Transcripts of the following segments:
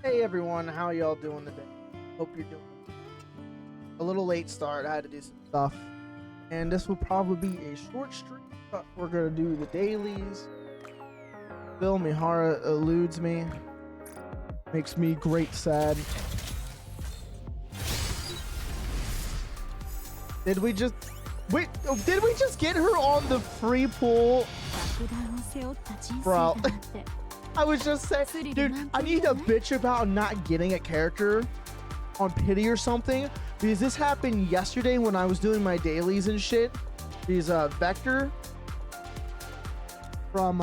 Hey everyone, how y'all doing today? Hope you're doing a little late start. I had to do some stuff. And this will probably be a short stream, but we're gonna do the dailies. Bill Mihara eludes me. Makes me great sad. Did we just get her on the free pool? Bro. I was just saying, dude, I need to bitch about not getting a character on pity or something, because this happened yesterday when I was doing my dailies and shit. These Vector from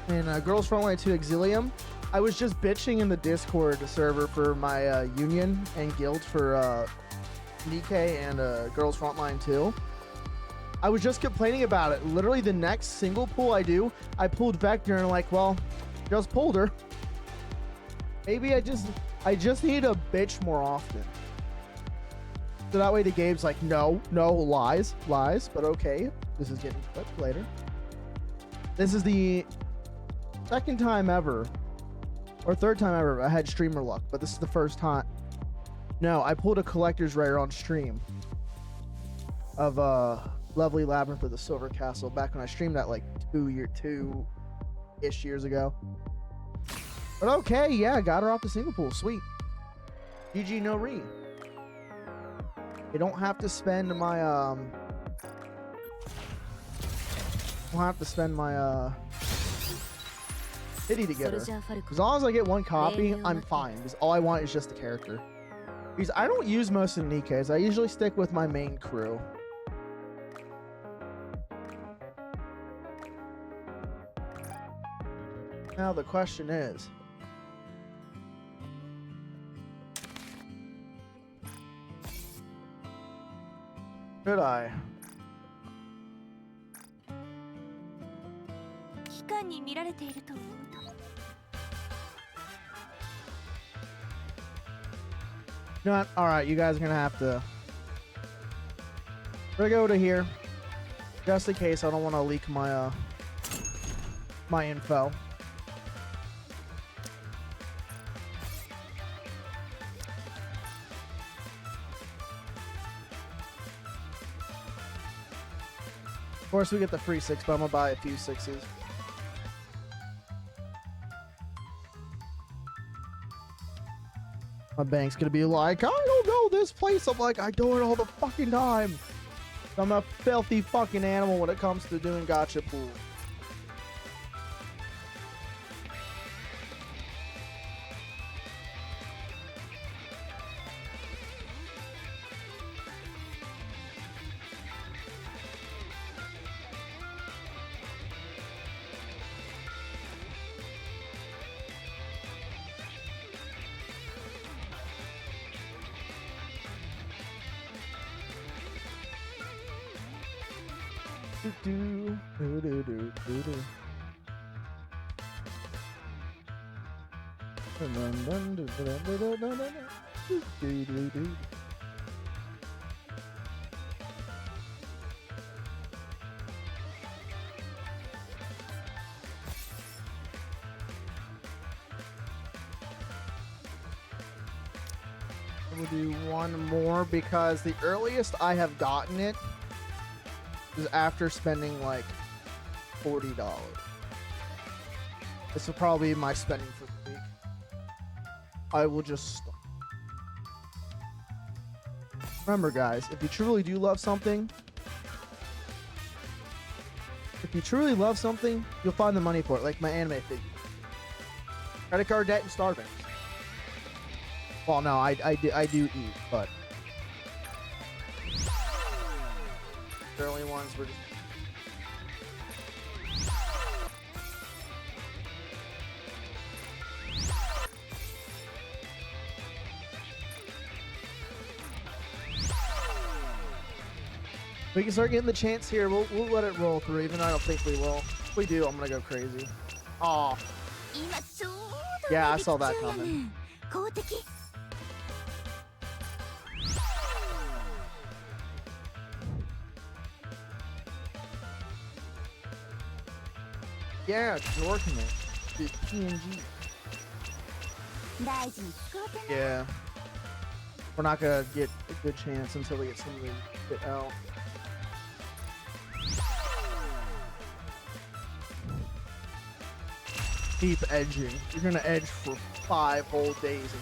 Girls Frontline 2 Exilium. I was just bitching in the Discord server for my union and guild for Nikkei and Girls Frontline 2. I was just complaining about it. Literally the next single pull I do, I pulled Vector and like, well, just pulled her. Maybe I just need to bitch more often. So that way the game's like, no, lies, but okay. This is getting clipped later. This is the second time ever, or third time ever, I had streamer luck, but this is the first time. No, I pulled a collector's rare on stream of Lovely Labyrinth of the Silver Castle back when I streamed that like 2-ish years ago. But okay, yeah, got her off the single pool. Sweet. GG no re. I don't have to spend my pity together. As long as I get one copy, I'm fine. Because all I want is just the character. Because I don't use most of the Nikkeis. I usually stick with my main crew. Now the question is, should I? You know what? Alright, you guys are gonna have to. We're gonna go to here. Just in case I don't want to leak my my info. Of course we get the free 6, but I'm gonna buy a few 6s. My bank's gonna be like, I don't know this place. I'm like, I do it all the fucking time. I'm a filthy fucking animal when it comes to doing gacha pool. We'll do one more because the earliest I have gotten it is after spending like $40. This will probably be my spending for the week. I will just stop. Remember guys, if you truly do love something, you'll find the money for it, like my anime figure. Credit card debt and starving. Well, no, I do eat, but the early ones were just. We can start getting the chance here. We'll let it roll through, even though I don't think we will. If we do, I'm gonna go crazy. Aw. Yeah, I saw that coming. Yeah, jorking it. The PNG. Yeah. We're not gonna get a good chance until we get some of the shit out. Keep edging. You're gonna edge for 5 whole days.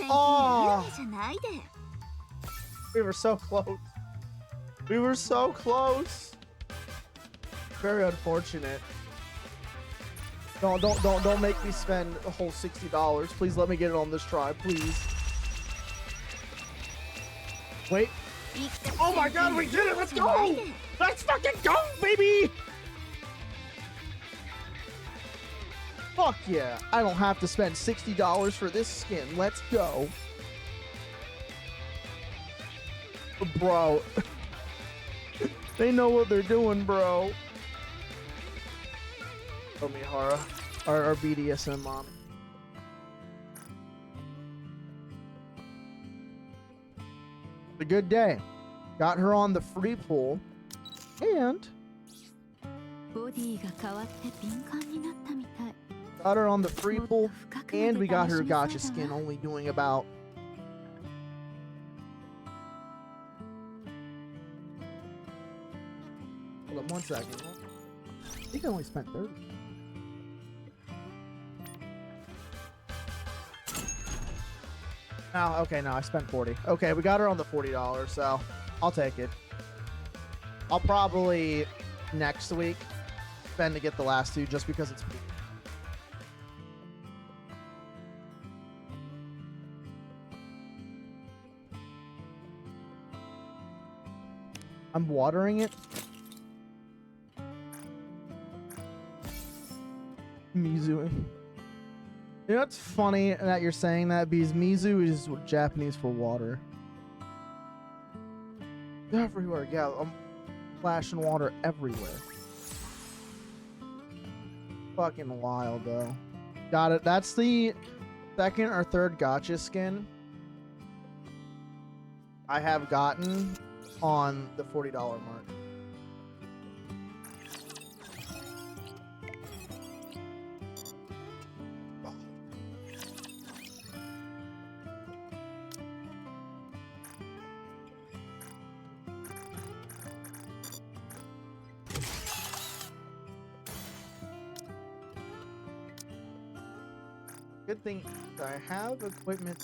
Oh! We were so close. We were so close. Very unfortunate. Don't make me spend a whole $60. Please let me get it on this try, please. Wait. Oh my god, we did it! Let's go! Let's fucking go, baby! Fuck yeah. I don't have to spend $60 for this skin. Let's go. Bro. They know what they're doing, bro. Oh, Mihara. Our BDSM mom. A good day. Got her on the free pool. And got her on the free pool. And we got her gotcha skin, only doing about... Hold on 1 second. I think I only spent 30. Oh, okay, no, I spent 40. Okay, we got her on the $40, so I'll take it. I'll probably next week spend to get the last 2 just because it's free. I'm watering it. Mizu. You know, it's funny that you're saying that because Mizu is Japanese for water. Everywhere, yeah. I'm flashing water everywhere. Fucking wild, though. Got it. That's the second or third gotcha skin I have gotten on the $40 mark. Good thing I have equipment.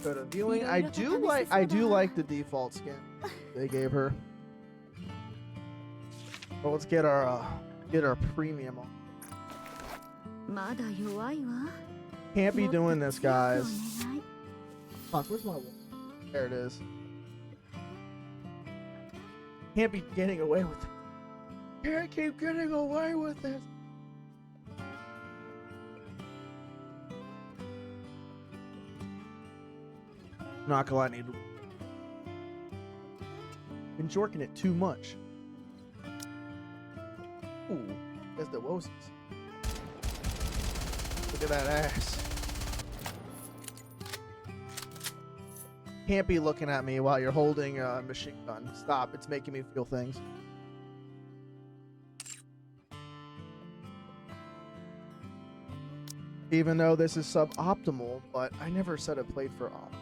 Go to viewing. I do like the default skin they gave her. But let's get our premium on. Can't be doing this, guys. Fuck, where's my wall? There it is. Can't be getting away with it. Can't keep getting away with this. Not gonna lie, I need. Been jorking it too much. Ooh, that's the wosies. Look at that ass. Can't be looking at me while you're holding a machine gun. Stop, it's making me feel things. Even though this is suboptimal, but I never said it played for optimal.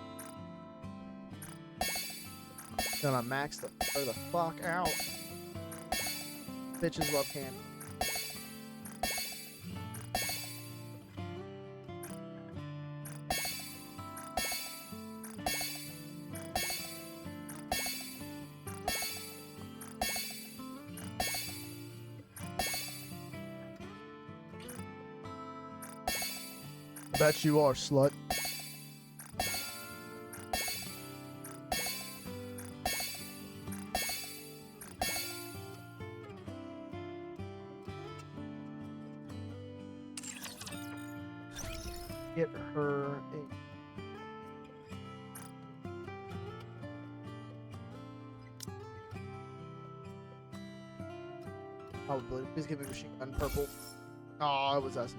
Gonna max the fuck out. Bitches love candy. Bet you are, slut. Get her a... Probably. Please give me machine gun purple. Oh, it was SMG.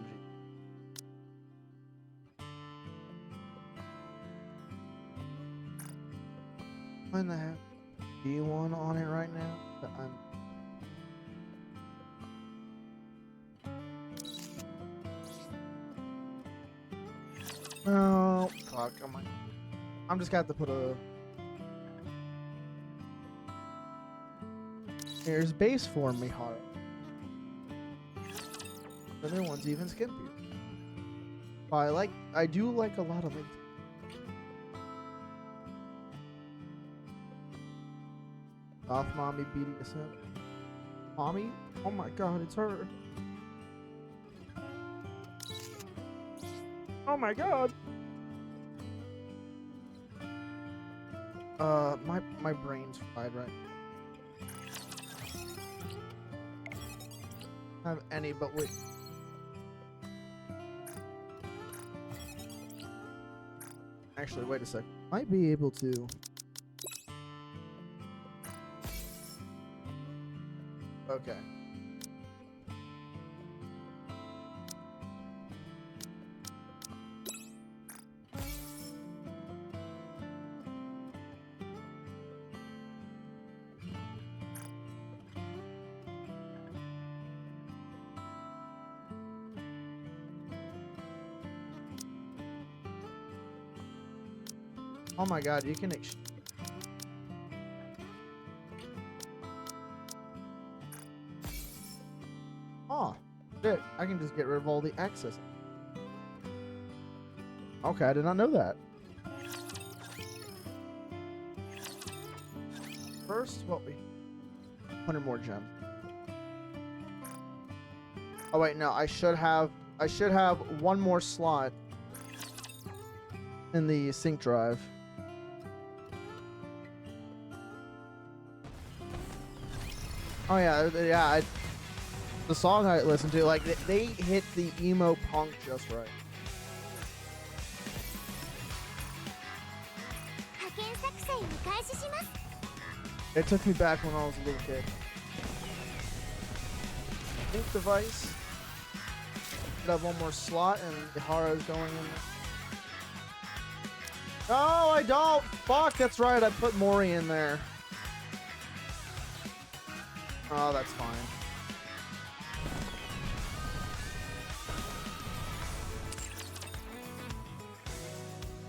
Find the D1 on it right now. But oh fuck! I'm just gonna have to put a. Here's base form, Mihara. The new one's even skimpier. I do like a lot of it. Off mommy BDSM. Mommy? Oh my god, it's her. Oh my god. My brain's fried right now. I don't have any, but wait. Actually, wait a sec. Might be able to. Okay. Oh my god, you can oh, shit. I can just get rid of all the access. Okay, I did not know that. First, what we 100 more gems. Oh wait, no, I should have one more slot in the sync drive. Oh yeah, the song I listened to, like they hit the emo punk just right. It took me back when I was a little kid. Sync device. Should have one more slot, and Mihara's going in. No, I don't. Fuck, that's right. I put Mori in there. Oh, that's fine.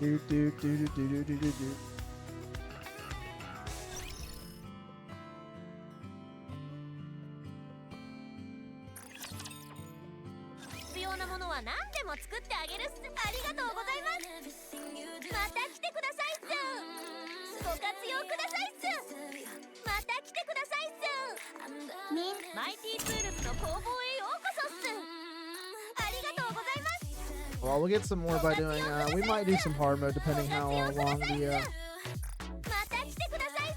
Do do do do do do do do. 必要なものは何でも作ってあげるっす。ありがとうございます。また来てくださいっす。ご活用くださいっす。また来てくださいっす。マイティツールズの工房へようこそっす。ありがとうございます。 Well, we'll get some more by doing. We might do some hard mode depending how long the. また来てくださいっ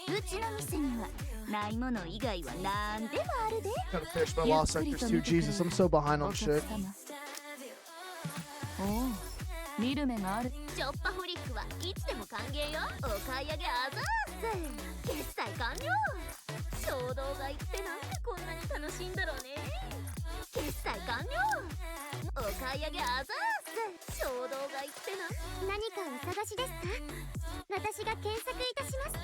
す。うちの店にはないもの以外は何でもあるで。 Gotta finish my Lost Sectors too. Jesus, I'm so behind on shit. おお、見る目がある。チョッパホリックはいつでも歓迎よ。お買い上げあざーす。決済完了。衝動買いってなんでこんなに楽しいんだろうね。決済完了。お買い上げあざーす。衝動買いって何かお探しですか？私が検索いたします。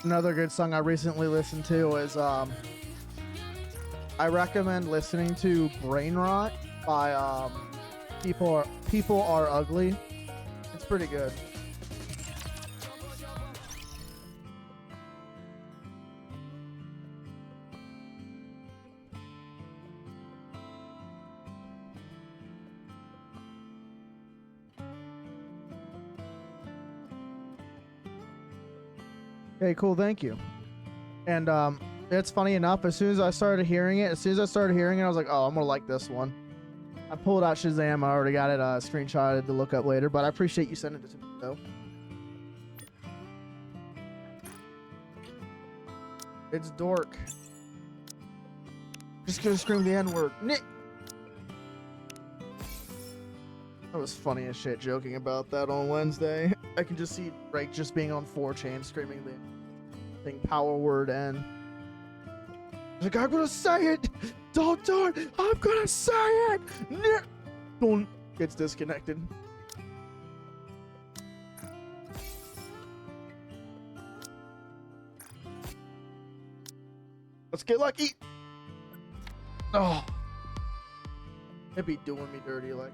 Another good song I recently listened to is I recommend listening to Brain Rot by People Are Ugly. It's pretty good. Okay, cool, thank you. And it's funny enough, as soon as I started hearing it, I was like, oh, I'm gonna like this one. I pulled out Shazam, I already got it screenshotted to look up later, but I appreciate you sending it to me though. It's dork. Just gonna scream the N-word. Nick. That was funny as shit joking about that on Wednesday. I can just see Drake just being on 4chan screaming the thing power word N. Like, I'm gonna say it! Don't do it! I'm gonna say it! Nick. Don't. Gets disconnected. Let's get lucky. Oh, it'd be doing me dirty like.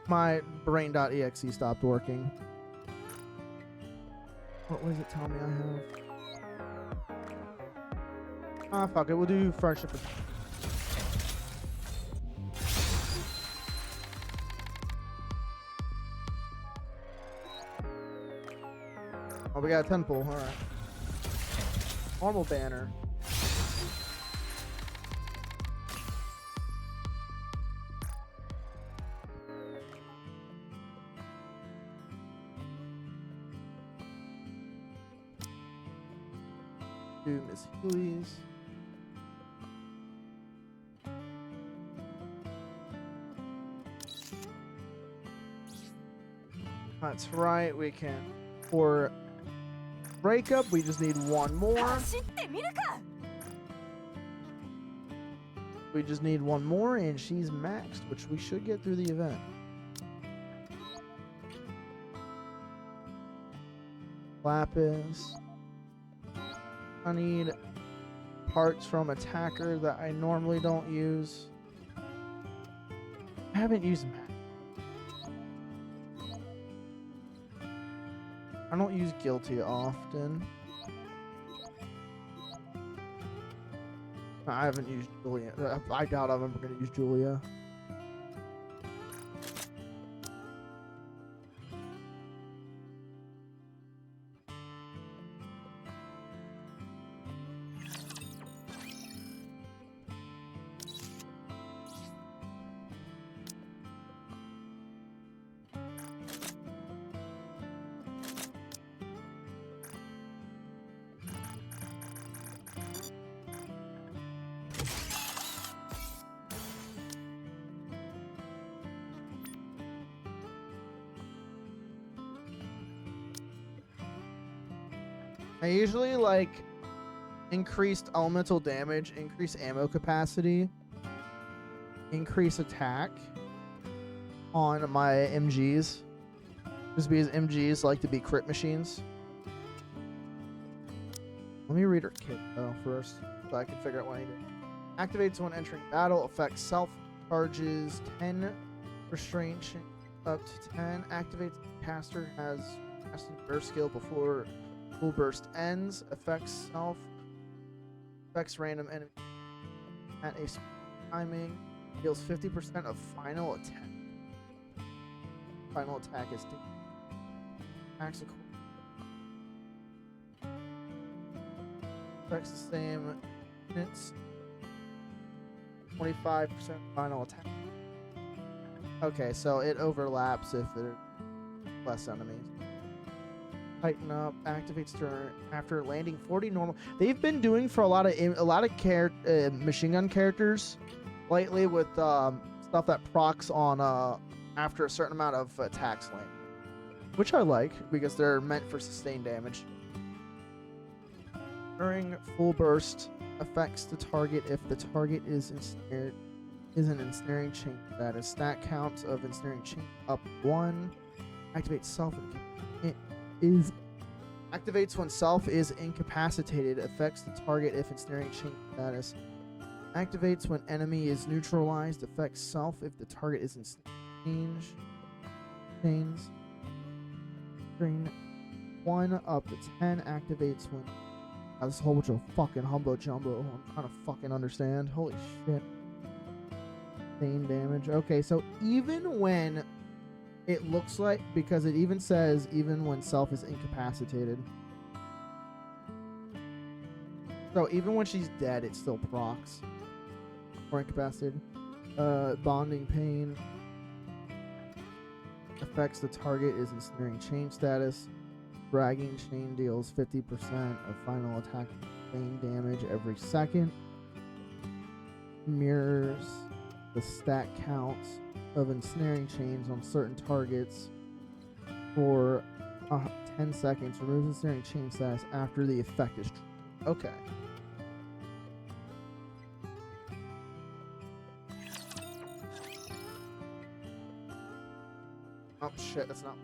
My brain.exe stopped working. What was it telling me I have? Ah, fuck it. We'll do friendship. Oh, we got a 10 pull. All right. Normal banner. Do Miss Healy's. That's right, we can. For breakup, we just need one more. We just need one more, and she's maxed, which we should get through the event. Lapis. I need parts from attacker that I normally don't use. I haven't used map. I don't use guilty often. I haven't used Julia. I doubt I'm ever going to use Julia. I usually like increased elemental damage, increase ammo capacity, increase attack on my MGs. Just because MGs like to be crit machines. Let me read her kit though first, so I can figure out what I need. Activates when entering battle, affects self, charges 10 restraint up to 10. Activates caster has casted burst skill before full burst ends. Affects self, affects random enemy at a timing. Deals 50% of final attack. Final attack is attacks a affects the same units. 25% final attack. Okay, so it overlaps if there are less enemies. Tighten up, activates turn after landing 40 normal. They've been doing for a lot of machine gun characters lately with stuff that procs on after a certain amount of attacks land, which I like because they're meant for sustained damage. During full burst, affects the target if the target is ensnared, is an ensnaring chain. That is stat count of ensnaring chain up 1. Activates self. It is activates when self is incapacitated. Affects the target if ensnaring chain status. Activates when enemy is neutralized. Affects self if the target is ensnaring chains. String 1 up to 10 activates when. This whole bunch of fucking humbo jumbo. I'm trying to fucking understand. Holy shit. Chain damage. Okay, so even when it looks like, because it even says even when self is incapacitated. So even when she's dead, it still procs. Or incapacitated. Bonding pain. Affects the target is ensnaring chain status. Dragging chain deals 50% of final attack chain damage every second. Mirrors the stat counts of ensnaring chains on certain targets for 10 seconds. Removes ensnaring chain status after the effect is okay. Oh shit, that's not.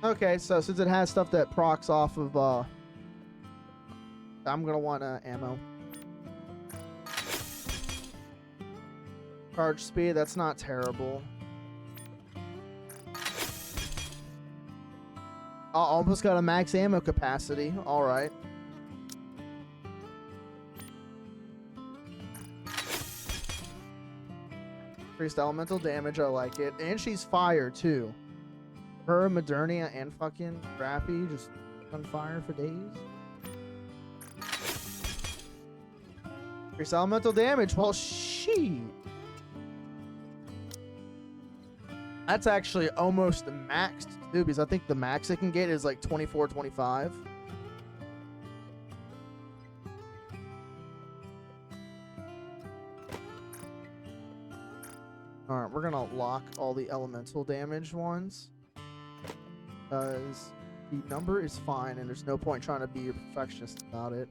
Okay, so since it has stuff that procs off of, I'm gonna want ammo. Charge speed, that's not terrible. Almost got a max ammo capacity. Alright. Increased elemental damage, I like it. And she's fire, too. Her, Modernia, and fucking Rappy just on fire for days. Increased elemental damage. Well, she. That's actually almost maxed, too, because I think the max it can get is like 24, 25. Alright, we're gonna lock all the elemental damage ones. Because the number is fine and there's no point trying to be a perfectionist about it.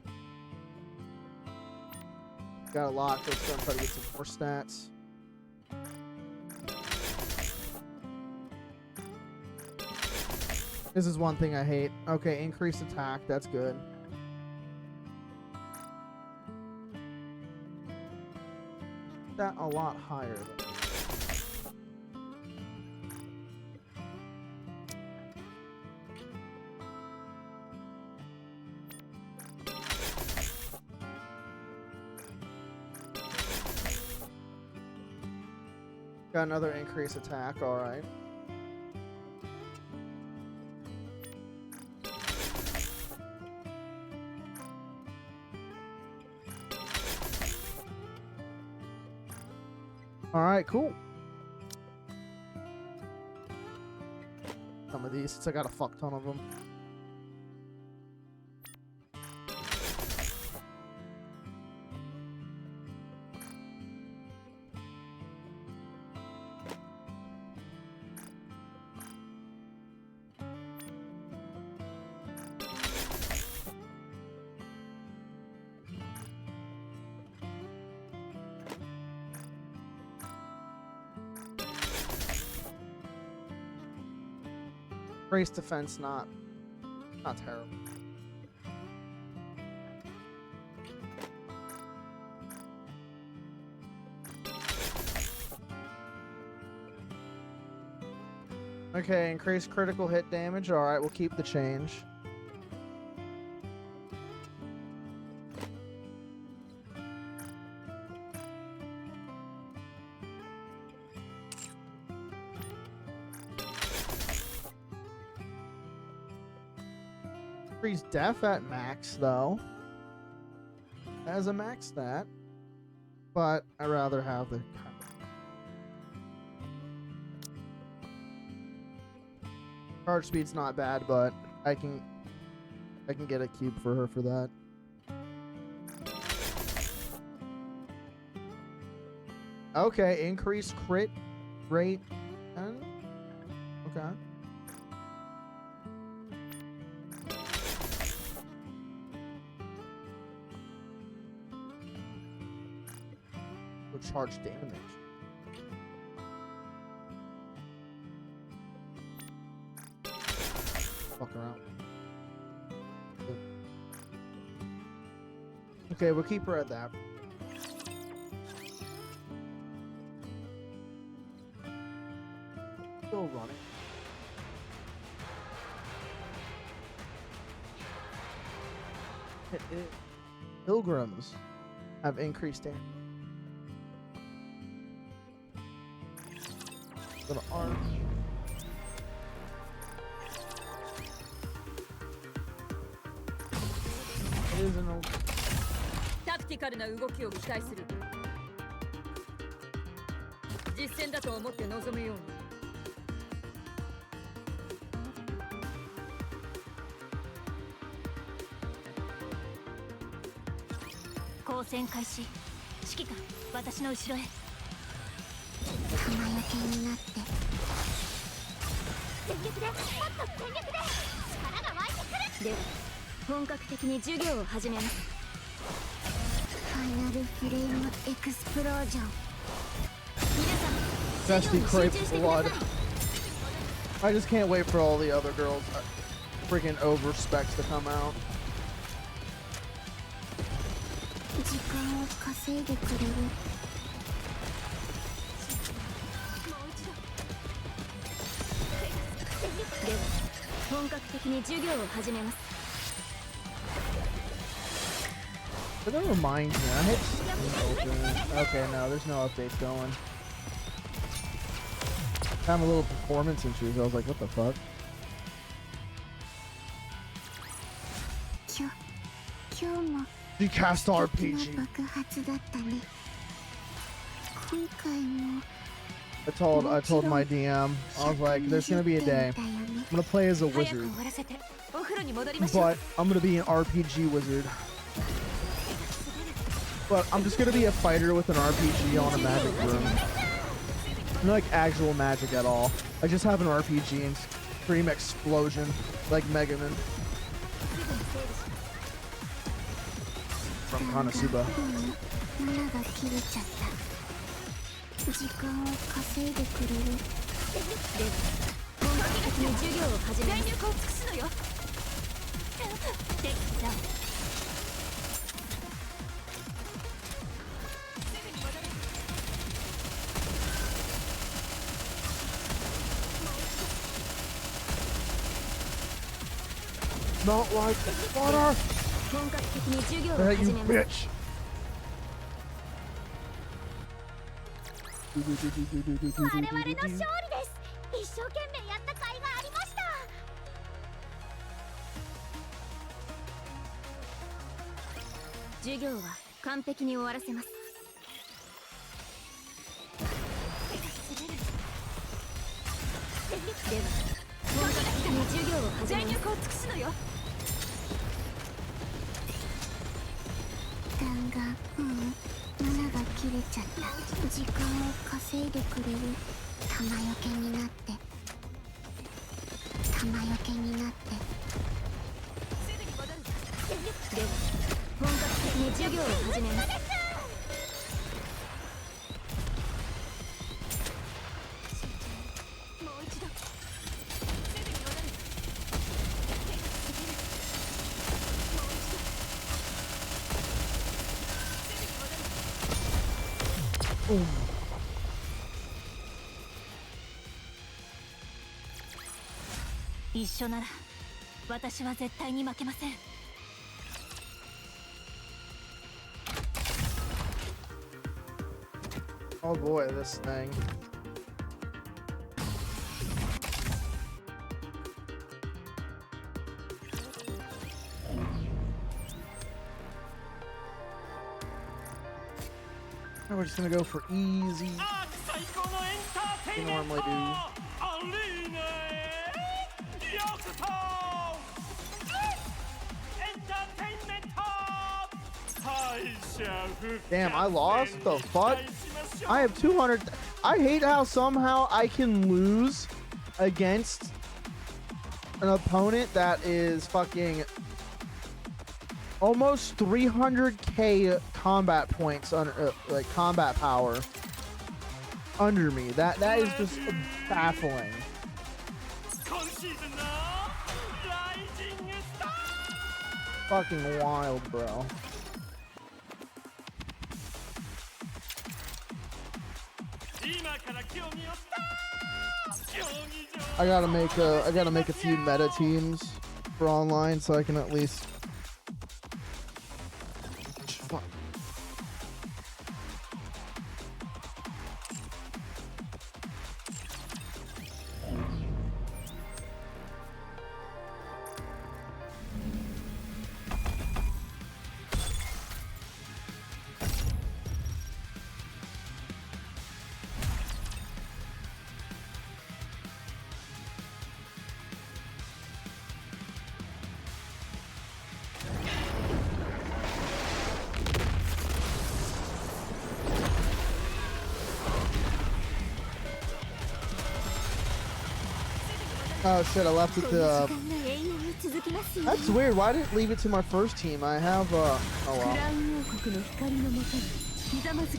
Got a lock, let's go and try to get some more stats. This is one thing I hate. Okay, increased attack, that's good. That a lot higher though. Got another increased attack, alright. Alright, cool. Some of these, since I got a fuck ton of them. Race defense, not terrible. Okay, increase critical hit damage. Alright, we'll keep the change. Increase def at max, though. As a max stat. But I'd rather have the... Charge speed's not bad, but I can get a cube for her for that. Okay, increase crit rate 10. Okay. charge damage. Fuck around. Okay, we'll keep her at that. Still running. Pilgrims have increased damage. Little arm. It is an old. タクティカルな動きを期待する。実戦だと思って臨むように。交戦開始。指揮官、私の後ろへ。浜よけになって全力でもっと全力で力が湧いてくる。では本格的に授業を始めます。ファイナルフレームエクスプロージョン。皆さん Dusty 授業に集 Crape 中してくだ Blood. さい。 I just can't wait for all the other girls freaking over specs to come out. 時間を稼いでくれる。では本格的に授業を始めます。 But that reminds me, I hit Steam open. Okay, no, there's no updates going. Having a little performance issues. I was like, what the fuck? 今日も She cast 素敵 RPG. な爆発だったね。今回も I told my DM, I was like, there's gonna be a day. I'm gonna play as a 早く wizard, 終わらせてお風呂に戻りましょう。 but I'm gonna be an RPG wizard. But I'm just gonna be a fighter with an RPG on a magic room. Not like actual magic at all. I just have an RPG and scream explosion like Mega Man from Konosuba. 7が切れちゃった。時間を稼いでくれる。では本格的に授業を始めます。全力を尽くすのよ。テキダウン。 Not like water! 本格的に授業を Hey, 始 you めます。 bitch! 我々の勝利です。一生懸命やった甲斐がありました。授業は完璧に終わらせます。では本格的に授業を始めます。全力を尽くすのよ。弾が7が切れちゃった。時間を稼いでくれる。弾よけになって弾よけになって。では本格的に授業を始めます。もう一度。 一緒なら私は絶対に負けません。 Oh boy, this thing. Now we're just gonna go for easy. We normally do. Damn, I lost? The fuck? I have 200. I hate how somehow I can lose against an opponent that is fucking Almost 300k combat points on like combat power under me. That is just baffling. Fucking wild, bro. I gotta make a few meta teams for online so I can at least. Fuck. Oh shit, I left it to, that's weird, why didn't it leave it to my first team? I have, oh well.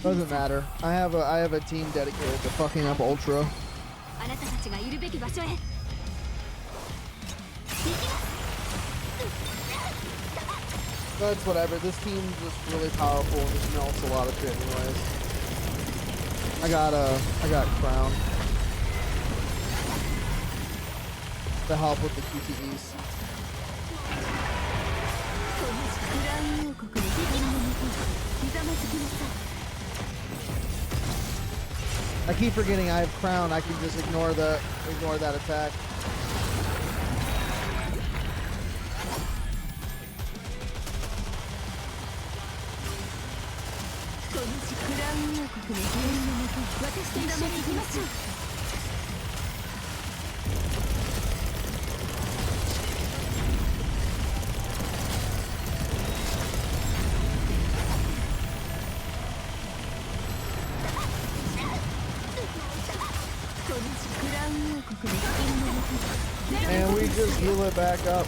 Doesn't matter. I have a team dedicated to fucking up Ultra. That's whatever, this team is just really powerful and just melts a lot of shit anyways. I got Crown to help with the QTEs. I keep forgetting I have Crown. I can just ignore that attack. And we just heal it back up.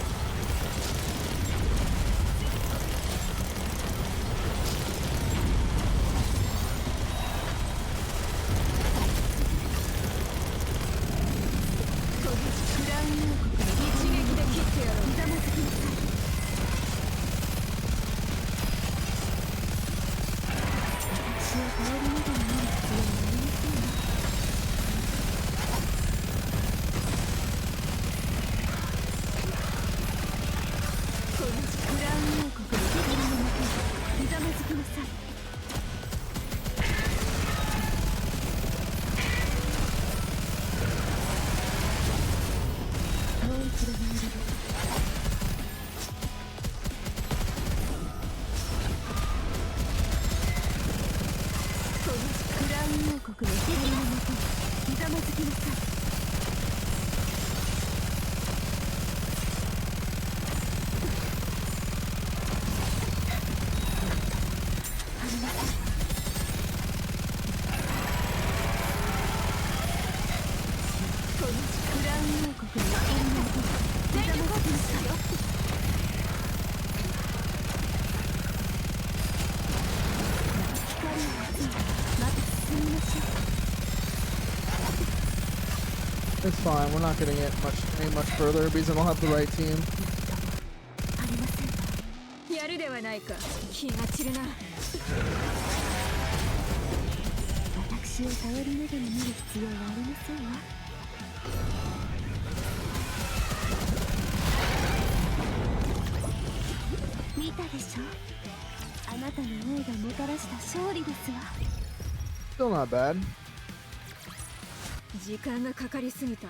It's fine, we're not gonna get any much further because I don't have the right team. Still not bad. 時間がかかりすぎた。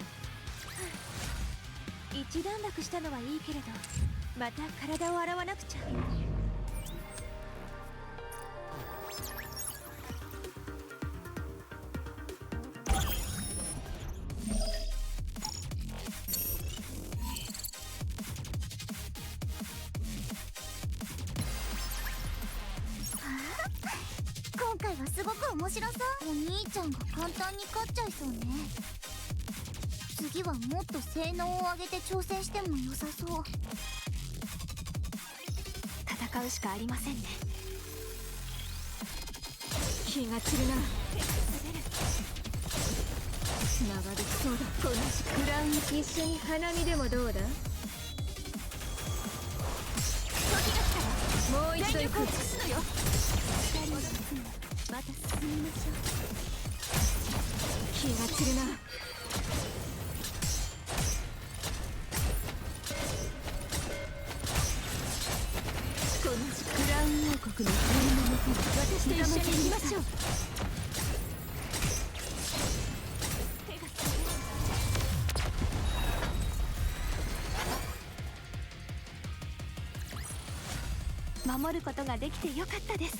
一段落したのはいいけれど、また体を洗わなくちゃ。今回はすごく面白そう。お兄ちゃんが簡単に勝っちゃいそうね。次はもっと性能を上げて挑戦しても良さそう。戦戦うしかありませんね。気が散るな。長引きそうだ。このクラウン一緒に花見でもどうだ。時が来たらもう一度行く。全力を尽くすのよ。二人の進むまた進みましょう。気が散るな。このクラウン王国の光のもとに私と一緒に行きましょう。守ることができてよかったです。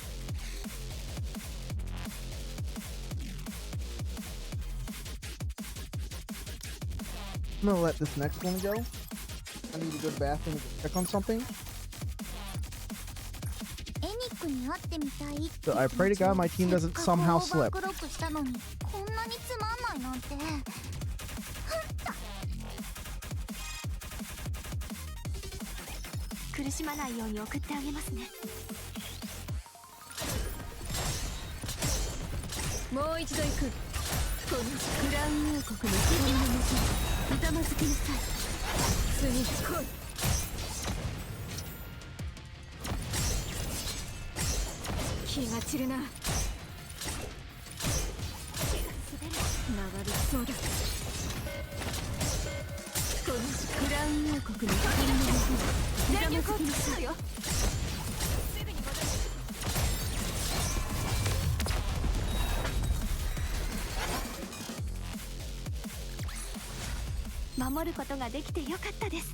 I'm gonna let this next one go. I need to go to the bathroom and check on something. エニックに会ってみたいって So I pray to God my team doesn't somehow slip. オーバークロックしたのにこんなにつまんないなんて。苦しまないように送ってあげますね。もう一度行く。このクラウン王国の光のもとにひざまずきなさい。次来い。気が散るな。流れそうだ。このクラウン王国の光のもとに全力を尽くすのよ。すぐに戻る。守ることができてよかったです。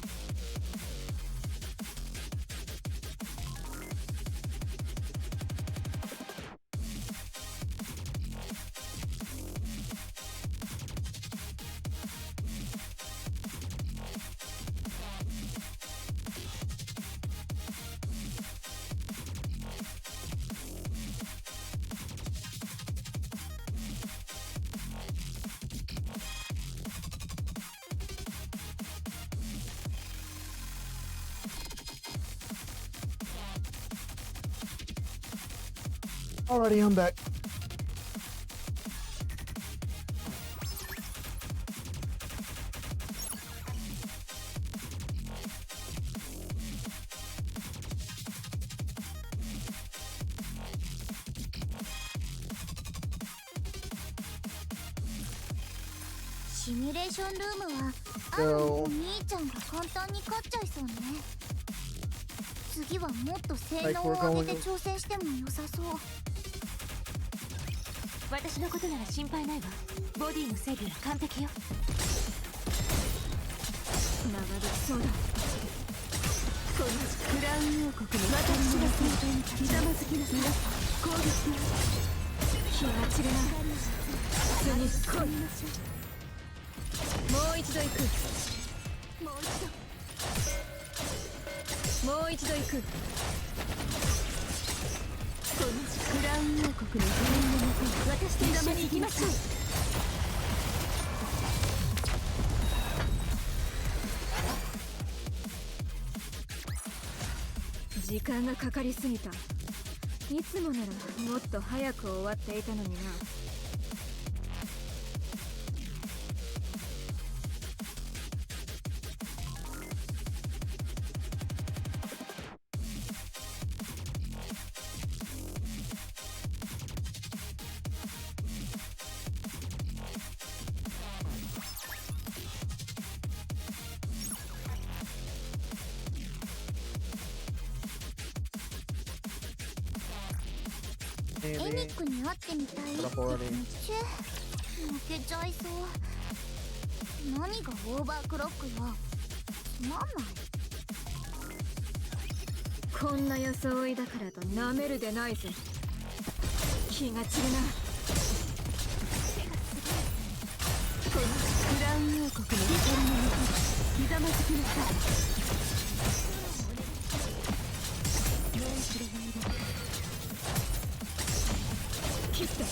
Alrighty, I'm back.「シミュレーションルームはあるお兄ちゃんが簡単に勝っちゃいそうね。次はもっと性能を上げて挑戦しても良さそう。私のことなら心配ないわ。ボディの整備は完璧よ。流れそうだ。このクラウン王国の私が先頭にひざまずきなさい。攻撃気が散るな。次来い。もう一度行く。もう一度行く。このクラウン王国の全員のもとに私と一緒に行きましょう。時間がかかりすぎた。いつもならもっと早く終わっていたのにな。エニックに会ってみたいってチュ抜けちゃいそう。何がオーバークロックよ。つまんない。こんな装いだからとなめるでないぜ。気が散るな。このクラウン王国の光のもとにひざまずきなさい。切った。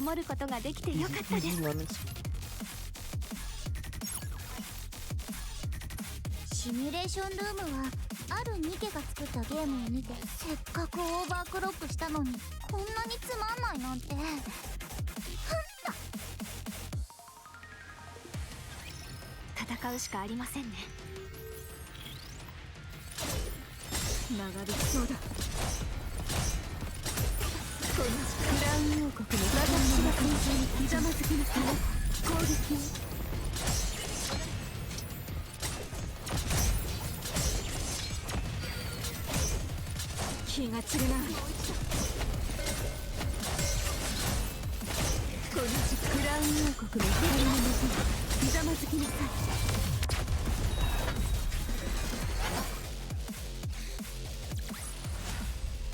守ることができてよかったです。 Easy lemons. シミュレーションルームはあるニケが作ったゲームを見て、せっかくオーバークロックしたのにこんなにつまんないなんて。戦うしかありませんね。長引きそうだ。このクラウン王国の私が完全にひざまずきなさい。攻撃を。気が散れない。このクラウン王国の光のもとひざまずきなさい。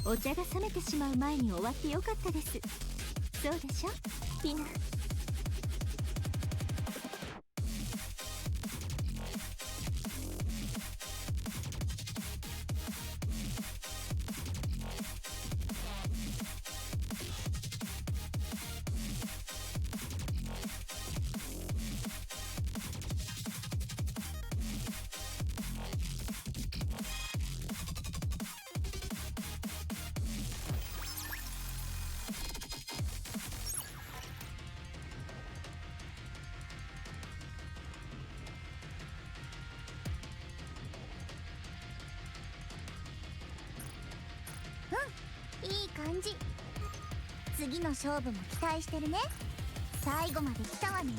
お茶が冷めてしまう前に終わってよかったです。そうでしょピナ。いい感じ。次の勝負も期待してるね。最後まで来たわね。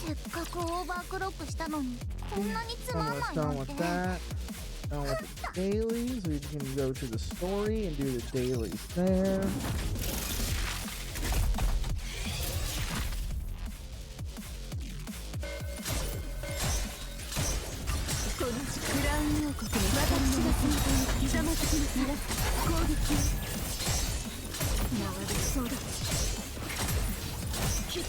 せっかくオーバークロックしたのにこんなにつまんないなん Done て。 with that. Done with the dailies. We can go to the story and do the dailies there. このクラウン王国の私が先頭にひざまずきなさい。攻撃を。流れそうだ。切っ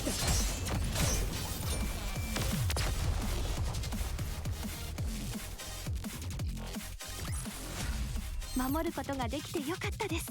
た。守ることができてよかったです。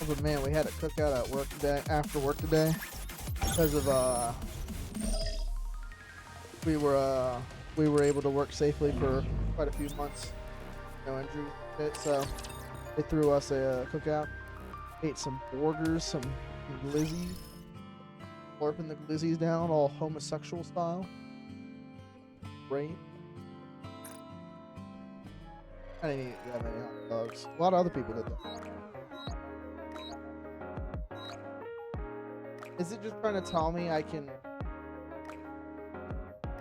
But man, we had a cookout at work today, after work today, because of we were able to work safely for quite a few months, no injury hit, so they threw us a cookout. Ate some burgers, some glizzies, slurping the glizzies down all homosexual style. Great. I didn't eat that many hot dogs. A lot of other people did that. Is it just trying to tell me I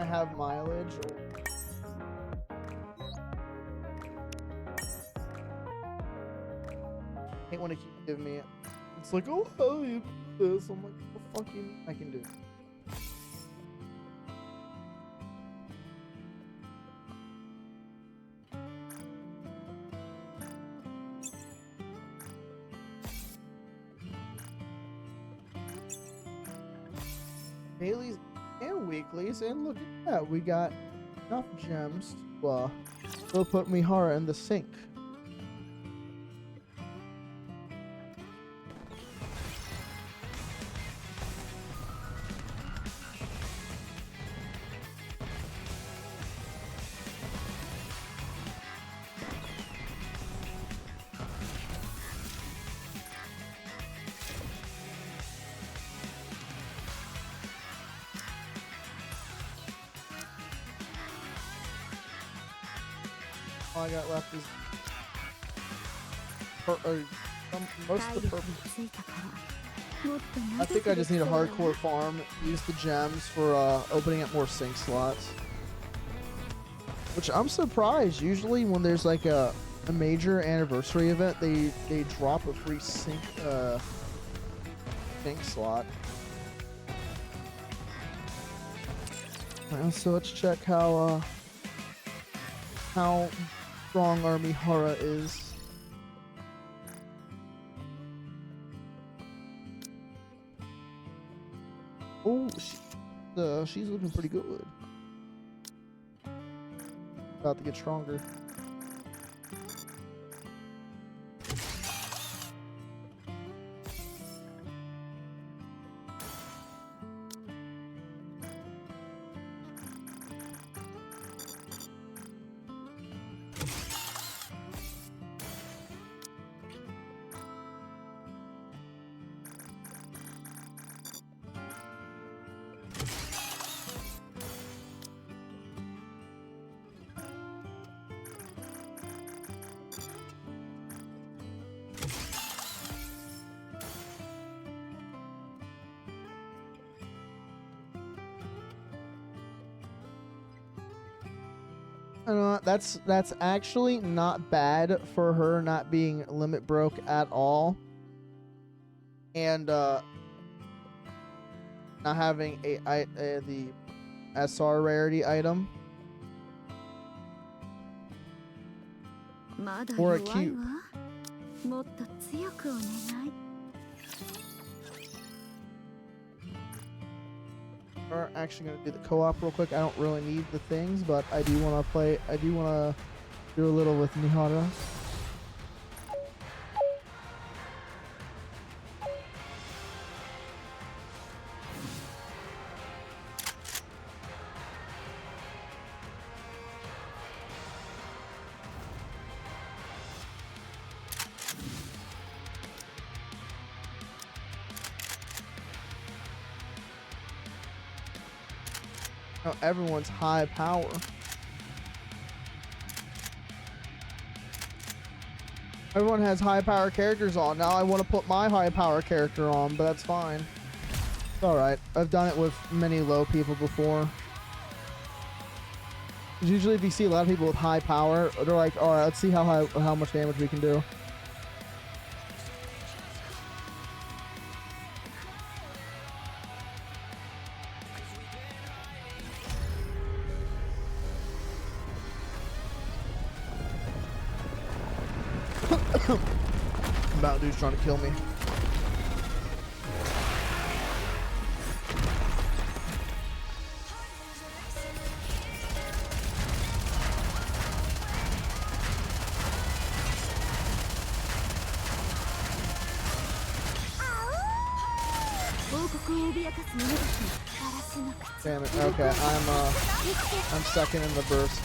have mileage? Or... I hate when it keeps giving me it. It's like, oh, how do you do this? I'm like, what the fuck you mean I can do? Dailies and weeklies, and look at that, we got enough gems to go put Mihara in the sink. All I got left is most of the purple. I think I just need a hardcore farm, use the gems for opening up more sink slots. Which I'm surprised, usually when there's like a major anniversary event, they drop a free sink slot. Alright, so let's check how strong our Mihara is. Oh, she's looking pretty good. About to get stronger. That's actually not bad for her not being limit broke at all, and not having the SR rarity item or a cube. We're actually gonna do the co-op real quick. I don't really need the things, but I do want to play. I do want to do a little with Mihara. Oh, everyone's high power. Everyone has high power characters on. Now I want to put my high power character on, but that's fine. It's alright. I've done it with many low people before. 'Cause usually if you see a lot of people with high power, they're like, alright, let's see how much damage we can do. Mountain Dew's trying to kill me. Damn it. Okay, I'm second in the burst.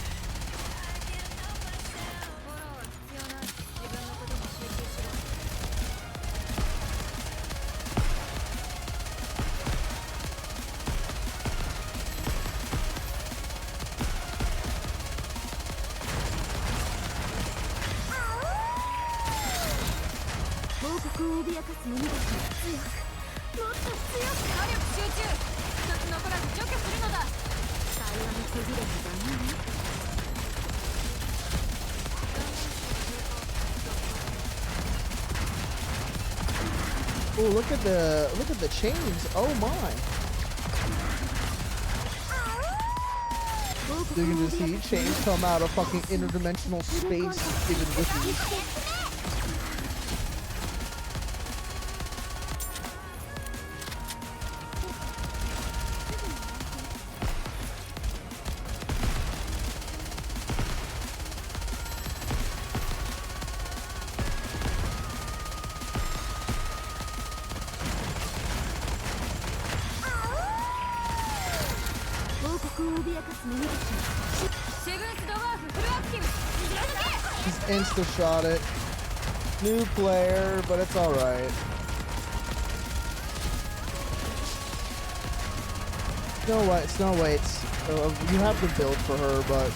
Oh, look at the chains. Oh my. You can just see chains come out of fucking interdimensional space even with these. Just insta-shot it. New player, but it's alright. Snow White's you have the build for her, but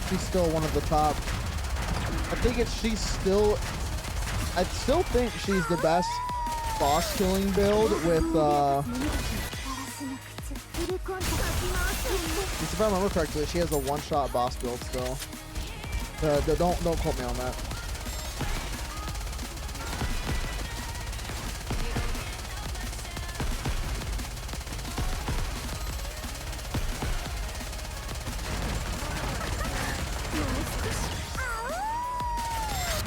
she's still one of the top. I still think she's the best boss killing build with if I remember correctly, she has a one-shot boss build still. Don't quote me on that.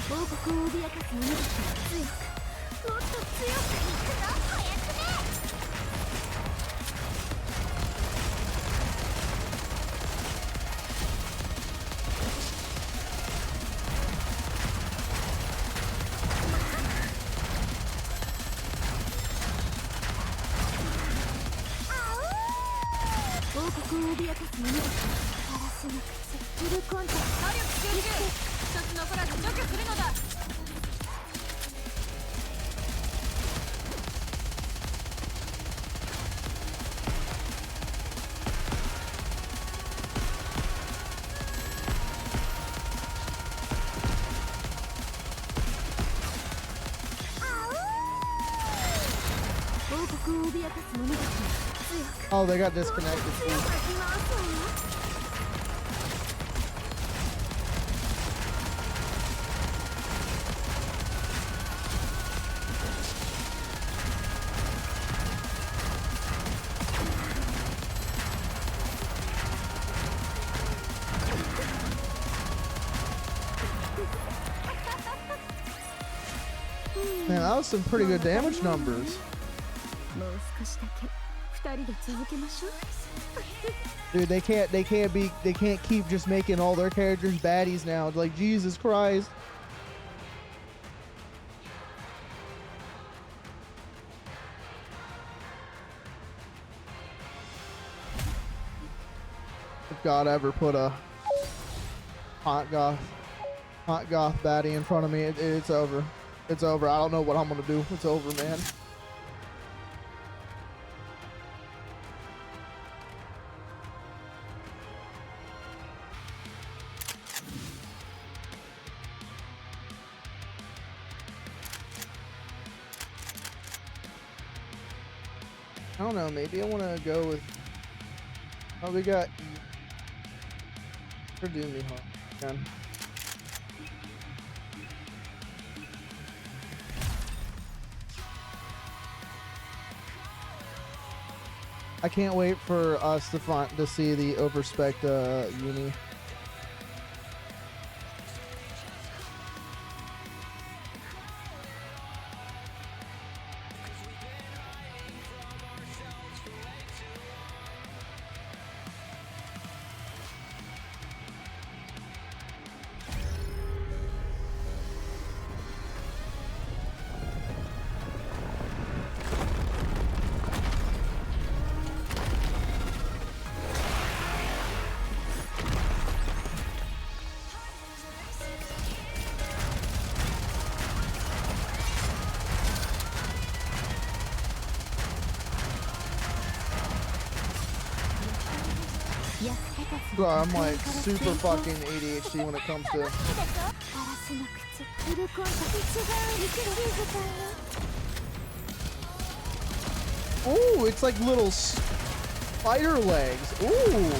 王国を脅かす者たちは強く、もっと強くいくぞ、子役め。王国を脅かす者たちはガラスの靴、フルコンタクト、火力集中、一つ残らず除去するのだ。王国を脅かす者たちは Oh, they got disconnected. Man, that was some pretty good damage numbers. もう少しだけ二人で続けましょう。 Dude, they can't keep just making all their characters baddies now. Like, Jesus Christ. If God ever put a hot goth baddie in front of me, it's over. It's over. I don't know what I'm gonna do. It's over, man. I don't know, maybe I want to go with... Oh, we got... For Doomy, huh? Again. I can't wait for us to see the overspec uni. Bro, I'm like super fucking ADHD when it comes to... Ooh, it's like little spider legs. Ooh.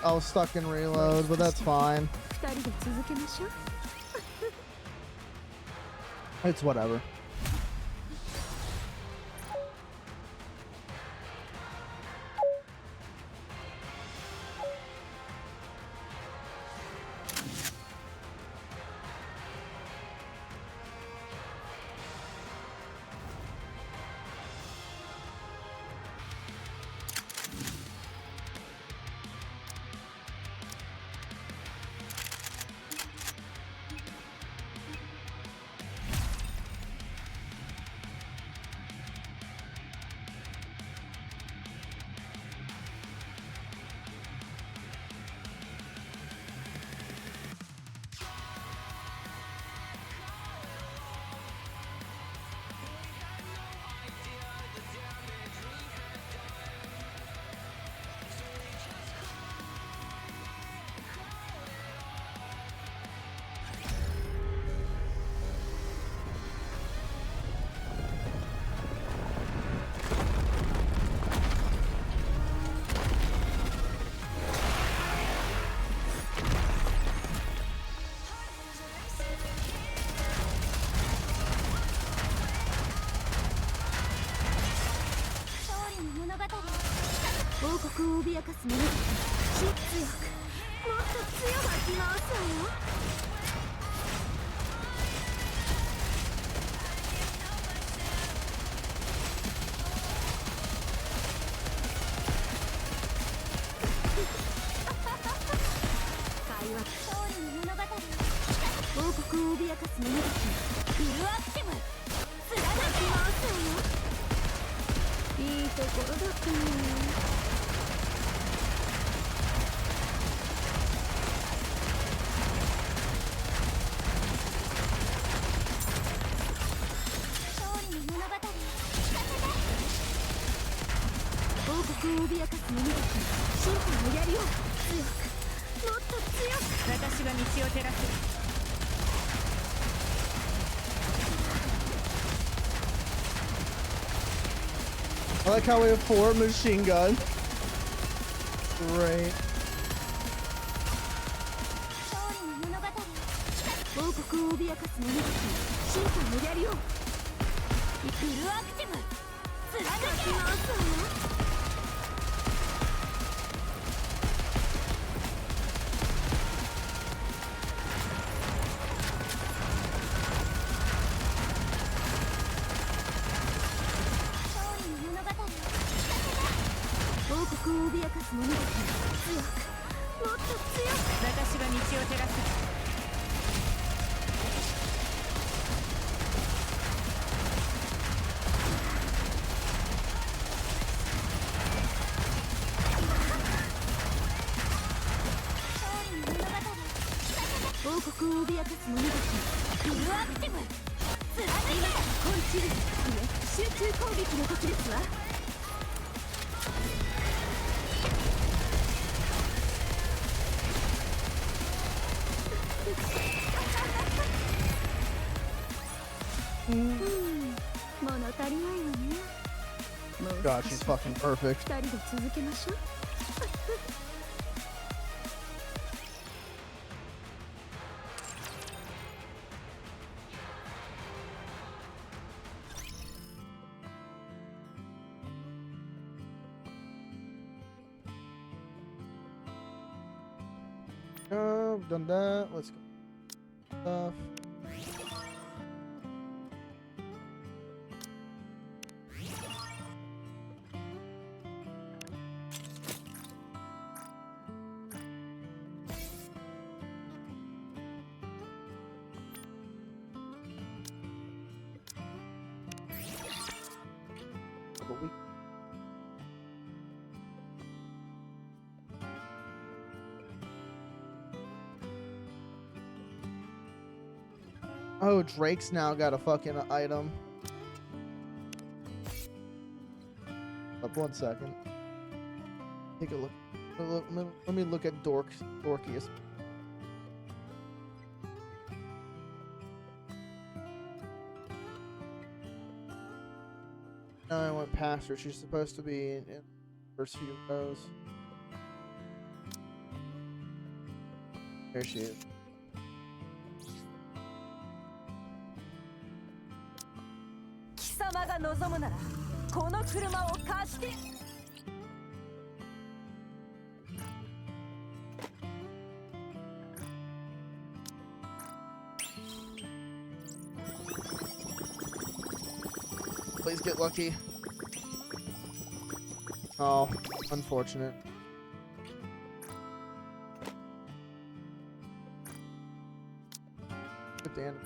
I was stuck in reload, but that's fine. It's whatever. 王国を脅かす者たち強くもっと強く巻き回すわよ。会話勝利の物語王国を脅かす者たちフルアクティブ貫き回すわよ。いいところだったのよ。勝利の物語聞かせて。王国を脅かす者たち審判をやりよう。強くもっと強く私が道を照らす。I like how we have 4 machine guns. Great. 王国を脅かす者たち審判をやりよう。フルアクティブ貫き回すわよ。王国を脅かす者たち強くもっと強く私が道を照らす。王国を脅かす者たちフルアクティブ貫き今コンチル集中攻撃の時ですわ。物足りないわね。God, she's fucking perfect. 二人で続けましょう。I've done that. Let's go. Stuff. Oh, Drake's now got a fucking item. Up 1 second. Take a look. Let me look at Dorkiest. No, I went past her. She's supposed to be in the first few rows. There she is. Please get lucky. Oh, unfortunate. Good damn.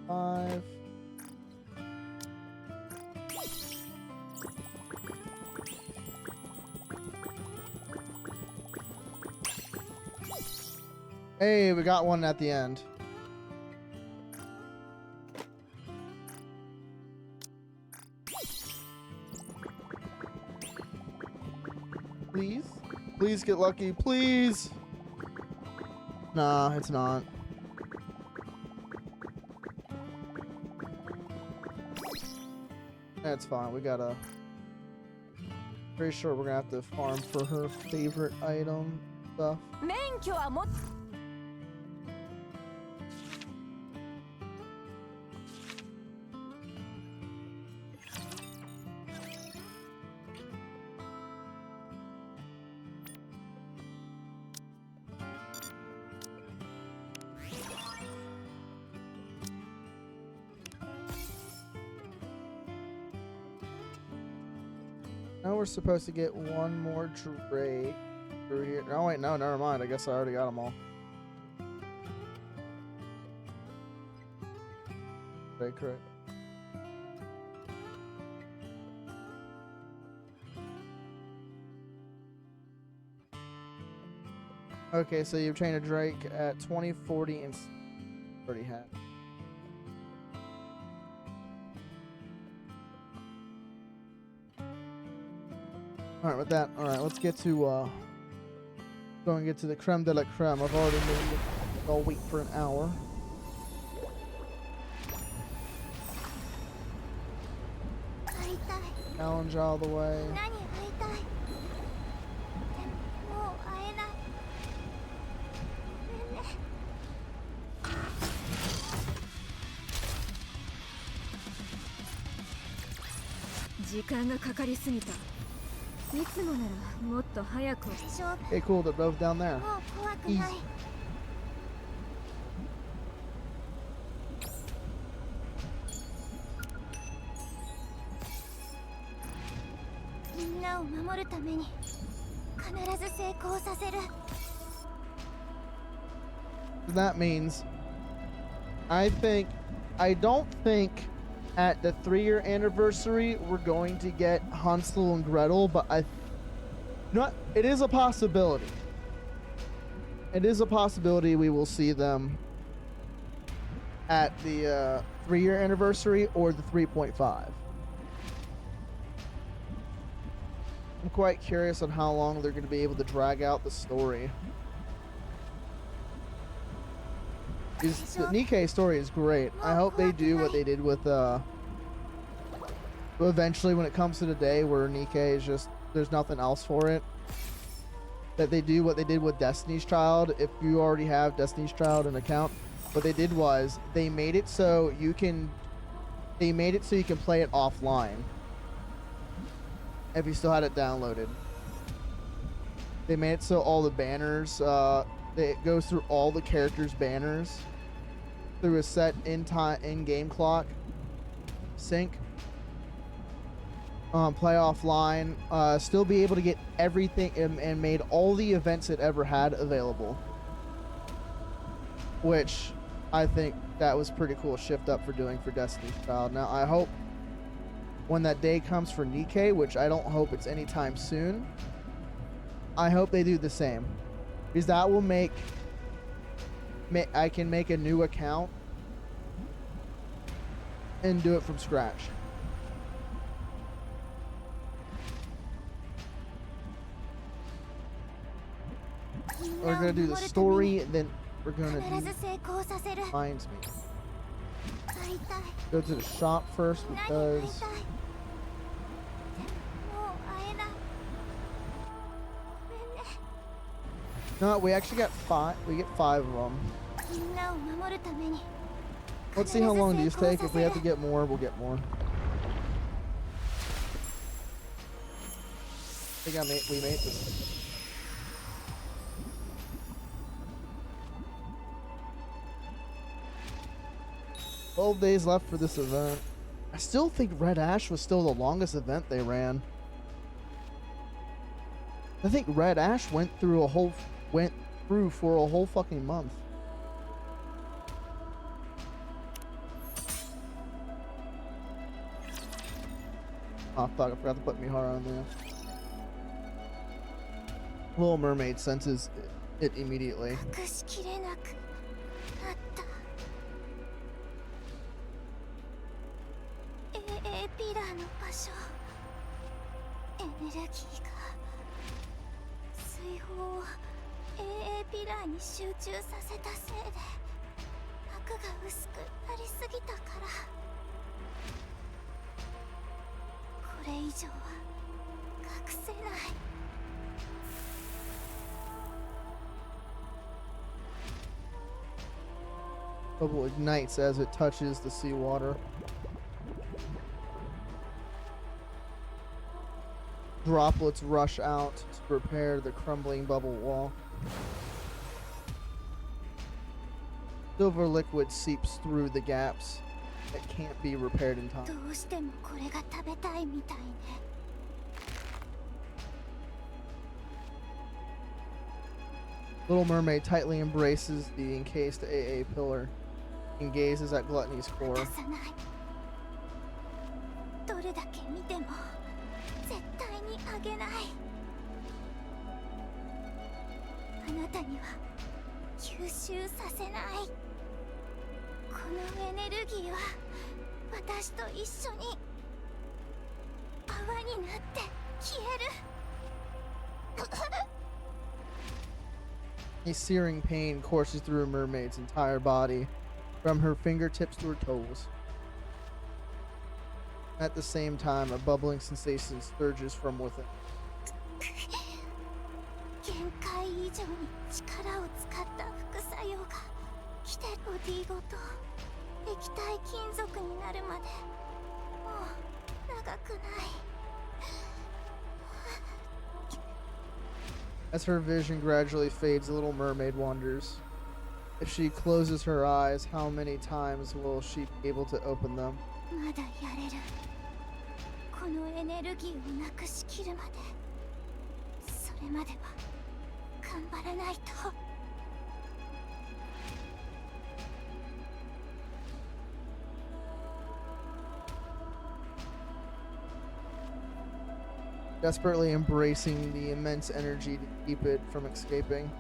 Five. Hey, we got one at the end. Please? Please get lucky, please! Nah, it's not. That's fine, we gotta... Pretty sure we're gonna have to farm for her favorite item stuff. Now we're supposed to get one more Drake through here. Oh wait, no, never mind. I guess I already got them all. Drake, correct. Okay, so you've trained a Drake at 20, 40, and 30 hat. Alright, with that, alright, let's get to, go and get to the creme de la creme. I've already made it. I'll wait for an hour. Challenge all the way. Okay, cool, they're both down there. Easy. That means I don't think at the 3-year anniversary we're going to get Hansel and Gretel, but it is a possibility. It is a possibility we will see them at the 3-year anniversary or the 3.5. I'm quite curious on how long they're going to be able to drag out the story. The Nikkei story is great. I hope they do what they did with eventually when it comes to the day where Nikkei is just there's nothing else for it. That they do what they did with Destiny's Child. If you already have Destiny's Child an account, what they did was they made it so you can play it offline. If you still had it downloaded. They made it so all the banners it goes through all the characters' banners through a set in-game clock sync. Play offline, still be able to get everything and made all the events it ever had available. Which I think that was pretty cool shift up for doing for Destiny's Child. Now I hope when that day comes for Nikkei, which I don't hope it's anytime soon, I hope they do the same. Because that will I can make a new account and do it from scratch. We're gonna do the story, then we're gonna do finds me. Go to the shop first because no, we actually got 5. We get 5 of them. Let's see how long these take. If we have to get more, we'll get more. I think we made this. 12 days left for this event. I still think Red Ash was still the longest event they ran. I think Red Ash went through for a whole fucking month. Oh fuck, I forgot to put Mihara on there. Little Mermaid senses it immediately. Bubble ignites as it touches the seawater. Droplets rush out to prepare the crumbling bubble wall. Silver liquid seeps through the gaps that can't be repaired in time. Little Mermaid tightly embraces the encased AA pillar and gazes at Gluttony's core. 渡さない。どれだけ見ても絶対にあげない。あなたには吸収させない。このエネルギーは私と一緒に泡になって消える。A searing pain courses through a mermaid's entire body, from her fingertips to her toes. At the same time, a bubbling sensation surges from within. 限界以上に力を使った副作用が来てボディごと液体金属になるまでもう長くない。As her vision gradually fades, the Little Mermaid wonders. If she closes her eyes, how many times will she be able to open them? まだやれる。このエネルギーをなくしきるまで。それまでは頑張らないと。Desperately embracing the immense energy to keep it from escaping,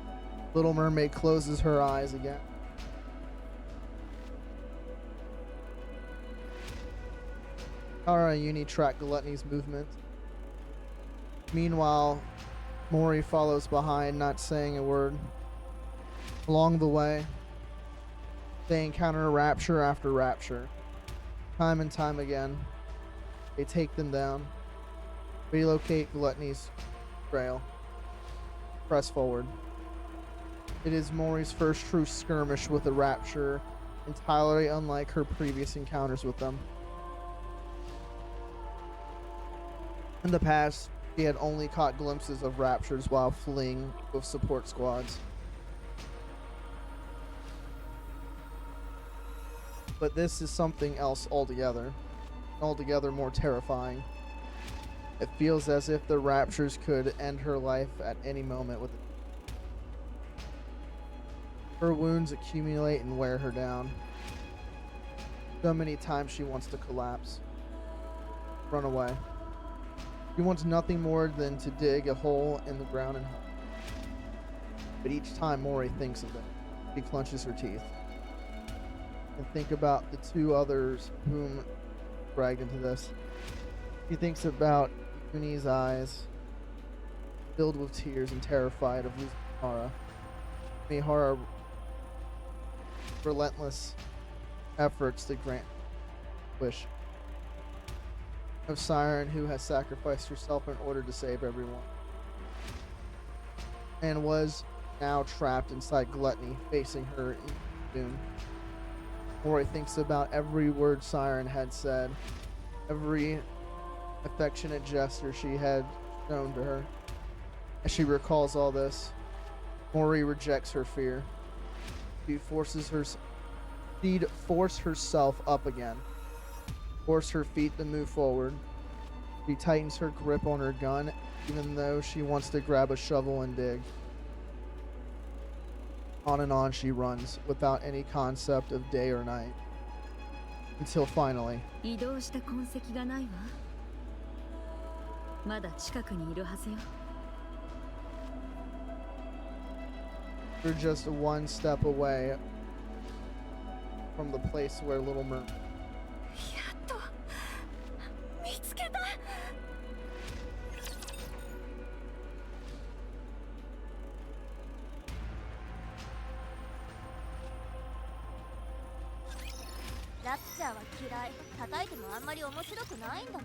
Little Mermaid closes her eyes again. Kara and Uni track Gluttony's movements. Meanwhile, Mori follows behind, not saying a word. Along the way, they encounter rapture after rapture. Time and time again, they take them down. Relocate Gluttony's trail. Press forward. It is Mori's first true skirmish with the Rapture, entirely unlike her previous encounters with them. In the past, she had only caught glimpses of Raptures while fleeing with support squads. But this is something else altogether more terrifying. It feels as if the Raptures could end her life at any moment with it. Her wounds accumulate and wear her down. So many times she wants to collapse. Run away. She wants nothing more than to dig a hole in the ground and hide. But each time Mori thinks of it, she clenches her teeth. And think about the two others whom dragged into this. She thinks about Uni's eyes, filled with tears and terrified of losing Hara. Mihara relentless efforts to grant wish. Of Siren who has sacrificed herself in order to save everyone. And was now trapped inside Gluttony, facing her in doom. Mori thinks about every word Siren had said, every affectionate gesture she had shown to her. As she recalls all this, Mori rejects her fear. She'd force herself up again. Force her feet to move forward. She tightens her grip on her gun, even though she wants to grab a shovel and dig. On and on she runs, without any concept of day or night. Until finally, 移動した痕跡がないわ。まだ近くにいるはずよ。you're just one step away from the place where Little Mermaid. やっと見つけた。ラプチャーは嫌い。叩いてもあんまり面白くないんだもん。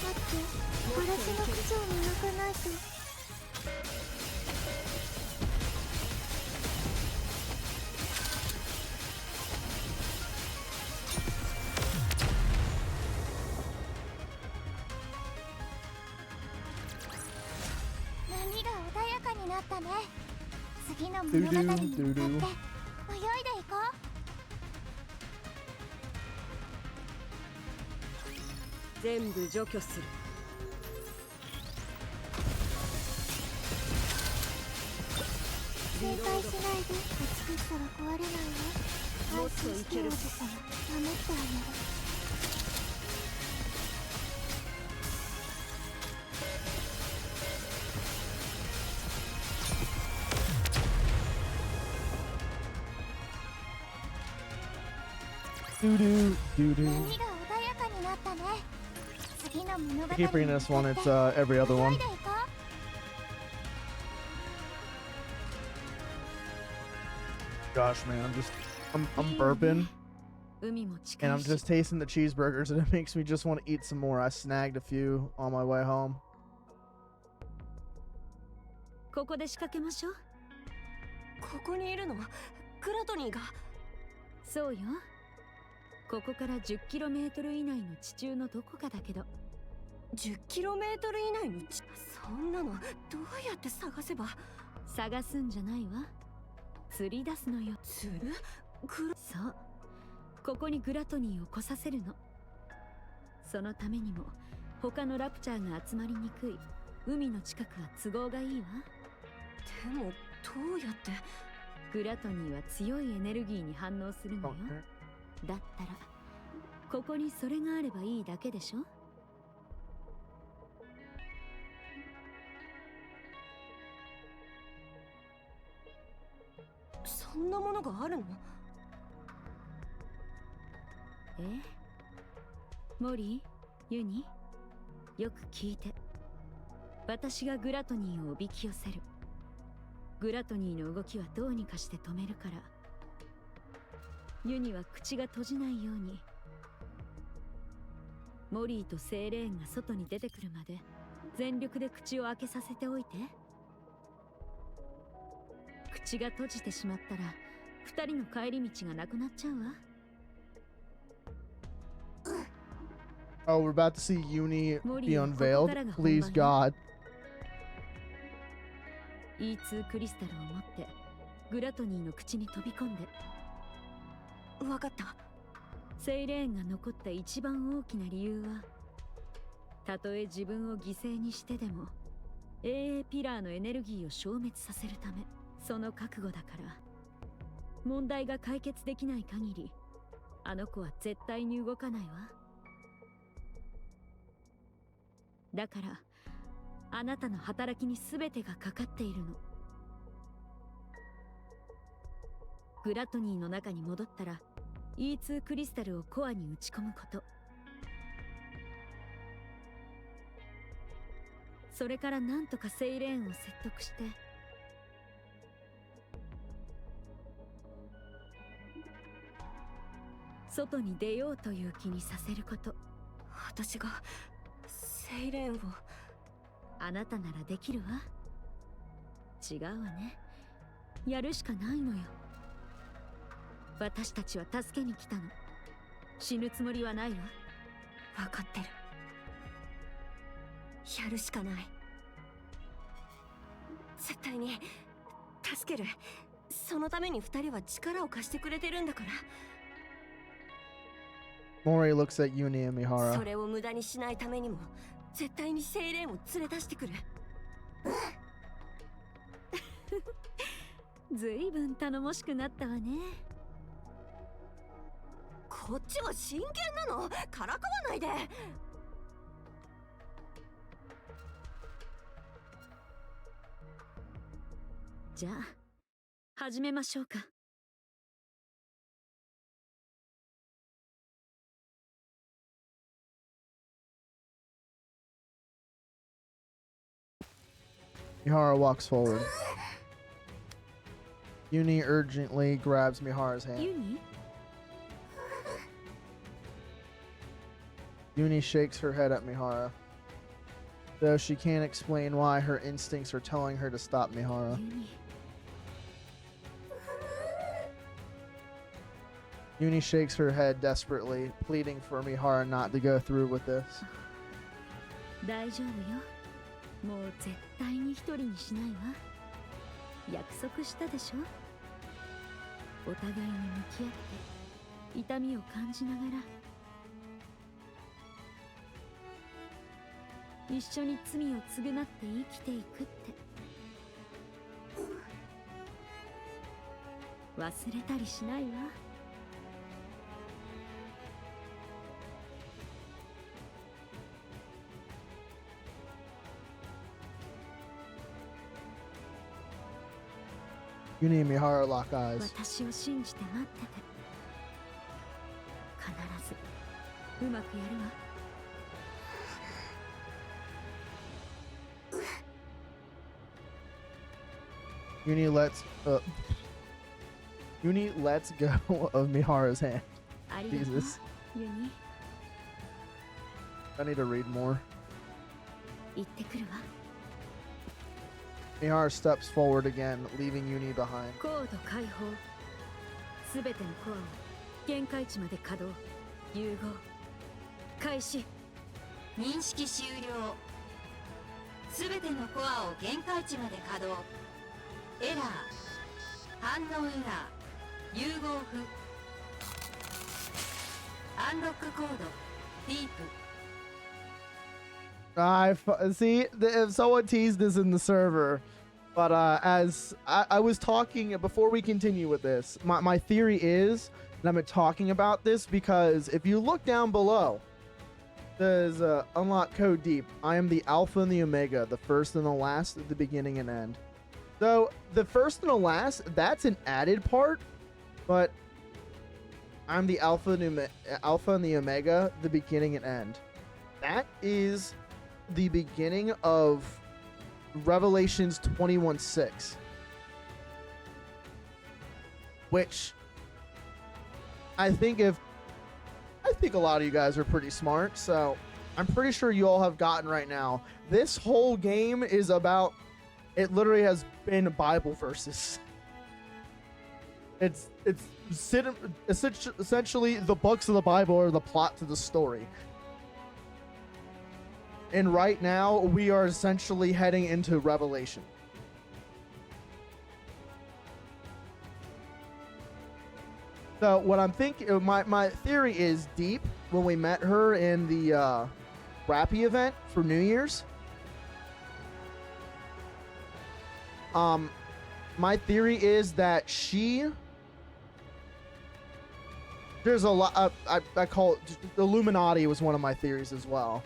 待って、ガラスの口を磨かないと。波が穏やかになったね。次の物語に向かって泳いでいこう。全部除去する。心配しないで。美しさは壊れないわ。安心して王子様、守ってあげる。Doo-doo, doo-doo. 波が穏やかになったね。次の物語 I keep reading this one, it's every other 急 one. いでいこう。 Gosh, man, I'm burping 海も近 and い I'm し、 just tasting the cheeseburgers and it makes me just want to eat some more. I snagged a few on my way home. ここで仕掛けましょう。ここにいるの？クラトニーが？そうよ。ここから 10km 以内の地中のどこかだけど。 10km 以内のそんなのどうやって探せば？探すんじゃないわ。釣り出すのよ。釣る？そう。ここにグラトニーを来させるの。そのためにも他のラプチャーが集まりにくい海の近くは都合がいいわ。でもどうやって？グラトニーは強いエネルギーに反応するのよ。だったらここにそれがあればいいだけでしょ。そんなものがあるの？モリー、ユニ、よく聞いて。私がグラトニーをおびき寄せる。グラトニーの動きはどうにかして止めるから。ユニは口が閉じないように。モリーとセイレーンが外に出てくるまで全力で口を開けさせておいて。口が閉じてしまったら二人の帰り道がなくなっちゃうわ。Oh, we're about to see Uni be unveiled. Please, God. E2 クリスタルを持ってグラトニーの口に飛び込んで。わかった。セイレーンが残った一番大きな理由は、たとえ自分を犠牲にしてでも AA ピラーのエネルギーを消滅させるため、その覚悟だから。問題が解決できない限りあの子は絶対に動かないわ。だからあなたの働きに全てがかかっているの。グラトニーの中に戻ったら E2 クリスタルをコアに打ち込むこと。それからなんとかセイレーンを説得して、外に出ようという気にさせること。私がセイレーンを。あなたならできるわ。違うわね。やるしかないのよ。私たちは助けに来たの。死ぬつもりはないわ。分かってる。やるしかない。絶対に助ける。そのために二人は力を貸してくれてるんだから。 Mori looks at Uni and そ Mihara. れを無駄にしないためにも絶対にセイレーンを連れ出してくる。ずいぶん頼もしくなったわね。こっちは真剣なの。からかわないで。じゃあ始めましょうか。Mihara walks forward. Uni urgently grabs Mihara's hand. ユニ、 Uni shakes her head at Mihara, though she can't explain why her instincts are telling her to stop Mihara. ユニ、 Uni shakes her head desperately, pleading for Mihara not to go through with this. 大丈夫よ。もう絶対に一人にしないわ。約束したでしょ。お互いに向き合って痛みを感じながら。一緒に罪を償って生きていくって忘れたりしないわ。Uni and Mihara lock eyes. 私を信じて待ってて。必ずうまくやるわ。Uni lets go of Mihara's hand. ありがとう Jesus. ユニ。 I need to read more. 行ってくるわ。 Mihara steps forward again, leaving Uni behind. コード解放。すべてのコアを限界値まで稼働。融合。開始。認識終了。すべてのコアを限界値まで稼働。エラー。反応エラー。融合不。アンロックコード。ディープ。See, if someone teased this in the server, but as I was talking before we continue with this, my theory is, and I'm talking about this because if you look down below, there's unlock code deep. I am the alpha and the omega, the first and the last, the beginning and end. So the first and the last, that's an added part, but I'm the alpha and the omega, the beginning and end. That is the beginning of Revelations 21:6, which I think a lot of you guys are pretty smart, so I'm pretty sure you all have gotten right now. This whole game is about, it literally has been Bible verses. It's essentially the books of the Bible are the plot to the story. And right now, we are essentially heading into Revelation. So what I'm thinking, my theory is Deep, when we met her in the Rappy event for New Year's. My theory is that there's a lot, I call it, the Illuminati was one of my theories as well.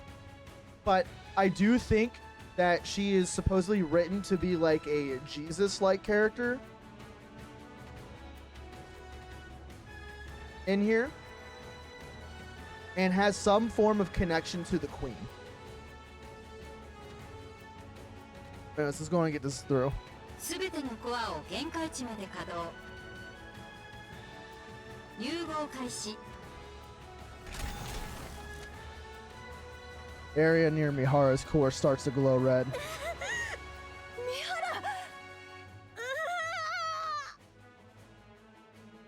But I do think that she is supposedly written to be like a Jesus-like character in here, and has some form of connection to the Queen. Let's just go and get this through. すべてのコアを限界値まで稼働。融合開始。 Area near Mihara's core starts to glow red.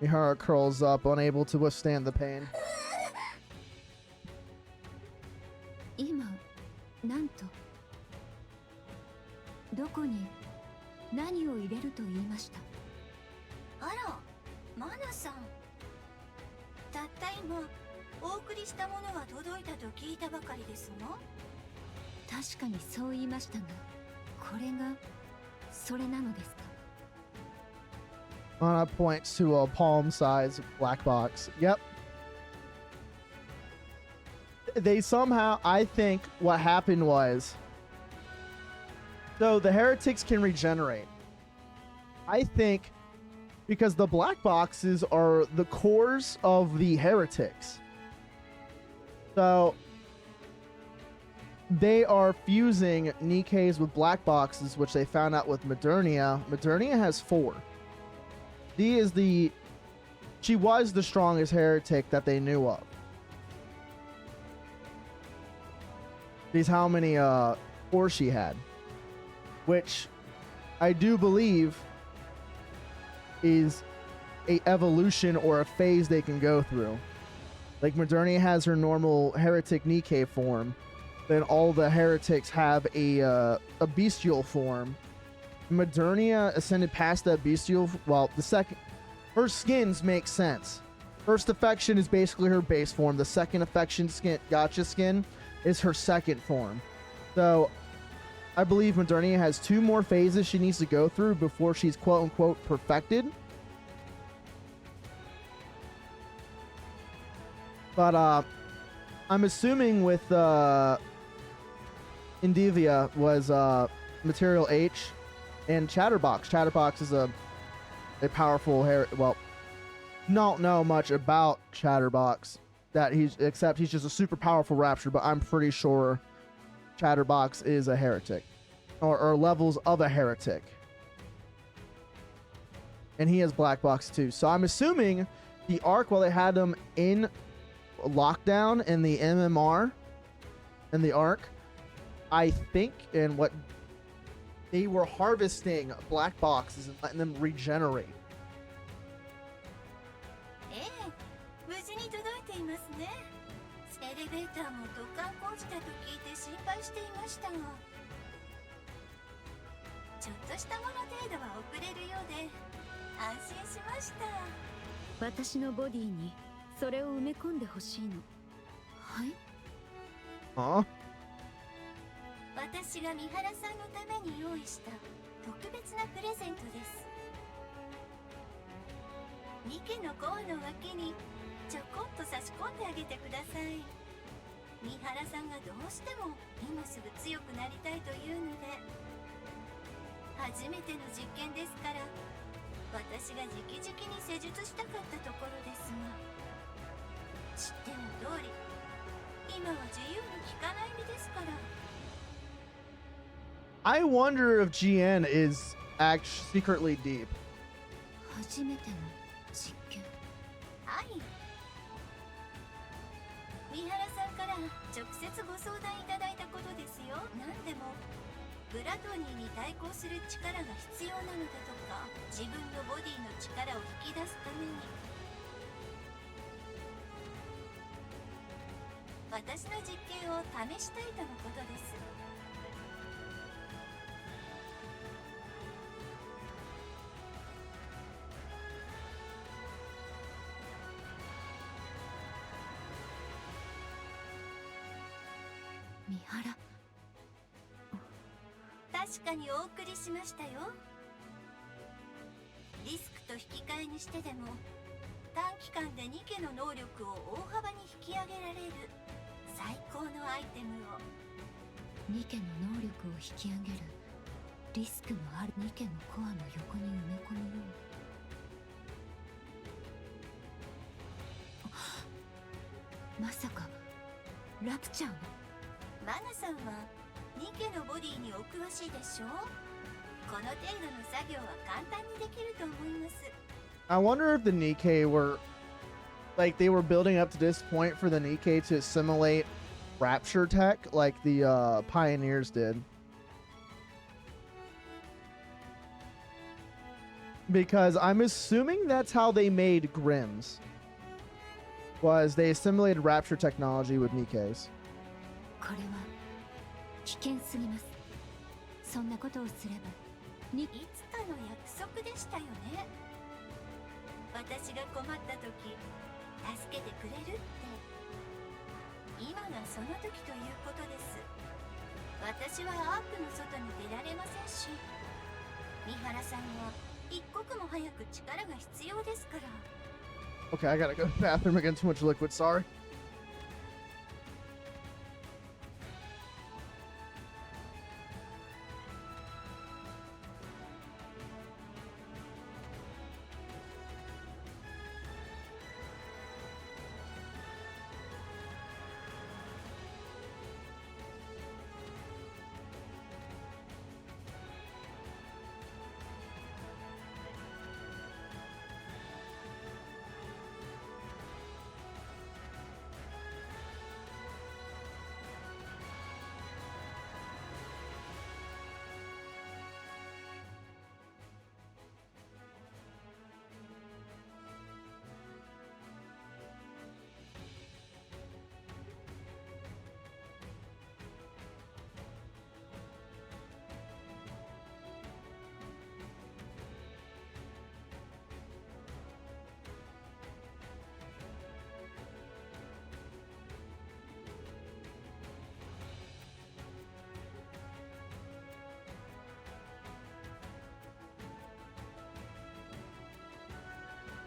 Mihara curls up, unable to withstand the pain. 今なんとどこに何を入れると言いました。あら、マナさん。たった今お送りしたものが届いたと聞いたばかりですの。確かにそう言いましたが、これがそれなのですか。 Mana points to a palm-sized black box. Yep. They somehow, I think what happened was, so the heretics can regenerate. I think because the black boxes are the cores of the heretics. So they are fusing Nikkeis with black boxes, which they found out with Modernia. Modernia has 4. She was the strongest heretic that they knew of. These how many cores she had, which I do believe is a evolution or a phase they can go through. Like Modernia has her normal heretic Nikke form, then all the heretics have a bestial form. Modernia ascended past that bestial. Well, her skins make sense. First affection is basically her base form. The second affection skin, gotcha skin, is her second form. So I believe Modernia has 2 more phases she needs to go through before she's quote unquote perfected. But I'm assuming with Indivia was Material H and Chatterbox. Chatterbox is a powerful well, don't know much about Chatterbox except he's just a super powerful Rapture, but I'm pretty sure Chatterbox is a heretic or levels of a heretic. And he has Black Box too. So I'm assuming the arc, while they had him in lockdown in the MMR and the arc, I think, and what they were harvesting black boxes and letting them regenerate. ええ、無事に届いていますね。エレベーターも土管工事だと聞いて心配していましたが、ちょっとしたもの程度は遅れるようで安心しました。私のボディにそれを埋め込んでほしいの。はい。Huh? 私が三原さんのために用意した特別なプレゼントです。ニケのコアの脇にちょこっと差し込んであげてください。三原さんがどうしても今すぐ強くなりたいというので、初めての実験ですから、私が直々に施術したかったところですが、知っての通り、今は自由の利かない身ですから。I wonder if GN is actually secretly deep. 初めての実験。はい。三原さんから直接ご相談いただいたことですよ。何でもグラトニーに対抗する力が必要なのだとか、自分のボディの力を引き出すために。私の実験を試したいとのことです。三原。確かにお送りしましたよ。リスクと引き換えにしてでも短期間でニケの能力を大幅に引き上げられる最高のアイテムを。ニケの能力を引き上げるリスクのあるニケのコアの横に埋め込むよう。まさかラプチャーの。マナさんはニケのボディにお詳しいでしょう。この程度の作業は簡単にできると思います。I wonder if the Nikkei were like they were building up to this point for the Nikkei to assimilate Rapture tech like the Pioneers did. Because I'm assuming that's how they made Grims. Was they assimilated Rapture technology with Nikkeis. これは危険すぎます。そんなことをすればいつかの約束でしたよね。私が困った時助けてくれるって。今がその時ということです。私はアークの外に出られませんし、三原さんは一刻も早く力が必要ですから。 Okay, I gotta go to the bathroom again. Too much liquid, sorry.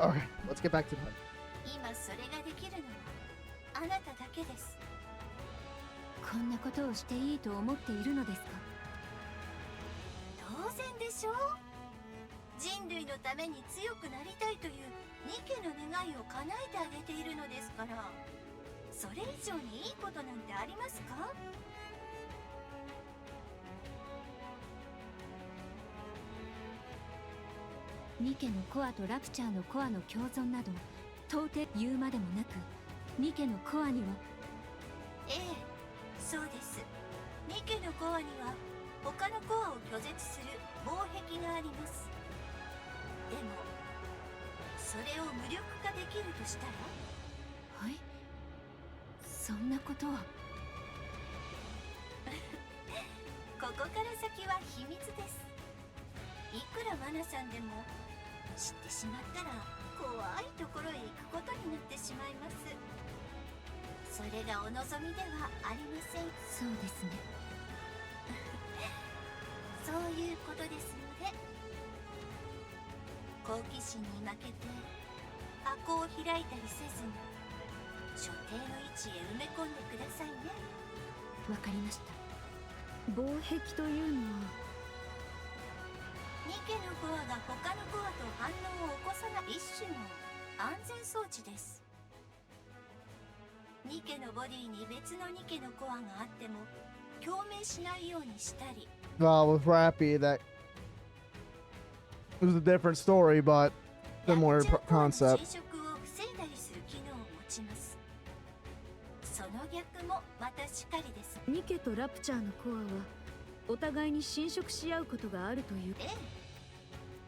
Okay, let's get back to that. 今それができるのはあなただけです。こんなことをしていいと思っているのですか？当然でしょう。人類のために強くなりたいというニケの願いを叶えてあげているのですから、それ以上にいいことなんてありますか？ニケのコアとラプチャーのコアの共存など到底言うまでもなく、ニケのコアにはええ、そうです。ニケのコアには他のコアを拒絶する防壁があります。でもそれを無力化できるとしたら、はい、そんなことは。ここから先は秘密です。いくらマナさんでも知ってしまったら怖いところへ行くことになってしまいます。それがお望みではありません。そうですね。そういうことですので、好奇心に負けて箱を開いたりせずに所定の位置へ埋め込んでくださいね。わかりました。防壁というのは。ニケのコアが他のコアと反応を起こさない一種の安全装置です。ニケのボディに別のニケのコアがあっても共鳴しないようにしたり。Well, with Rappy, that it was a different story, but similar concept. 侵食を防いだりする機能を持ちます。その逆もまたしかりです。ニケとラプチャーのコアはお互いに侵食し合うことがあるという。ええ、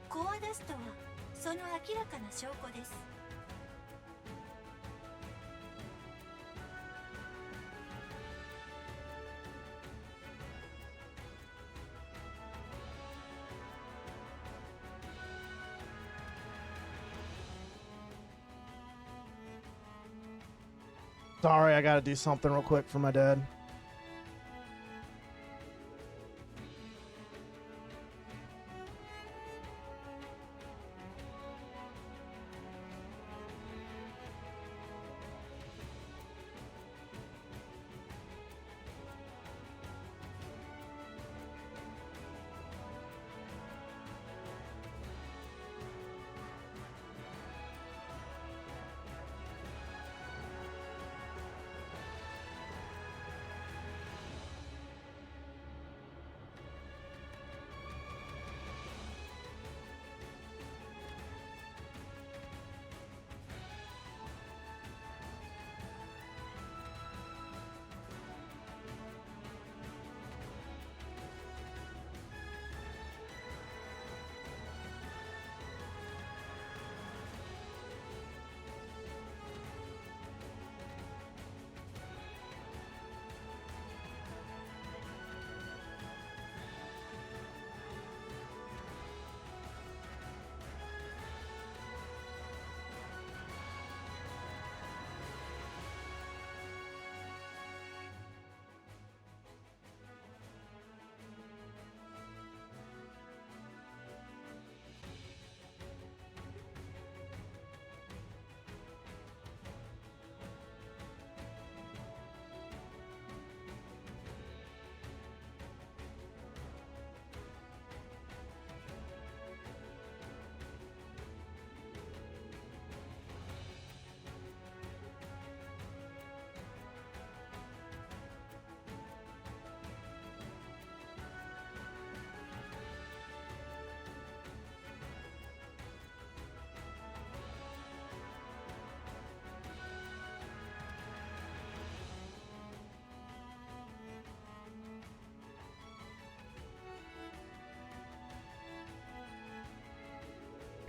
コアダストはその明らかな証拠です。Sorry, I gotta do something real quick for my dad.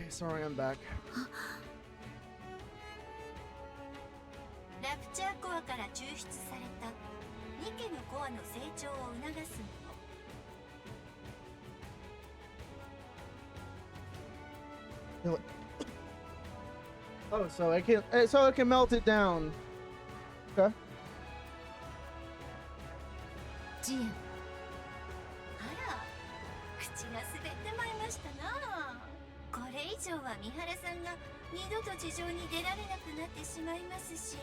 Okay, sorry, I'm back. ラプチャーコアから抽出されたニケのコアの成長を促すもの。Oh, so it can melt it down. Okay. ジエン、あら、口が滑ってまいましたな。これ以上は三原さんが二度と地上に出られなくなってしまいますし、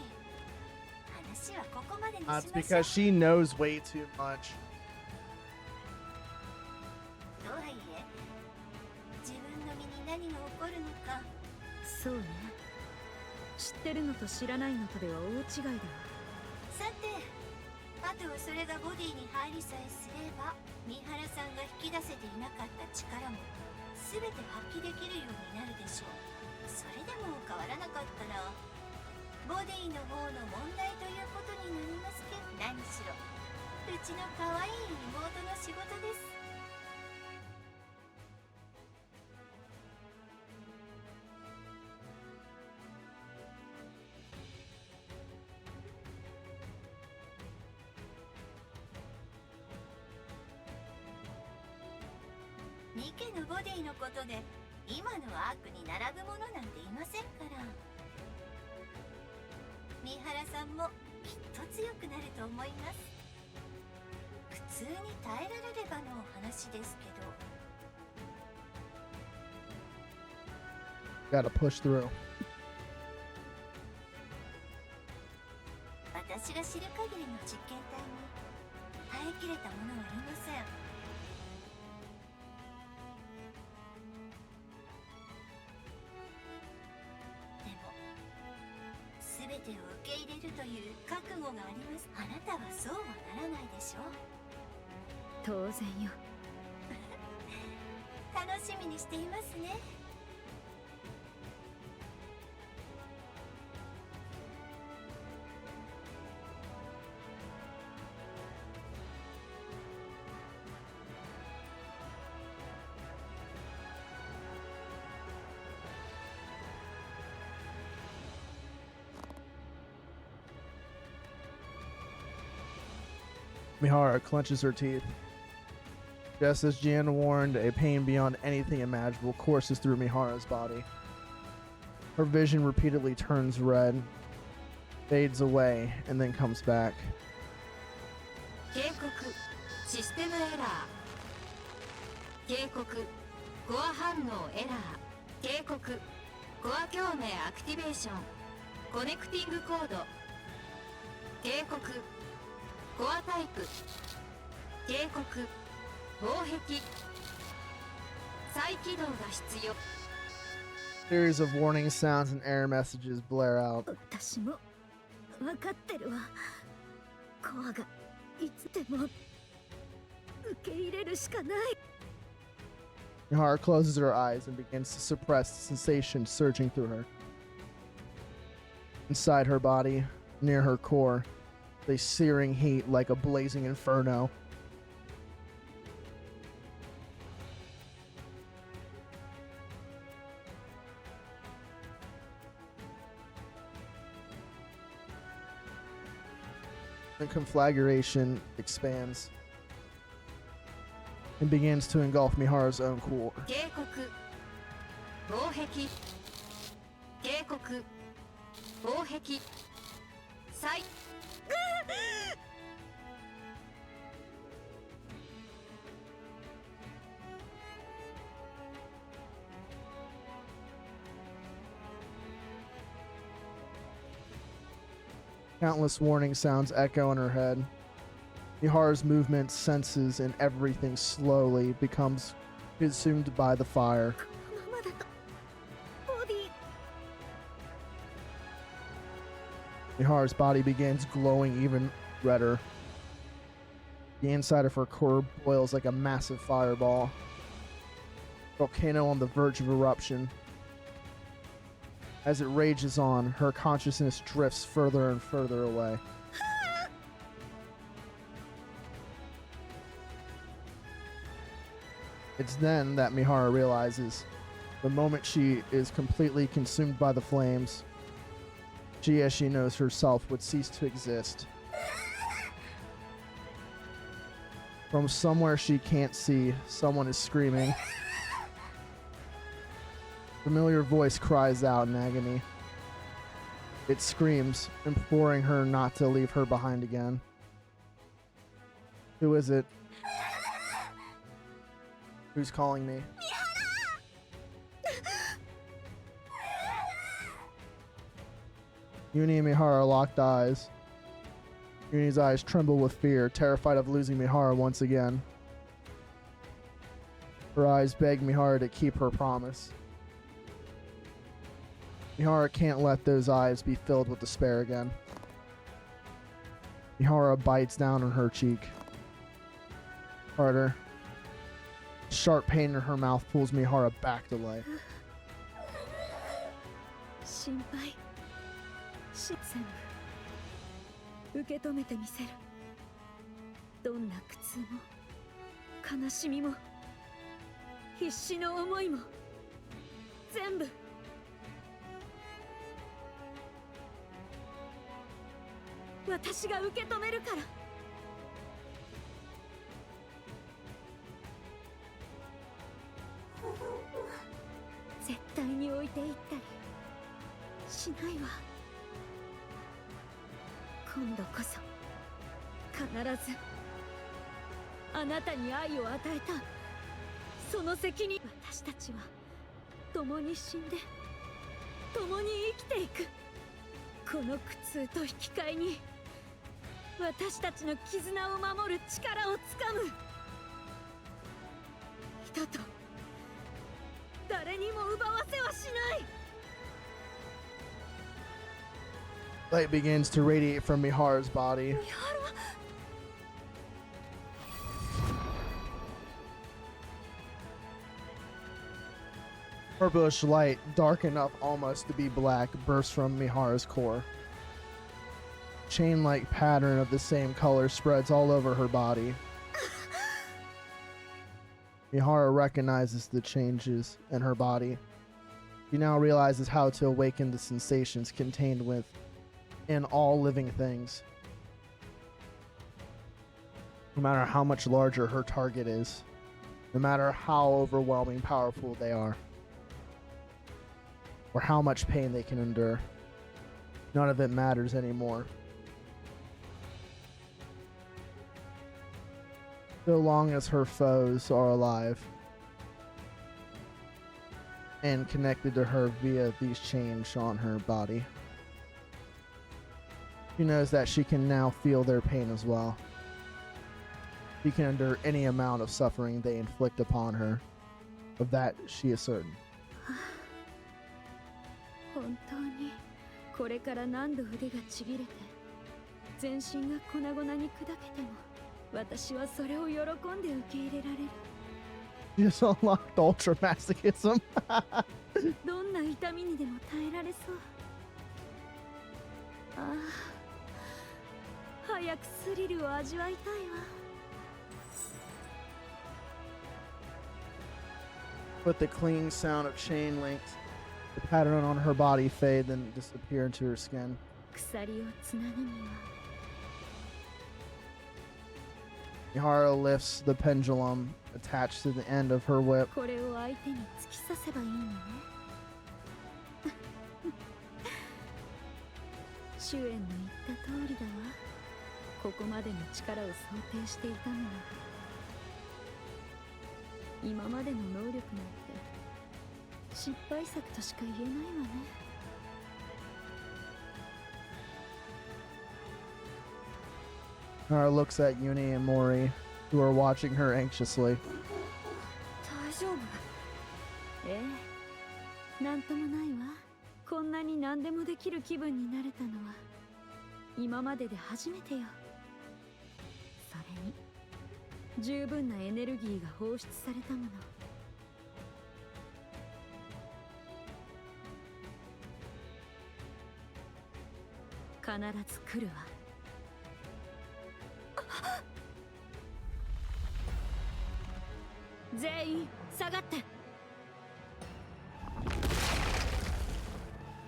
話はここまでにしま That's しょう。 because she knows way too much. とはいえ、自分の身に何が起こるのか。そうね。知ってるのと知らないのとでは大違いだわ。さて、あとはそれがボディに入りさえすれば、三原さんが引き出せていなかった力も全て発揮できるようになるでしょう。それでも変わらなかったらボディの方の問題ということになりますけど、何しろうちの可愛い妹の仕事です。ニケのボディのことで今のアークに並ぶものなんていませんから。三原さんもきっと強くなると思います。普通に耐えられればの話ですけど。 Gotta push through. 私が知る限りの実験体に耐えきれたものはいません。でも全てを受け入れるという覚悟があります。あなたはそうはならないでしょう。当然よ。楽しみにしていますね。Mihara clenches her teeth. Just as Jan warned, a pain beyond anything imaginable courses through Mihara's body. Her vision repeatedly turns red, fades away, and then comes back. 警告システムエラー。警告コア反応エラー。警告コア共鳴アクティベーション。コネクティングコード。警告コアタイプ。警告防壁。再起動が必要。 Series of warning sounds and error messages blare out. 私も分かってるわ。コアがいつでも受け入れるしかない。 Mihara closes her eyes and begins to suppress the sensation surging through her. Inside her body, near her core, a searing heat like a blazing inferno. The conflagration expands and begins to engulf Mihara's own core. 警告防壁。警告防壁。再 Countless warning sounds echo in her head. Mihara's movements, senses, and everything slowly becomes consumed by the fire. このままだとボディ Mihara's body begins glowing even redder. The inside of her core boils like a massive fireball. Volcano on the verge of eruption. As it rages on, her consciousness drifts further and further away. It's then that Mihara realizes, the moment she is completely consumed by the flames, she, as she knows herself, would cease to exist. From somewhere she can't see, someone is screaming. Familiar voice cries out in agony. It screams, imploring her not to leave her behind again. Who is it? Who's calling me? Uni and Mihara locked eyes. Uni's eyes tremble with fear, terrified of losing Mihara once again. Her eyes beg Mihara to keep her promise. Mihara can't let those eyes be filled with despair again. Mihara bites down on her cheek. Harder. Sharp pain in her mouth pulls Mihara back to life. 心配全部受け止めてみせる。どんな苦痛も悲しみも必死の思いも全部私が受け止めるから。絶対に置いていったりしないわ。今度こそ必ずあなたに愛を与えたその責任。私たちは共に死んで共に生きていく。この苦痛と引き換えに私たちの絆を守る力をつかむ。人と誰にも奪わせはしない。 Light begins to radiate from Mihara's body. Purplish light, dark enough almost to be black, bursts from Mihara's core. Chain-like pattern of the same color spreads all over her body. Mihara recognizes the changes in her body. She now realizes how to awaken the sensations contained within all living things. No matter how much larger her target is, no matter how overwhelming powerful they are, or how much pain they can endure, none of it matters anymore. So long as her foes are alive and connected to her via these chains on her body, she knows that she can now feel their pain as well. She can endure any amount of suffering they inflict upon her. Of that she is certain. 本当にこれから何度腕がちぎれて全身が粉々に砕けても私はそれを喜んで受け入れられる。 You just unlocked ultra masochism. どんな痛みにでも耐えられそう。ああ、早くスリルを味わいたいわ。 With the clean sound of chain links, the pattern on her body fade, then disappear into her skin. 鎖をつなぐには Mihara lifts the pendulum attached to the end of her whip. これを相手に突き刺せばいいのね。主演の言った通りだわ。ここまでの力を想定していたのは今までの能力なんて失敗作としか言えないわね。 Mihara looks at Uni and Mori, who are watching her anxiously. 大丈夫？ええ、なんともないわ。こんなに何でもできる気分になれたのは今までで初めてよ。それに十分なエネルギーが放出されたもの。必ず来るわ。全員下がって。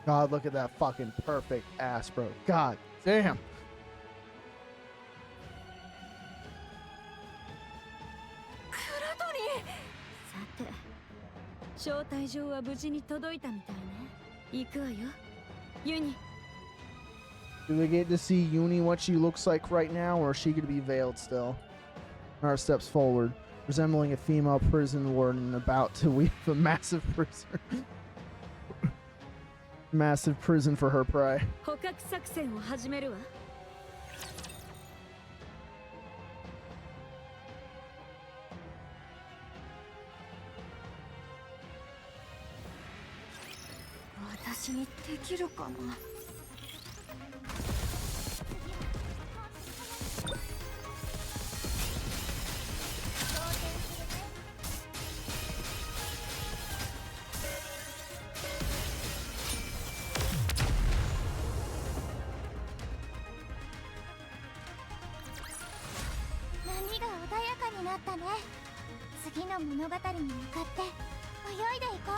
God, look at that fucking perfect ass, bro. God damn. さて、招待状は無事に届いたみたいね。行くわよ、ユニ。 Do we get to see Uni what she looks like right now, or is she gonna be veiled still? Nara steps forward, resembling a female prison warden about to weave a massive prisoner. massive prison for her prey. 捕獲作戦を始めるわ。私にできるかな。波が穏やかになったね。次の物語に向かって泳いでいこう。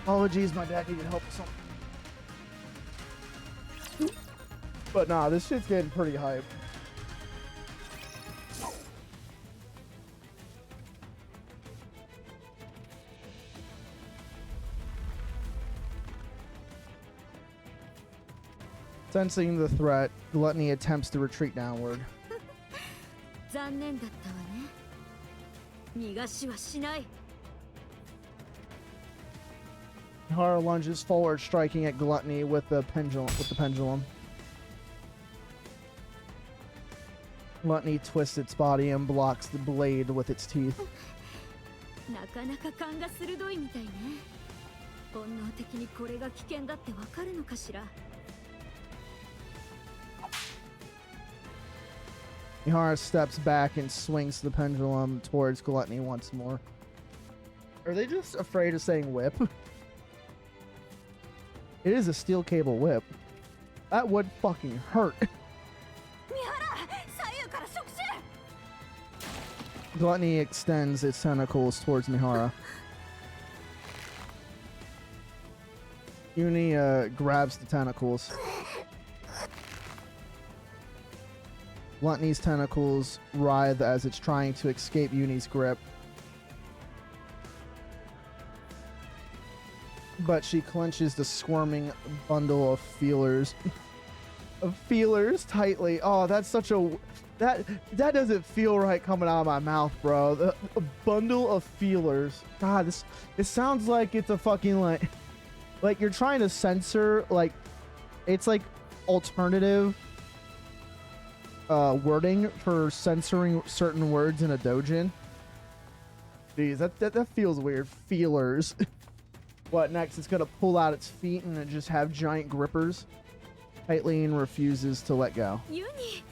Apologies, my dad needed help with something. But nah, this shit's getting pretty hype. Sensing the threat, Gluttony attempts to retreat downward. 残念だったわね。逃がしはしない。Hara lunges forward, striking at Gluttony with the pendulum. Gluttony twists its body and blocks the blade with its teeth. なかなか勘が鋭いみたいね。本能的にこれが危険だってわかるのかしら。 Mihara steps back and swings the pendulum towards Gluttony once more. Are they just afraid of saying whip? It is a steel cable whip. That would fucking hurt. 三原、左右から触手。 Gluttony extends its tentacles towards Mihara. Uni grabs the tentacles. Gluttony's tentacles writhe as it's trying to escape Uni's grip. But she clenches the squirming bundle of feelers tightly. Oh, that's such a that doesn't feel right coming out of my mouth, bro. A bundle of feelers. God, it sounds like it's a fucking like you're trying to censor, like it's like alternative wording for censoring certain words in a doujin. Jeez, that feels weird. Feelers. What next? It's gonna pull out its feet and just have giant grippers. Tightly refuses to let go. ユニ。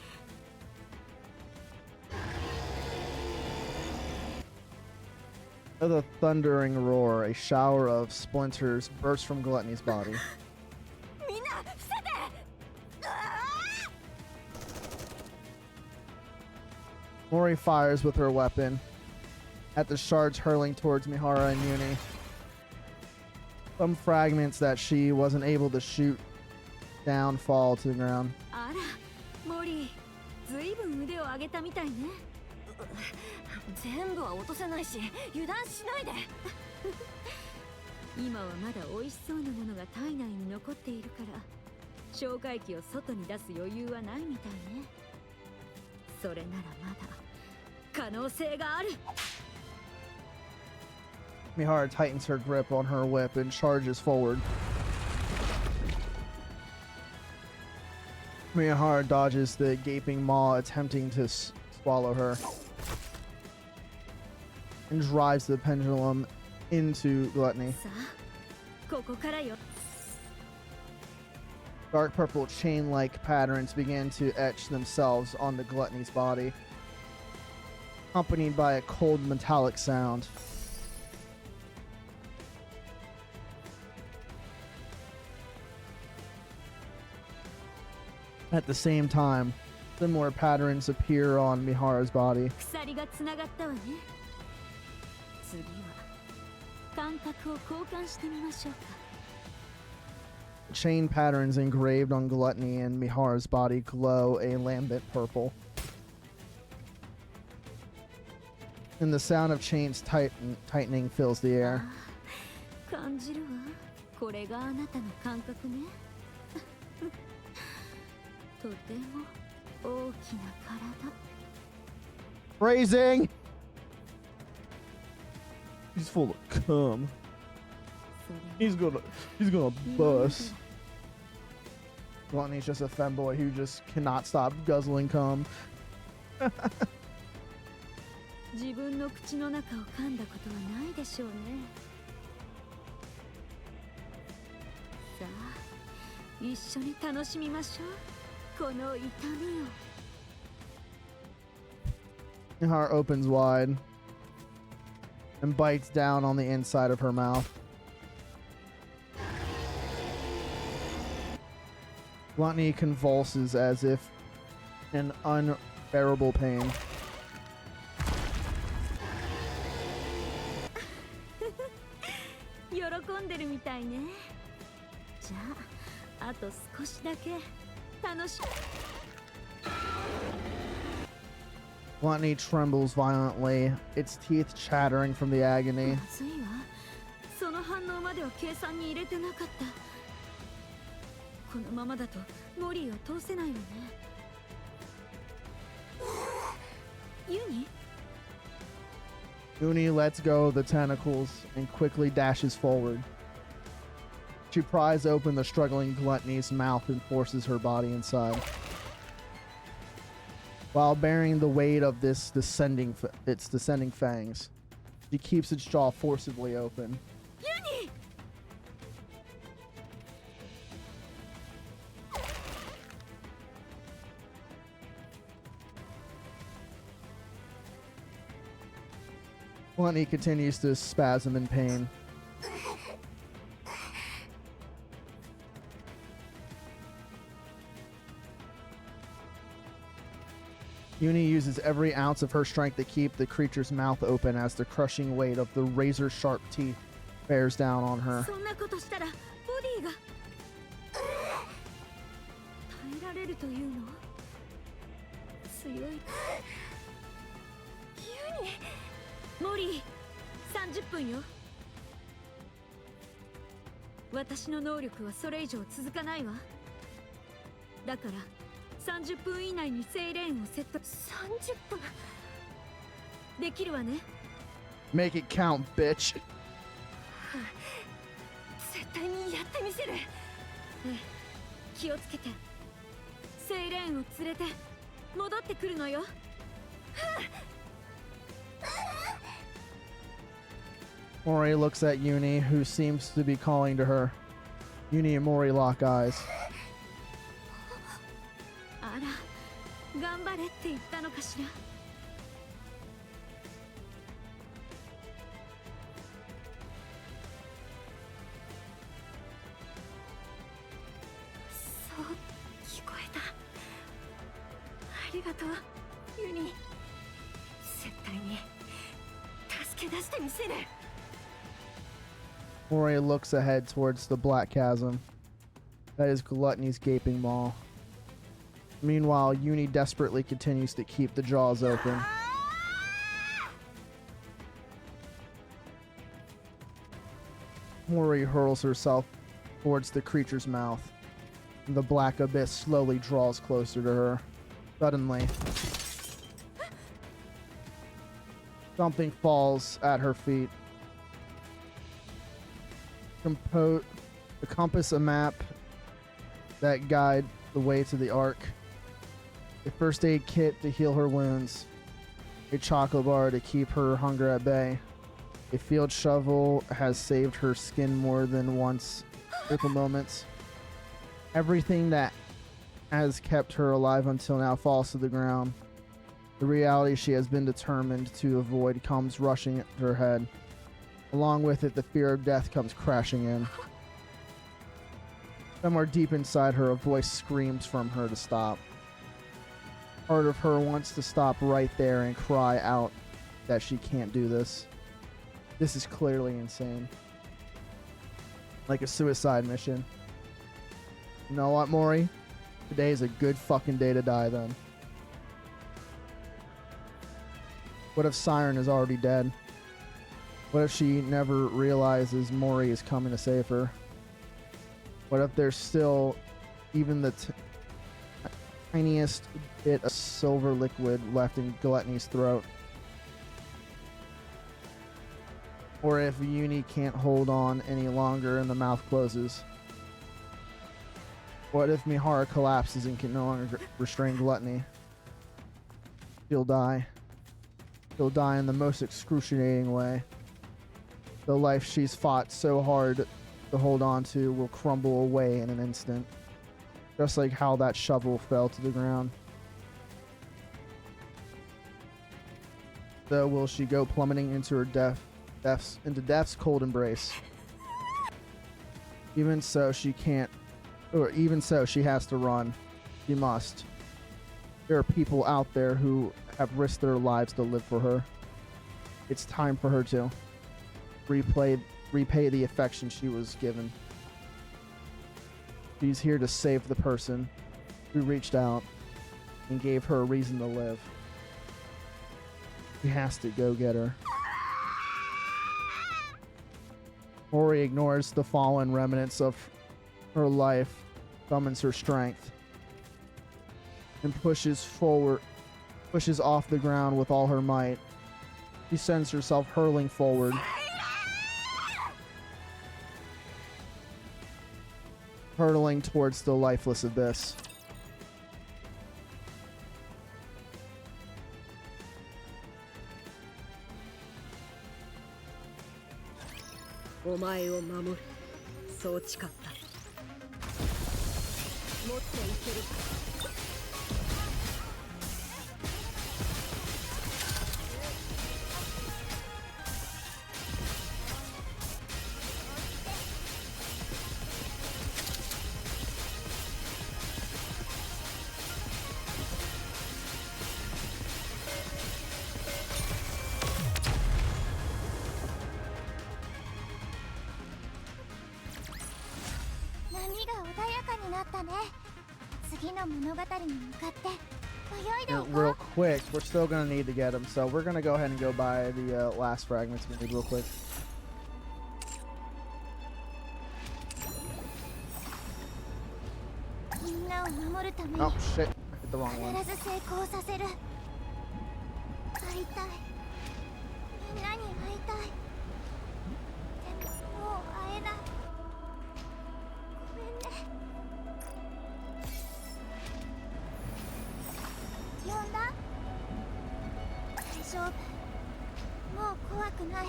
With a thundering roar, a shower of splinters bursts from Gluttony's body. みんな伏せて。 Mori fires with her weapon at the shards hurling towards Mihara and Uni. Some fragments that she wasn't able to shoot down fall to the ground. あら、モリー、ずいぶん腕を上げたみたいね。全部は落とせないし、油断しないで。今はまだ美味しそうなものが体内に残っているから、消化液を外に出す余裕はないみたいね。それならまだ可能性がある。 Mihara tightens her grip on her whip and charges forward. Mihara dodges the gaping maw attempting to swallow her and drives the pendulum into Gluttony. さあ、ここからよ。 Dark purple chain-like patterns begin to etch themselves on the Gluttony's body, accompanied by a cold metallic sound. At the same time, similar patterns appear on Mihara's body. 鎖がつながったわね。次は感覚を交換してみましょうか。 Chain patterns engraved on Gluttony and Mihara's body glow a lambent purple. And the sound of chains tightening fills the air. 感じるわ。これがあなたの感覚ね。とても大きな体。 Phrasing! He's full of cum. それ He's gonna bust. Gluttony's just a femboy who just cannot stop guzzling cum. 自分の口の中を噛んだことはないでしょうね。さあ、一緒に楽しみましょう。この痛みを。 Mihara opens wide and bites down on the inside of her mouth. Gluttony convulses as if in unbearable pain. 喜んでるみたいね。じゃあ、あと少しだけ楽し。 Gluttony trembles violently, its teeth chattering from the agony. まずいわ。その反応までは計算に入れてなかった。このままだとモリーを通せないわね。ユニ？ Uni lets go of the tentacles and quickly dashes forward. She pries open the struggling Gluttony's mouth and forces her body inside. While bearing the weight of its descending fangs, she keeps its jaw forcibly open. Uni! Gluttony continues to spasm in pain. Uni uses every ounce of her strength to keep the creature's mouth open as the crushing weight of the razor-sharp teeth bears down on her. そんなことしたらボディが耐えられるというの？強い。ユニ。モリー、30分よ。私の能力はそれ以上続かないわ。だから30分以内にセイレーンをセット。30分できるわね。Make it count, bitch. 絶対にやってみせる。ええ、気をつけて。セイレーンを連れて戻ってくるのよ。Mori looks at Uni, who seems to be calling to her. Uni and Mori lock eyes. あら、頑張れって言ったのかしら。そう聞こえた。ありがとう、ユニ。絶対に助け出してみせる。Mori looks ahead towards the black chasm. That is Gluttony's gaping maw. Meanwhile, Uni desperately continues to keep the jaws open. Mori hurls herself towards the creature's mouth. The black abyss slowly draws closer to her. Suddenly, something falls at her feet. The compass, a map that guide the way to the Ark, a first aid kit to heal her wounds, a chocolate bar to keep her hunger at bay, a field shovel has saved her skin more than once, critical moments. Everything that has kept her alive until now falls to the ground. The reality she has been determined to avoid comes rushing at her head. Along with it, the fear of death comes crashing in. Somewhere deep inside her, a voice screams from her to stop. Part of her wants to stop right there and cry out that she can't do this. This is clearly insane. Like a suicide mission. You know what, Mori? Today is a good fucking day to die then. What if Siren is already dead? What if she never realizes Mori is coming to save her? What if there's still even the tiniest bit of silver liquid left in Gluttony's throat? Or if Uni can't hold on any longer and the mouth closes? What if Mihara collapses and can no longer restrain Gluttony? She'll die. She'll die in the most excruciating way. The life she's fought so hard to hold on to will crumble away in an instant. Just like how that shovel fell to the ground. So will she go plummeting into her death's cold embrace. Even so, she can't, or even so, she has to run. She must. There are people out there who have risked their lives to live for her. It's time for her to repay the affection she was given. She's here to save the person who reached out and gave her a reason to live. She has to go get her. Mori ignores the fallen remnants of her life, summons her strength, and pushes off the ground with all her might. She sends herself hurling forward. Hurtling towards the lifeless abyss. になったね。次の物語に向かって泳いでいこ Real う。 quick, we're still gonna need to get them, so we're gonna go ahead and go buy the last fragments we need real quick. みんなを守るために Oh shit, I hit the wrong one. 必ず成功させる。会いたい。みんなに会いたい。でももう会えない。ごめんね。呼んだ？大丈夫。もう怖くない。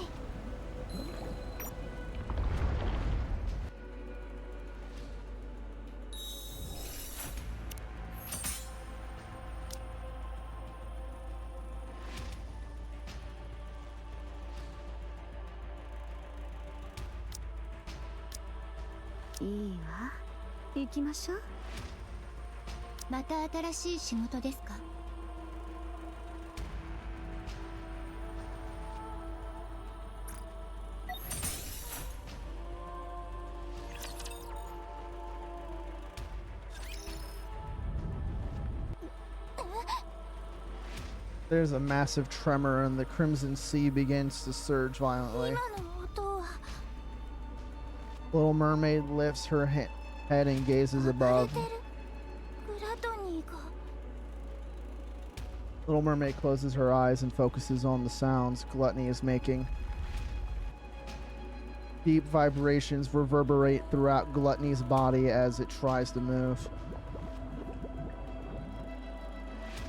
いいわ、行きましょう。また新しい仕事ですか？ There's a massive tremor and the Crimson Sea begins to surge violently. 今の音は Little Mermaid lifts her head and gazes 暴れ above. てる。グラトニーが Little Mermaid closes her eyes and focuses on the sounds Gluttony is making. Deep vibrations reverberate throughout Gluttony's body as it tries to move.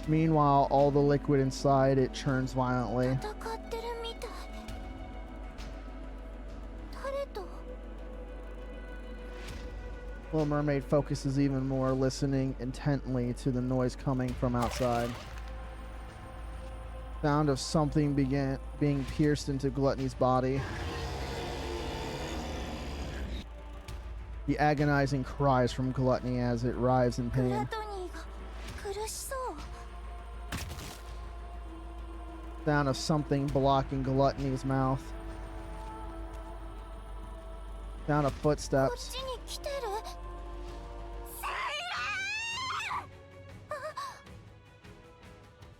Meanwhile, all the liquid inside it churns violently. 戦ってるみたい。誰と？ Little Mermaid focuses even more, listening intently to the noise coming from outside. Sound of something being pierced into Gluttony's body. The agonizing cries from Gluttony as it writhes in グラ pain. トニーが苦しそう。 Sound of something blocking Gluttony's mouth. Sound of こっ footsteps. ちに来てる。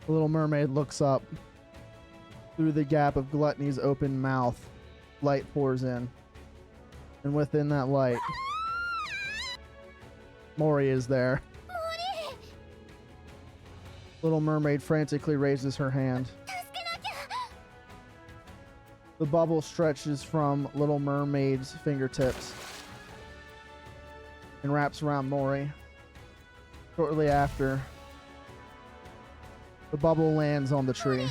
The Little Mermaid looks up. Through the gap of Gluttony's open mouth, light pours in. And within that light, Mori is there. Little Mermaid frantically raises her hand. The bubble stretches from Little Mermaid's fingertips and wraps around Mori. Shortly after, the bubble lands on the tree.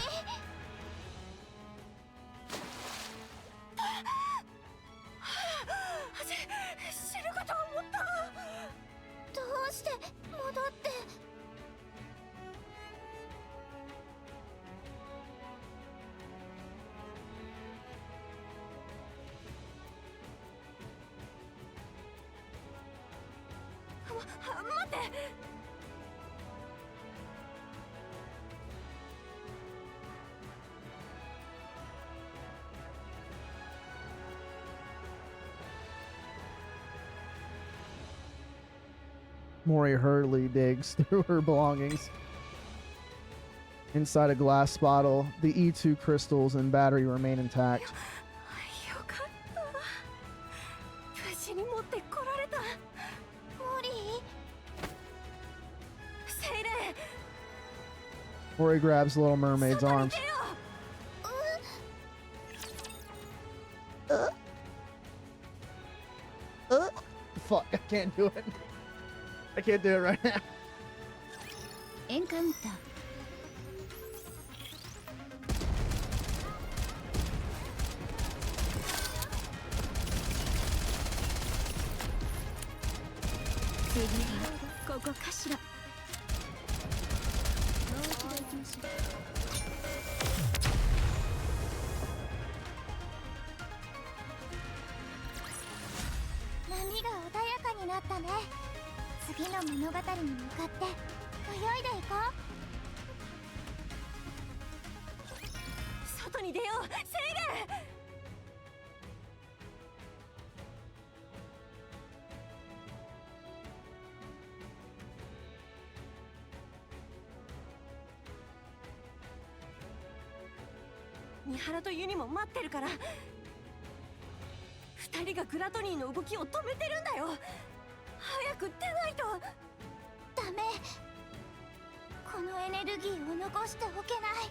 死ぬかと思った。どうして戻って。 待って。 Mori hurriedly digs through her belongings. Inside a glass bottle, the E2 crystals and battery remain intact. よかった。無事に持ってこられた。モリー、 セイレ ン。 Mori grabs Little Mermaid's 外に arms. 出よう。 Fuck, I can't do it. I can't do it right now. エンカウンター。 次はここかしら。もう一度行きましょう。 波が穏やかになったね。次の物語に向かって泳いでいこう。 外に出よう、セイレン。 モ三原とユニも待ってるから。二人がグラトニーの動きを止めてるんだよ。早く出ないと。ダメ、このエネルギーを残しておけない。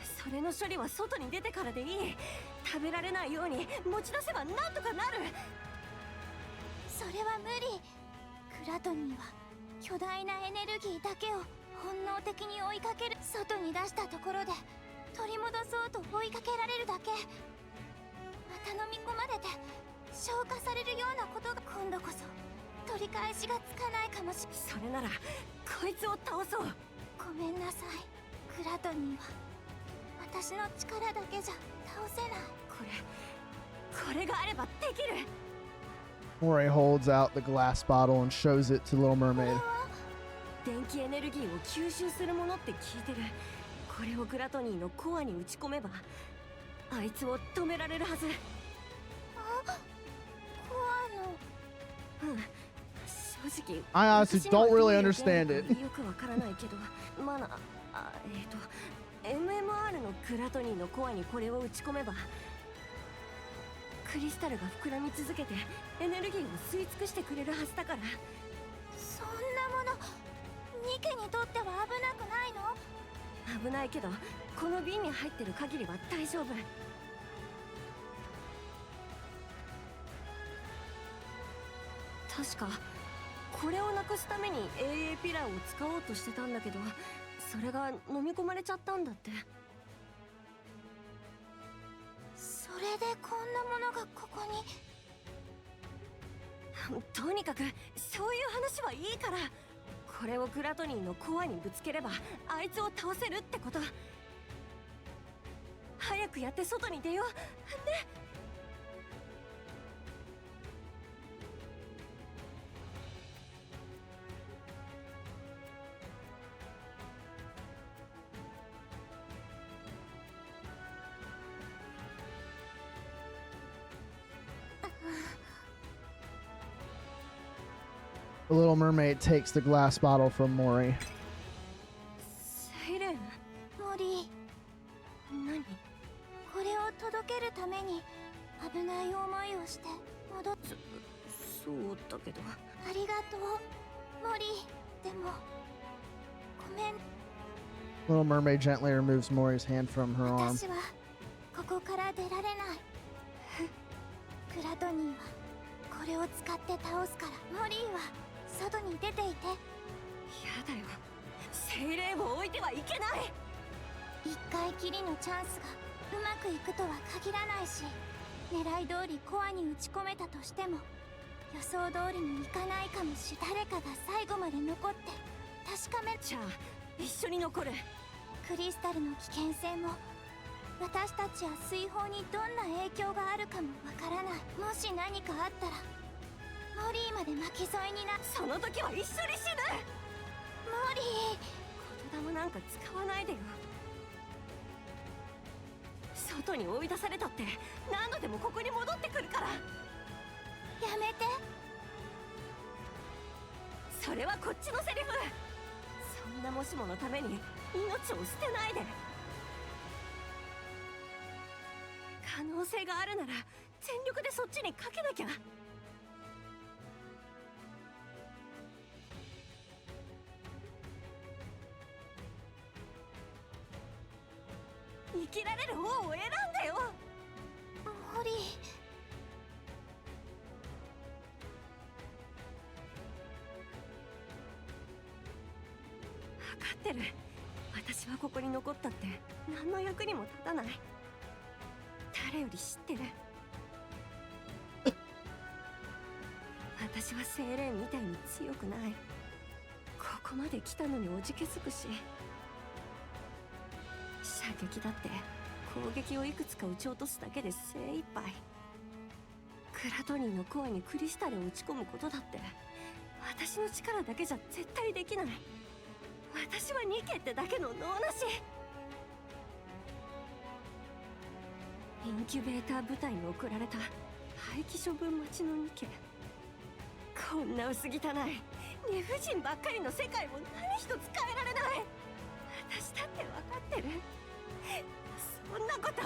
それの処理は外に出てからでいい。食べられないように持ち出せばなんとかなる。それは無理。グラトニーは巨大なエネルギーだけを本能的に追いかける。外に出したところで取り戻そうと追いかけられるだけ。また飲み込まれて消化されるようなことが。今度こそ取り返しがつかないかもしれない。それならこいつを倒そう。ごめんなさい。グラトニーは私の力だけじゃ倒せない。これがあればできる。Mori holds out the glass bottle and shows it to Little Mermaid. 電気エネルギーを吸収するものって聞いてる。これをグラトニーのコアに打ち込めばあいつを止められるはず。コアの。正直 I honestly don't really understand it. よくわからないけど、まだMMR のグラトニーのコアにこれを打ち込めばクリスタルが膨らみ続けてエネルギーを吸い尽くしてくれるはずだから。そんなものニケにとっては危なくないの？危ないけどこの瓶に入ってる限りは大丈夫。確かこれをなくすために AA ピラーを使おうとしてたんだけど、それが飲み込まれちゃったんだって。それでこんなものがここに。とにかくそういう話はいいから、これをグラトニーのコアにぶつければあいつを倒せるってこと。早くやって外に出ようね。The Little Mermaid takes the glass bottle from Mori. セイレン、モリー、何？これを届けるために危ない思いをして戻っ。そうだけど。ありがとうモリー。でもごめん。 Little Mermaid gently removes Mori's hand from her arm. 私はここから出られない。グラトニーはこれを使って倒すから。モリーは外に出ていて。やだよ、セイレンを置いてはいけない。一回きりのチャンスがうまくいくとは限らないし、狙い通りコアに打ち込めたとしても予想通りにいかないかもしれない。誰かが最後まで残って確かめ。じゃあ一緒に残る。クリスタルの危険性も私たちや水泡にどんな影響があるかもわからない。もし何かあったらモリーまで巻き添えにな。その時は一緒に死ぬ。モリー。言霊なんか使わないでよ。外に追い出されたって何度でもここに戻ってくるから。やめて。それはこっちのセリフ。そんなもしものために命を捨てないで。可能性があるなら全力でそっちにかけなきゃ。生きられる方を選んでよ。モリー。分かってる。私はここに残ったって何の役にも立たない。誰より知ってる。私はセイレーンみたいに強くない。ここまで来たのにおじけづくし、射撃だって攻撃をいくつか撃ち落とすだけで精一杯。グラトニーのコアにクリスタルを打ち込むことだって私の力だけじゃ絶対できない。私はニケってだけの能なし。インキュベーター部隊に送られた廃棄処分待ちのニケ。こんな薄汚い理不尽ばっかりの世界を何一つ変えられない。私だって分かってる。こと。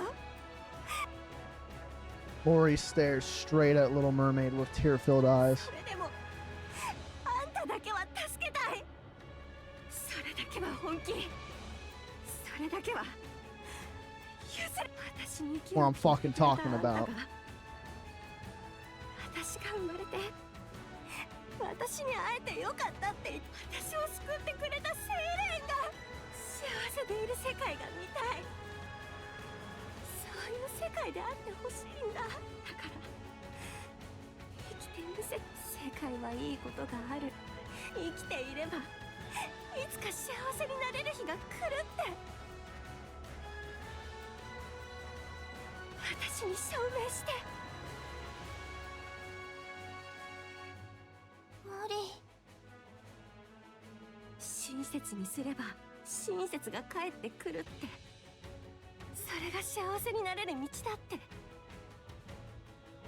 Mori stares straight at Little Mermaid with tear-filled eyes. それでもあんただけは助けたい。それだけは本気。それだけは譲る。私に生き What を I'm fucking talking くれたあん about. たが、私が生まれて私に会えてよかったって言って私を救ってくれたセイレンが幸せでいる世界が見たい。そういう世界であってほしいんだ。だから生きている世界はいいことがある。生きていればいつか幸せになれる日が来るって私に証明して。モリ親切にすれば親切が帰ってくるって、それが幸せになれる道だって。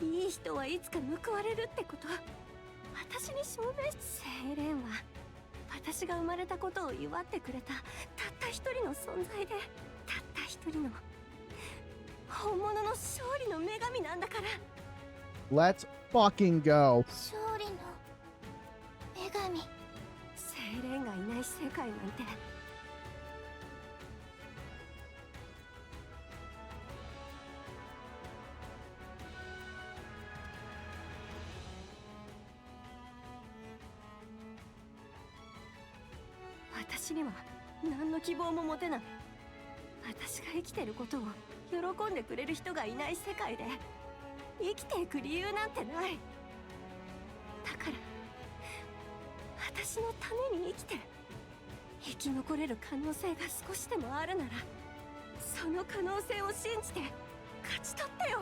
いい人はいつか報われるってこと私に証明し。セイレンは私が生まれたことを祝ってくれたたった一人の存在で、たった一人の本物の勝利の女神なんだから。 Let's fucking go. 勝利の女神。セイレンがいない世界なんて私には何の希望も持てない。私が生きてることを喜んでくれる人がいない世界で生きていく理由なんてない。だから私のために生きて生き残れる可能性が少しでもあるなら、その可能性を信じて勝ち取ってよ。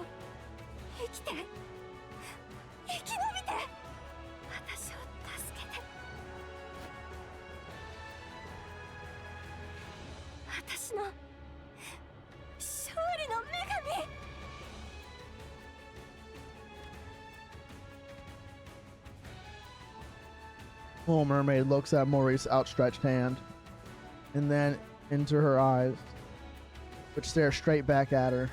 生きて生き延びて私を助けて。私の勝利の女神。 Little Mermaid looks at Mori's outstretched hand, and then into her eyes, which stare straight back at her.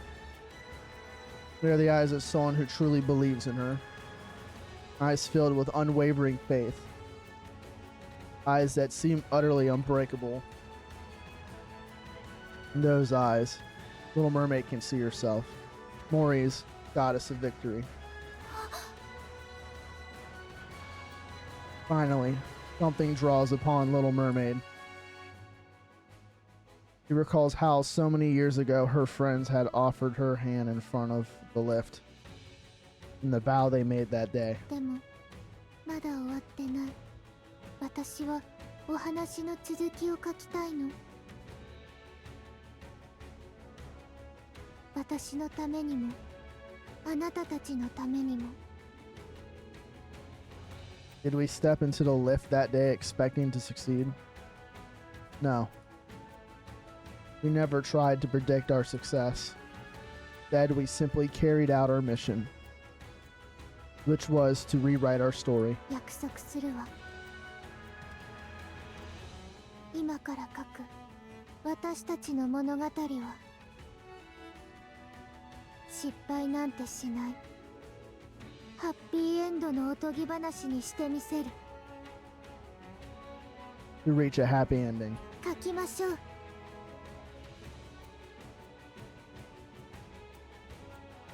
They are the eyes of someone who truly believes in her. Eyes filled with unwavering faith. Eyes that seem utterly unbreakable. In those eyes, Little Mermaid can see herself, Mori's goddess of victory. Finally, something draws upon Little Mermaid. She recalls how so many years ago her friends had offered her hand in front of the lift, and the vow they made that day. でもまだ終わってない。私はお話の続きを書きたいの。私のためにもあなたたちのためにも。 Did we step into the lift that day expecting to succeed? No. We never tried to predict our success. Instead, we simply carried out our mission, which was to rewrite our story. 約束するわ。今から書く私たちの物語は失敗なんてしない。ハッピーエンドのおとぎ話にしてみせる。 To reach a happy ending. 書きましょう。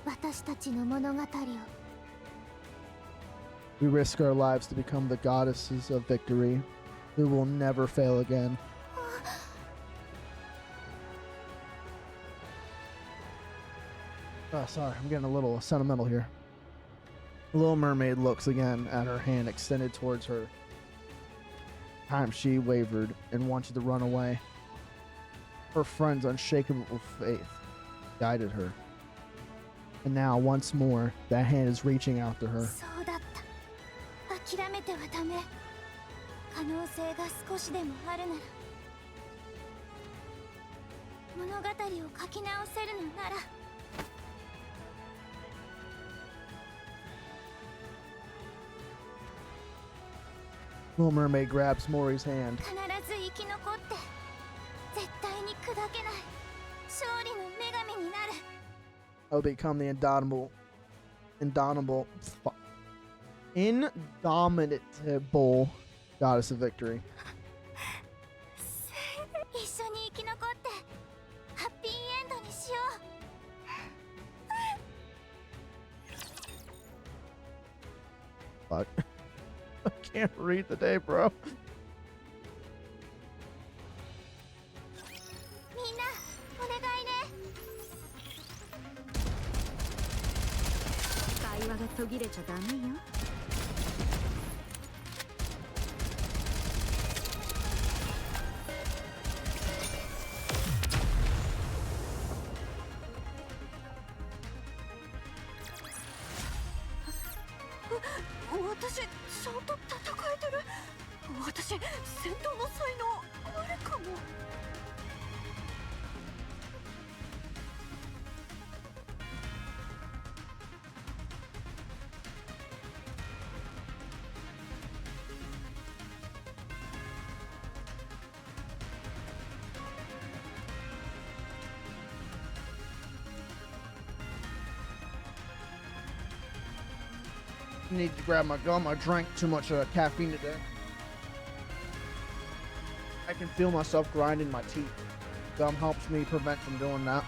私たちの物語を。 We risk our lives to become the goddesses of victory, who will never fail again. Oh, sorry, I'm getting a little sentimental here. Little Mermaid looks again at her hand extended towards her. Time she wavered and wanted to run away. Her friend's unshakable faith guided her. And now, once more, that hand is reaching out to her. そうだった。諦めてはダメ。可能性が少しでもあるなら。物語を書き直せるのなら。 Little Mermaid grabs Mori's hand. 必ず生き残って絶対に砕けない勝利の女神になる。I will become the indomitable, indomitable goddess of victory. 一緒に生き残ってハッピーエンドにしよう。 Fuck. I can't read the day, bro. みんなお願いね。会話が途切れちゃダメよ。私ちゃんと戦えてる。私戦闘の才能あるかも。Need to grab my gum. I drank too much caffeine today. I can feel myself grinding my teeth. Gum helps me prevent from doing that.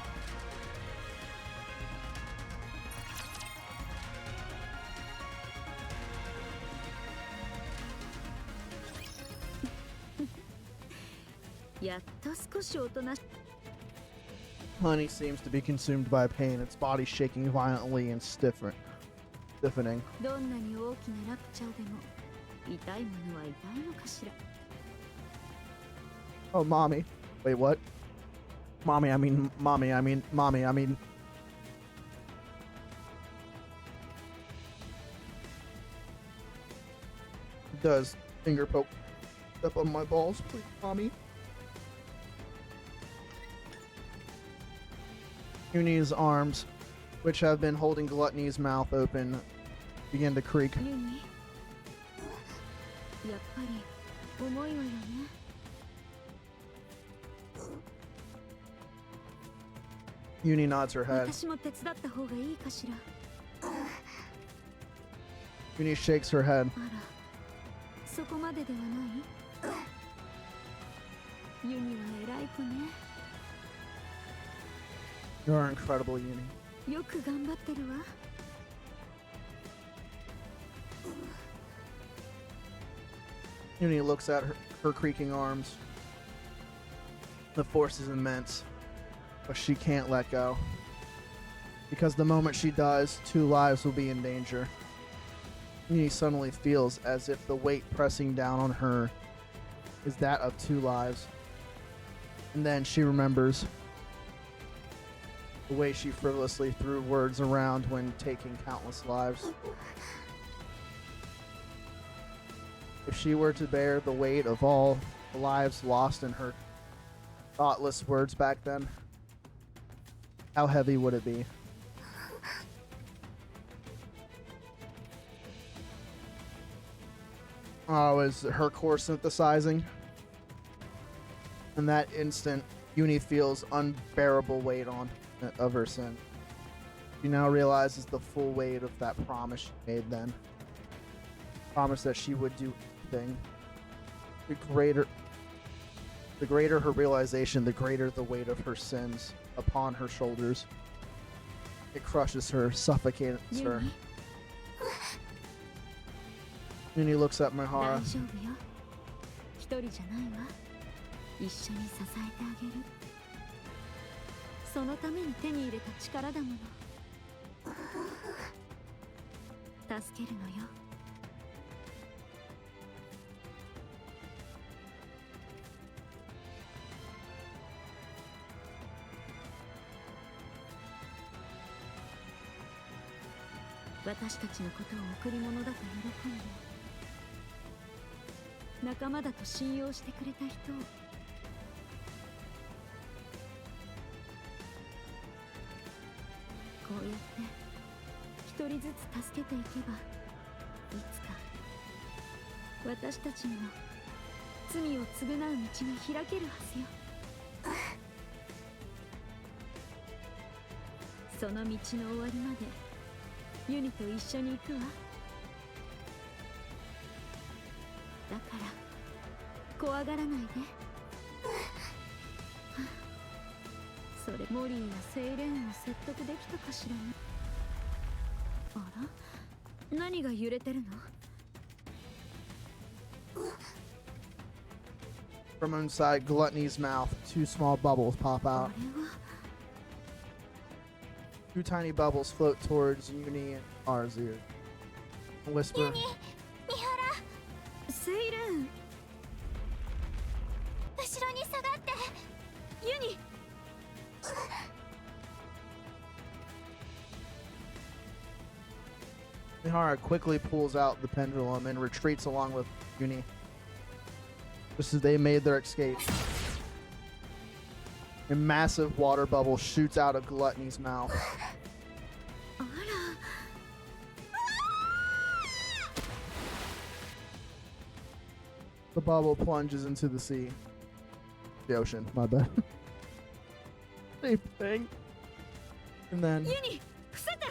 Honey seems to be consumed by pain, its body shaking violently and stiffening. どんなに大きなラプチャーでも痛いものは痛いのかしら。 Oh, mommy. Wait, what? Mommy, I mean, mommy. Does finger poke up on my balls, please, mommy? Uni's arms, which have been holding Gluttony's mouth open, begin to creak. ユニ、やっぱり重いわよね。 Uni nods her head. 私も手伝った方がいいかしら。 Uni shakes her head. あら、そこまでではない。ユニは偉い子ね。 You're incredible, Uni. よく頑張ってるわ。 Uni looks at her creaking arms. The force is immense, but she can't let go. Because the moment she does, 2 lives will be in danger. Uni suddenly feels as if the weight pressing down on her is that of 2 lives. And then she remembers the way she frivolously threw words around when taking countless lives. If she were to bear the weight of all the lives lost in her thoughtless words back then, how heavy would it be? Oh, is her core synthesizing? In that instant, Uni feels unbearable weight of her sin. She now realizes the full weight of that promise she made then. Promise that she would do anything. The greater her realization, the greater the weight of her sins upon her shoulders. It crushes her, suffocates her. Uni looks at 大 Mihara. 丈夫よ。一人じゃないわ。一緒に支えてあげる。そのために手に入れた力だもの。助けるのよ。私たちのことを贈り物だと喜んで、仲間だと信用してくれた人を、こうやって一人ずつ助けていけば、いつか私たちにも罪を償う道が開けるはずよ。その道の終わりまでユニと一緒に行くわ。だから怖がらないで。それモリーやセイレーンを説得できたかしらね。あら、何が揺れてるの？ From inside Gluttony's mouth, two small bubbles pop あ out. れは Two tiny bubbles float towards Uni and R's ear. Whisper. セイレーン、後ろに下がって。ユニ。 Mihara quickly pulls out the pendulum and retreats along with Uni, just as they made their escape. A massive water bubble shoots out of Gluttony's mouth. あら、 The bubble plunges into the sea. The ocean, my bad. Same thing. And then ユニ、伏せて。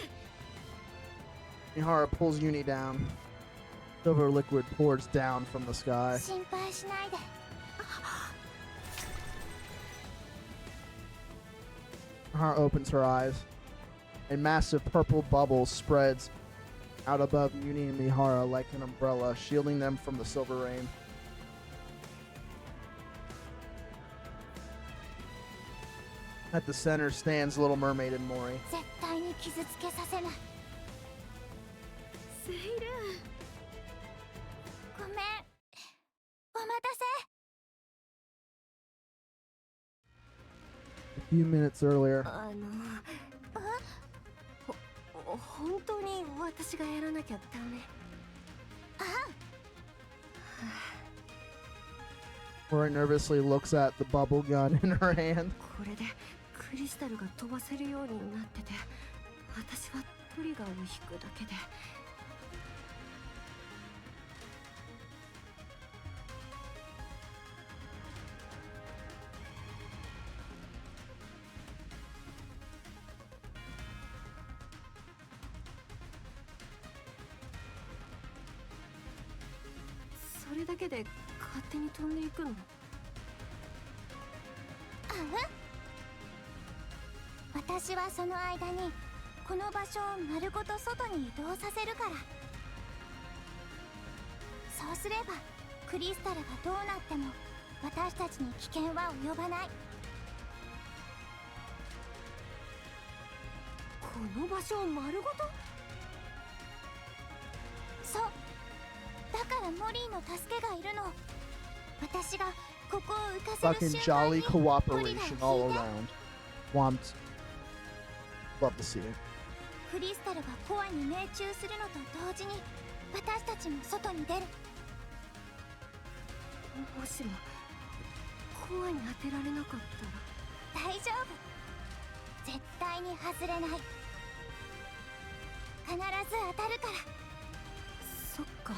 Mihara pulls Uni down. Silver liquid pours down from the sky. 心配しないで。 Mihara opens her eyes. A massive purple bubble spreads out above Uni and Mihara like an umbrella, shielding them from the silver rain. At the center stands Little Mermaid and Mori. 絶対に傷つけさせない。セイレーン、ごめん。お待たせ。 A few minutes earlier, 本当に私がやらなきゃダメ。 Mori nervously looks at the bubble gun in her hand. これでクリスタルが飛ばせるようになってて、私はトリガーを引くだけで。 それだけで勝手に飛んでいくの？私はその間にこの場所を丸ごと外に移動させるから。そうすればクリスタルがどうなっても私たちに危険は及ばない。この場所を丸ごと？そう。だからモリーの助けがいるの。私がここを浮かせ Fucking る瞬間 jolly にトリガーを cooperation all 引いて。 around. Swamped. Love to see it. クリスタルがコアに命中するのと同時に私たちも外に出る。もしもコアに当てられなかったら？大丈夫。絶対に外れない。必ず当たるから。そっか、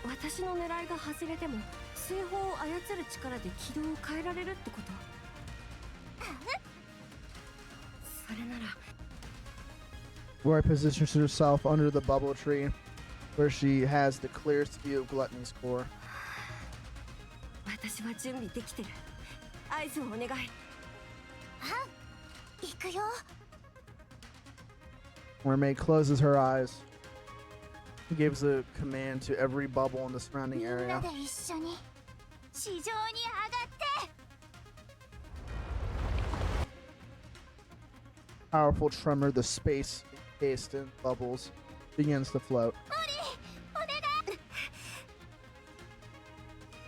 私の狙いが外れても水砲を操る力で軌道を変えられるってこと？それなら Roy positions herself under the bubble tree, where she has the clearest view of Gluttony's core. 私は準備できてる。合図をお願い。行くよ。 Mermaid closes her eyes. He gives a command to every bubble in the surrounding みんな area. で一緒に地上に上がって。 Powerful tremor, the space encased in bubbles, begins to float. お願い。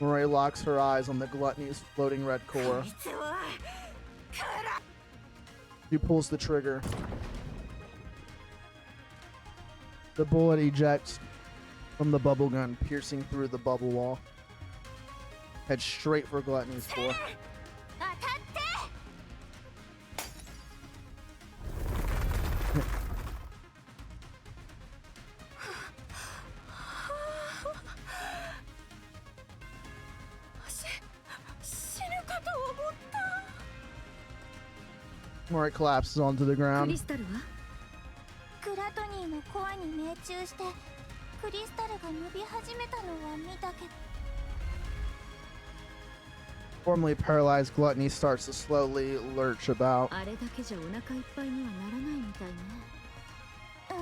Murray locks her eyes on the Gluttony's floating red core. いつは She pulls the trigger. The bullet ejects from the bubble gun, piercing through the bubble wall. Heads straight for Gluttony's core. 当たって。 死ぬかと思った。Or it collapses onto the クリ ground. スタルはグラトニーのコアに命中してクリスタルが伸び始めたのは見たけど Formerly paralyzed Gluttony starts to slowly lurch about. あれだけじゃお腹いっぱいにはならないみたいね。効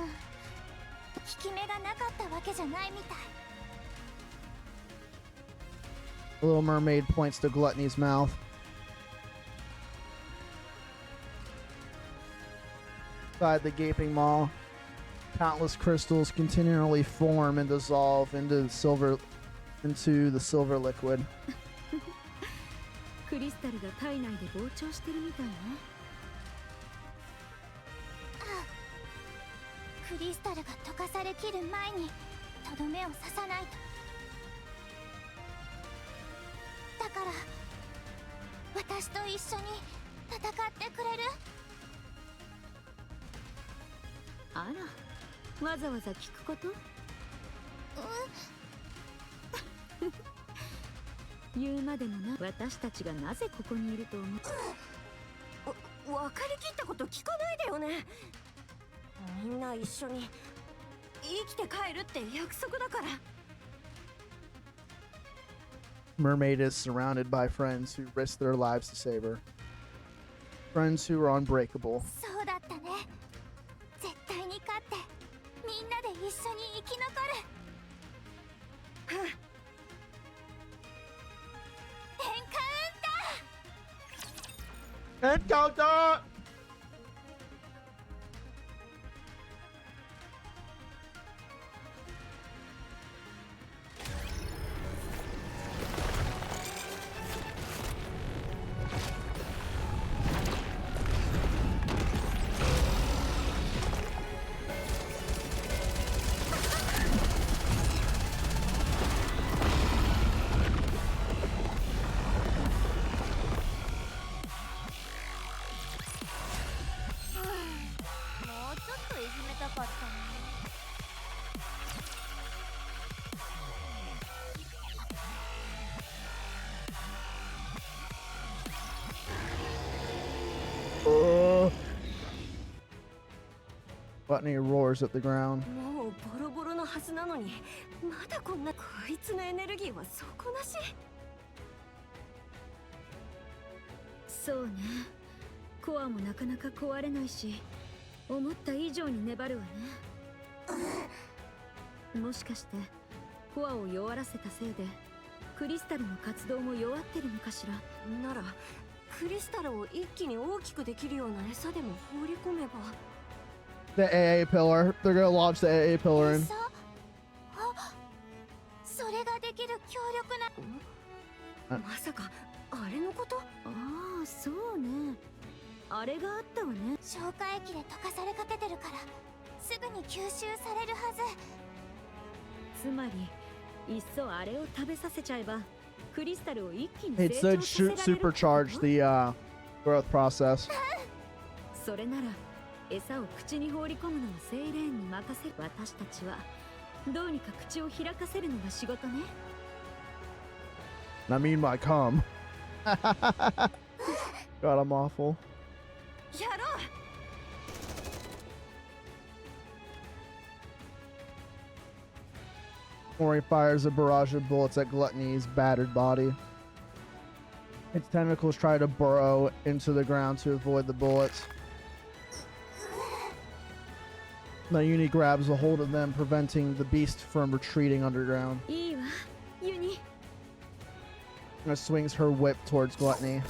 き目がなかったわけじゃないみたい The Little Mermaid points to Gluttony's mouth. Inside the gaping maw, countless crystals continually form and dissolve into the silver liquid. クリスタルが体内で膨張してるみたいね。クリスタルが溶かされきる前にとどめを刺さないとだから私と一緒に戦ってくれるあら、わざわざ聞くこと？言うまでもな。私たちがなぜここにいると思う？分かりきったこと聞かないでよね。みんな一緒に生きて帰るって約束だから。 Mermaid is surrounded by friends who risk their lives to save her. Friends who are unbreakable. そうだったね絶対に勝ってみんなで一緒に生き残るエンカウンター Encounter! Gluttony roars at the ground. もうボロボロのはずなのにまだこんな。こいつのエネルギーは底なし。そうね。コアもなかなか壊れないし、思った以上に粘るわね。もしかしてコアを弱らせたせいでクリスタルの活動も弱ってるのかしら。ならクリスタルを一気に大きくできるような餌でも放り込めば。 The AA pillar. They're gonna launch the AA pillar in. 餌あそれができる強力なまさかあれのこと？ああ、そうね。あれがあったわね。消化液で溶かされかけてるからすぐに吸収されるはずつまりいっそあれを食べさせちゃえばクリスタルを一気に It 成 should 長させられる supercharge the growth process. それなら餌を口に放り込むのはセイレーンに任せる。私たちはどうにか口を開かせるのが仕事ね。 I mean my cum. God, I'm awful. やろう。 Mori fires a barrage of bullets at Gluttony's battered body. Its tentacles try to burrow into the ground to avoid the bullets. Nayuni grabs a hold of them, preventing the beast from retreating underground. いいわ、ユニ。 And swings her whip towards Gluttony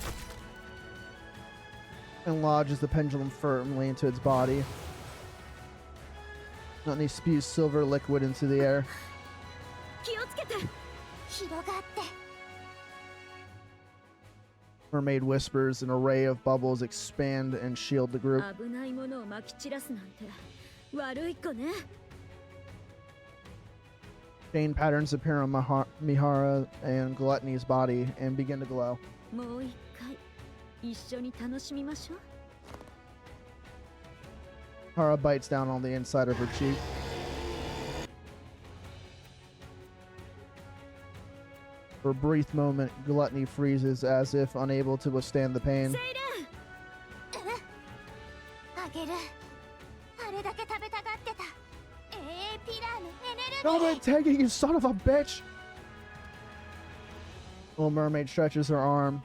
and lodges the pendulum firmly into its body. Gluttony spews silver liquid into the air. 気をつけて。広がって Mermaid whispers, an array of bubbles expand and shield the group. 危ないものを撒き散らすなんて悪い子ね。 Jane patterns appear on Mihara and Gluttony's body and begin to glow. もう一回一緒に楽しみましょう。 Hara bites down on the inside of her cheek. For a brief moment, Gluttony freezes as if unable to withstand the pain. セイレーン。げる。あれだけ食べたがってた AA ピラーのエネルギー。 No, man, taking you son of a bitch! Little mermaid stretches her arm.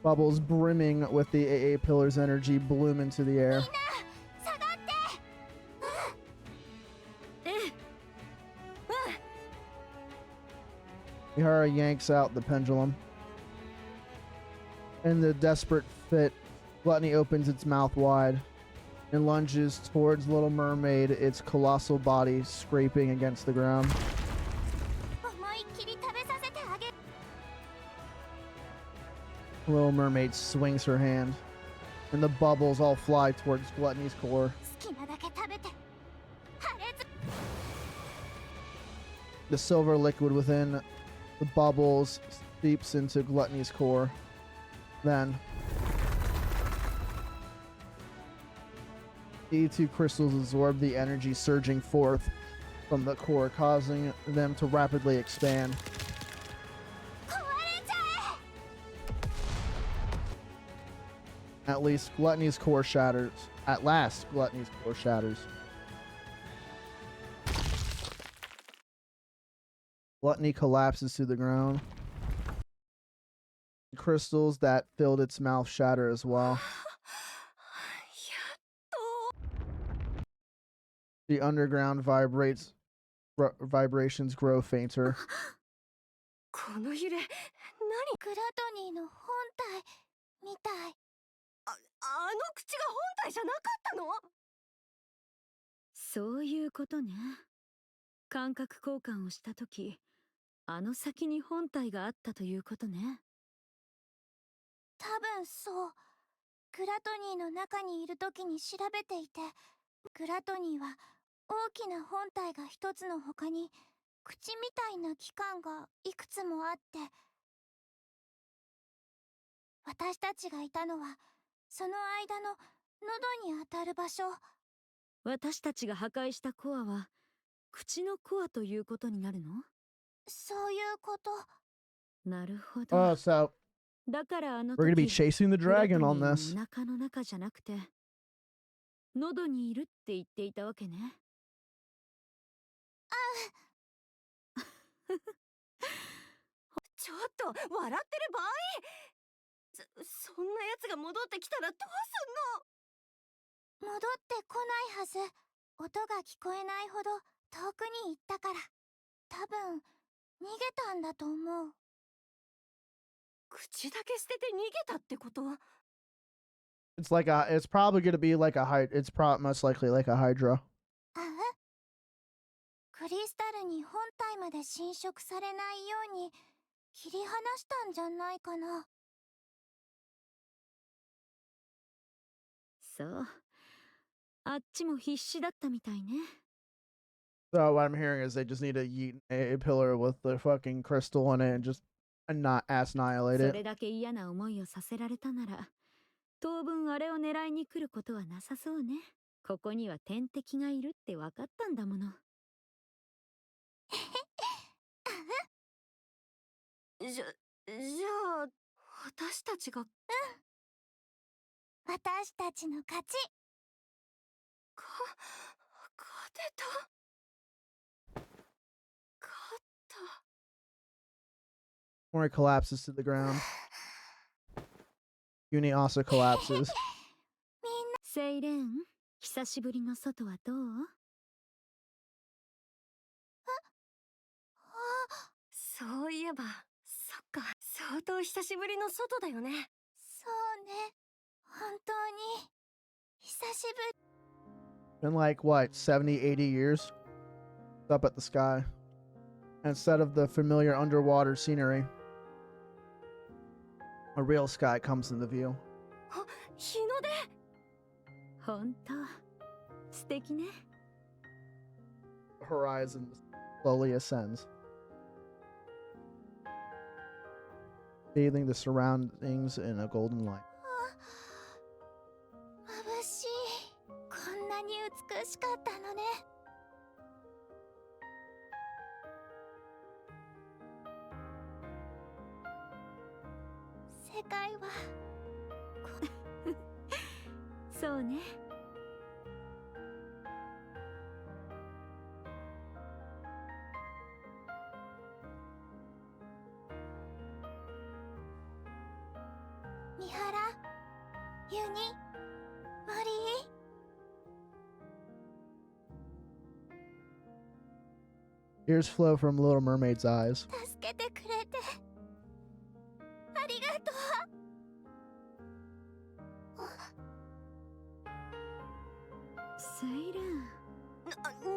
Bubbles brimming with the AA pillar's energy bloom into the air. みんな下がって。Mihara yanks out the pendulum. In the desperate fit, Gluttony opens its mouth wide and lunges towards Little Mermaid, its colossal body scraping against the ground. 思いっきり食べさせてあげる。 Little Mermaid swings her hand, and the bubbles all fly towards Gluttony's core. 好きなだけ食べて破裂。 The silver liquid within the bubbles seeps into Gluttony's core. Then, the two crystals absorb the energy surging forth from the core, causing them to rapidly expand. 壊れちゃえ。 At least Gluttony's core shatters. At last, Gluttony's core shatters. Gluttony collapses to the ground. The crystals that filled its mouth shatter as well. The underground vibrations grow fainter. この揺れ、何？グラトニーの本体みたい。あの口が本体じゃなかったの？そういうことね。感覚交換をしたとき、あの先に本体があったということね。多分そう。グラトニーの中にいる時に調べていて、グラトニーは大きな本体が一つの他に口みたいな器官がいくつもあって、私たちがいたのはその間の喉に当たる場所。私たちが破壊したコアは口のコアということになるの？そういうこと。なるほど。 Oh, so だからあの we're gonna be 時 chasing the グラト dragon ニー on の this. お腹の中じゃなくて喉にいるって言っていたわけね。ちょっと笑ってる場合？そんなやつが戻ってきたらどうすんの？戻ってこないはず。音が聞こえないほど遠くに行ったから。多分逃げたんだと思う。口だけ捨てて逃げたってこと？ It's probably gonna be like most likely like a Hydra. ああ、クリスタルに本体まで侵食されないように切り離したんじゃないかな。そう。あっちも必死だったみたいね。 So what I'm hearing is they just need to yeet a pillar with the fucking crystal in it and just not annihilate そ it. れだけ嫌な思いをさせられたなら、当分あれを狙いに来ることはなさそうね。ここには天敵がいるって分かったんだもの。じゃあ、私たちが。私たちの勝ち。勝てた。勝った。 Mori collapses to the ground. Uni also collapses. セイレーン、久しぶりの外はどう？そういえば、そっか、相当久しぶりの外だよね。そうね。本当に久しぶり。 In like what, 70, 80 years? Up at the sky. Instead of the familiar underwater scenery, a real sky comes into view. 日の出。本当、素敵ね。 Horizon slowly ascends, bathing the surroundings in a golden light. 眩しい。こんなに美しかったのね。世界はそうね。ユニ、マリー、 Tears flow from Little Mermaid's eyes. 助けてくれてありがとう。セイレン。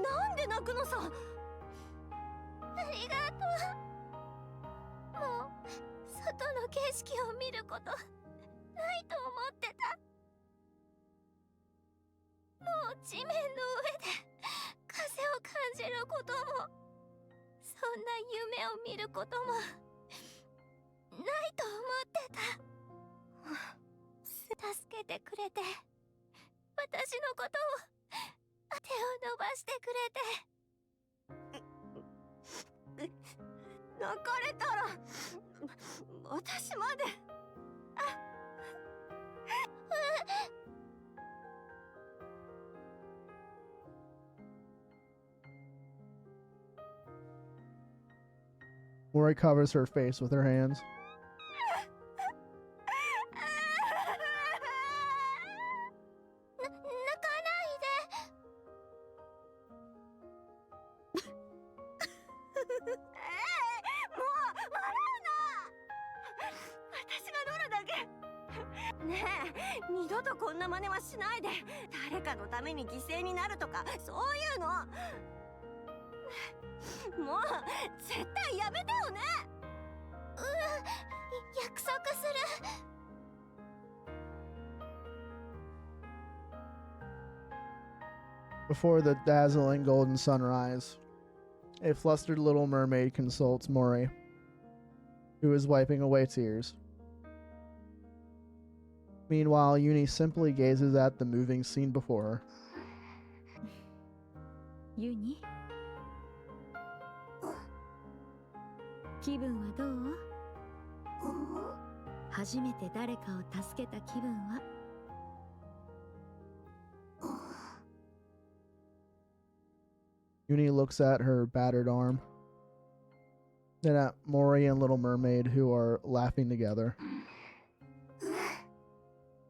なんで泣くのさ。ありがとう。もう外の景色を見ることないと思ってた。もう地面の上で風を感じることも、そんな夢を見ることもないと思ってた。助けてくれて、私のことを手を伸ばしてくれて。泣かれたら私まで。Mori covers her face with her hands. 泣かないで。もう笑うな。私がどれだけ。ねえ、二度とこんな真似はしないで。誰かのために犠牲になるとかそういうのもう絶対やめてよね。約束する。Before the dazzling golden sunrise, a flustered little mermaid consults Mori, who is wiping away tears. Meanwhile, Uni simply gazes at the moving scene before her. ユニ、気分はどう？初めて誰かを助けた気分は？ Uni looks at her battered arm, then at Mori and Little Mermaid, who are laughing together.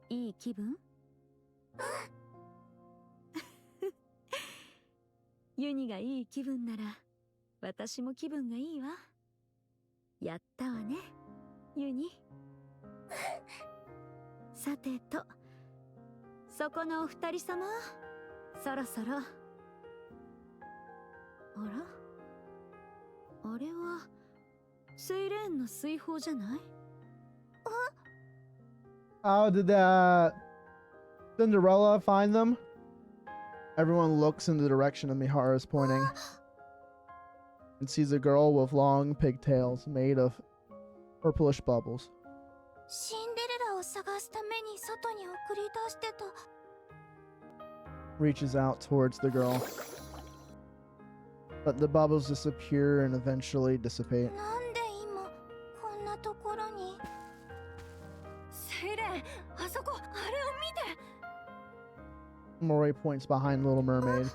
いい気分？ユニがいい気分なら私も気分がいいわ。やったわね、ユニ。さてと、そこのお二人様、そろそろ。あら？あれはセイレーンの水泡じゃない？ How did Cinderella find them? Everyone looks in the direction of Mihara is pointing and sees a girl with long pigtails made of purplish bubbles. シンデレラを探すために外に送り出してた。 Reaches out towards the girl, but the bubbles disappear and eventually dissipate. なんで今こんなところに。セイレン、あそこ、あれを見て。 Mori points behind Little Mermaid.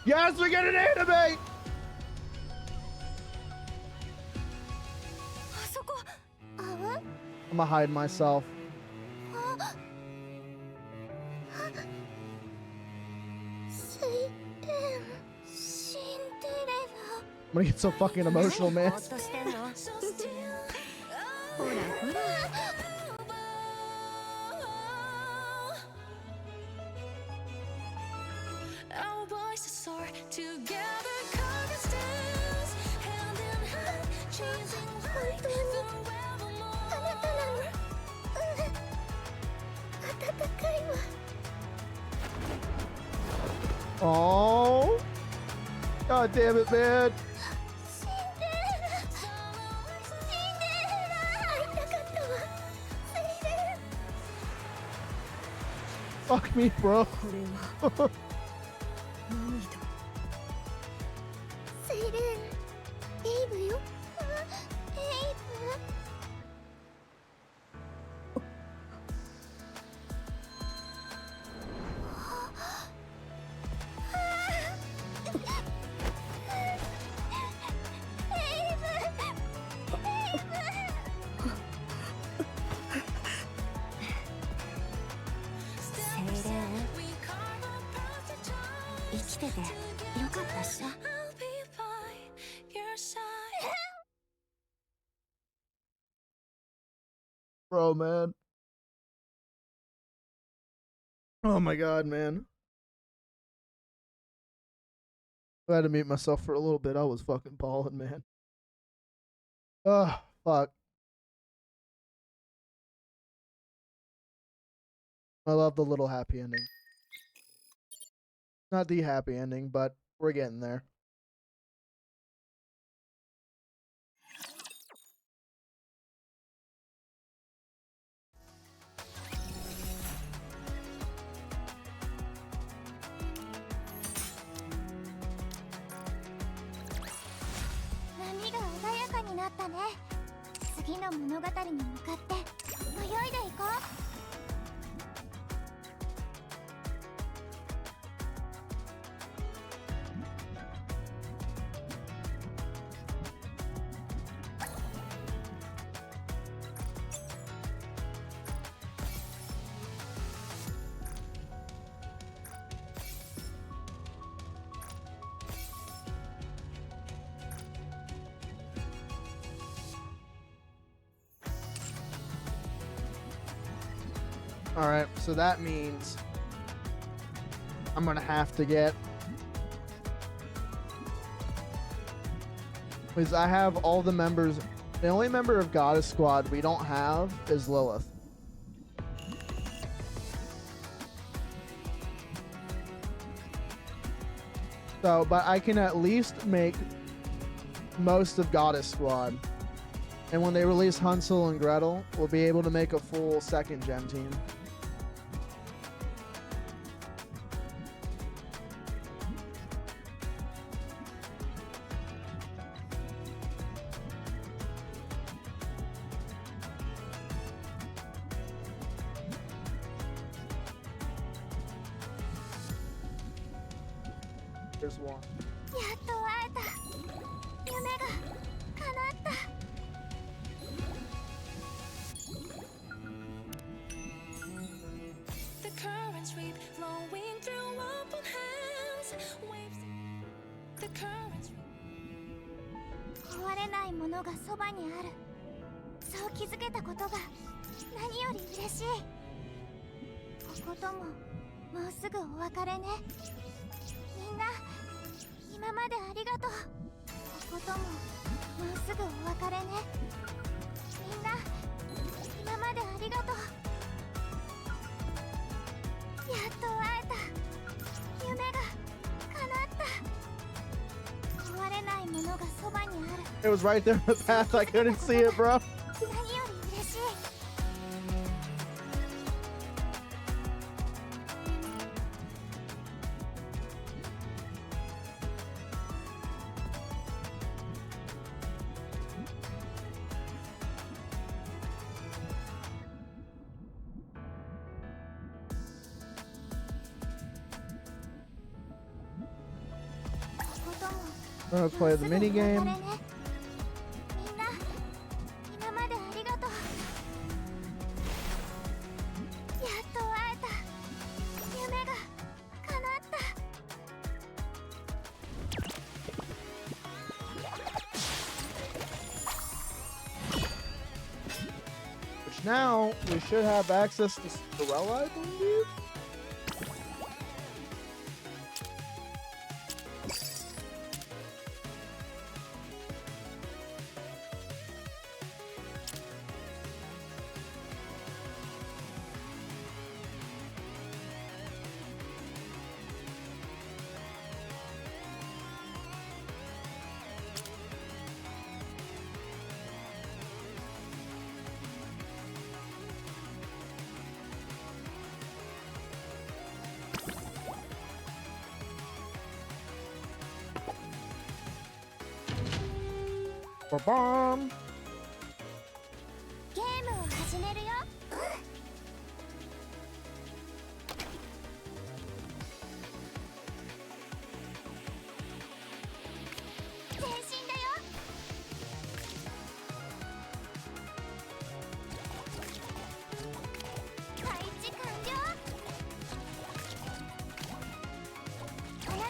Yes, we get an anime! あそこ。あう？ I'm gonna hide myself. セイレン、シンデレラ。 I'm gonna get so fucking emotional, man. ぼーっとしてんの？ほらほら。 Our voices soar together, carving stems, hand in hand, chasing light forevermore. あなたなの。暖かいわ。 Oh, god damn it, man. シンデレラ、シンデレラ、会いたかったわ。セイレン。 Fuck me, bro. セイレン、エイブよ。エイブ。 エ生きててよかったしさ。Bro, man. Oh my god, man. I had to mute myself for a little bit. I was fucking balling, man. Ugh, fuck. I love the little happy ending. Not the happy ending, but we're getting there. Alright, so that means I'm gonna have to get, because I have all the members. The only member of Goddess Squad we don't have is Lilith. So, but I can at least make most of Goddess Squad. And when they release Hansel and Gretel, we'll be able to make a full second gen team. There's one. The currents sweep flowing through open hands. Waves. The currents. 壊れないものがそばにある。そう気づけたことが何より嬉しい。こことももうすぐお別れね。みんな今までありがとう。こことももうすぐお別れね。みんな今までありがとう。やっと会えた。夢が叶った。壊れないものがそばにある。 It was right there in the path. I couldn't see it, bro. 何より嬉しい。I'm gonna play the mini game. みんな今までありがとう。やっと会えた。夢が叶った。 Which now we should have access to Cinderella, I believe. Ba-bam. ゲームを始めるよ。前進だよ。配置完了。あな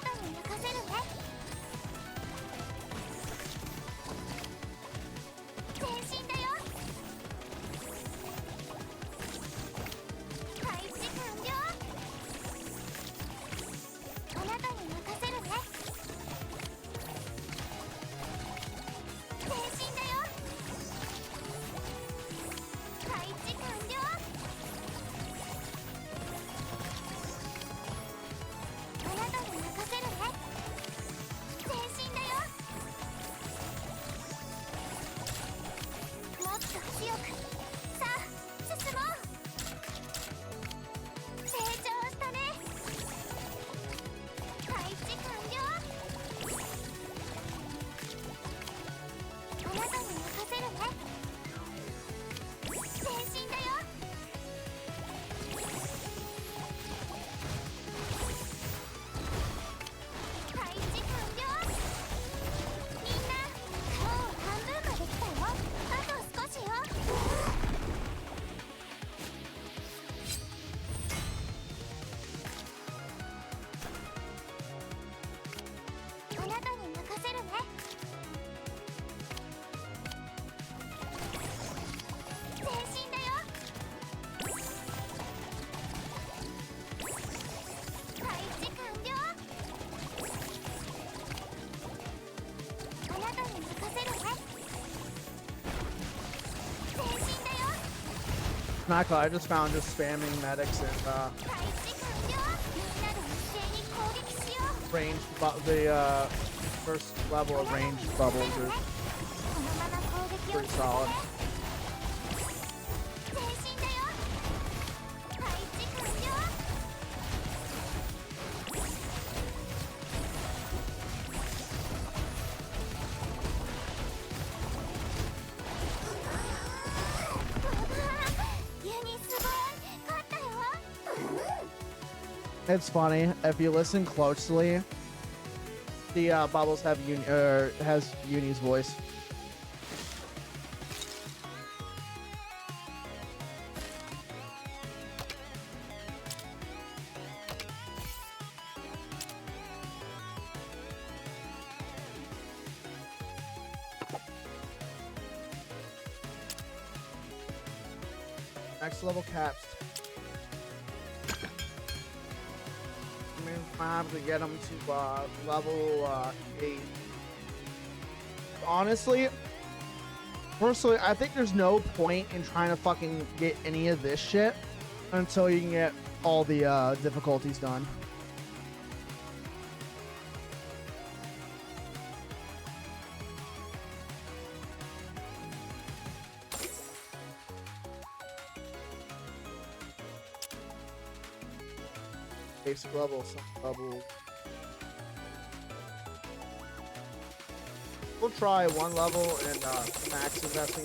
not good. I just found just spamming medics and 開始完了みんなで一斉に攻撃しよう range the first level of range bubbles are このまま攻撃を pretty solid. 前進だよ配置完了 It's funny if you listen closely. The bubbles have has Uni's voice. Next level caps. I have to get them to level 8. Honestly, personally, I think there's no point in trying to fucking get any of this shit until you can get all the difficulties done. Basic level, some level. We'll try one level and max investing.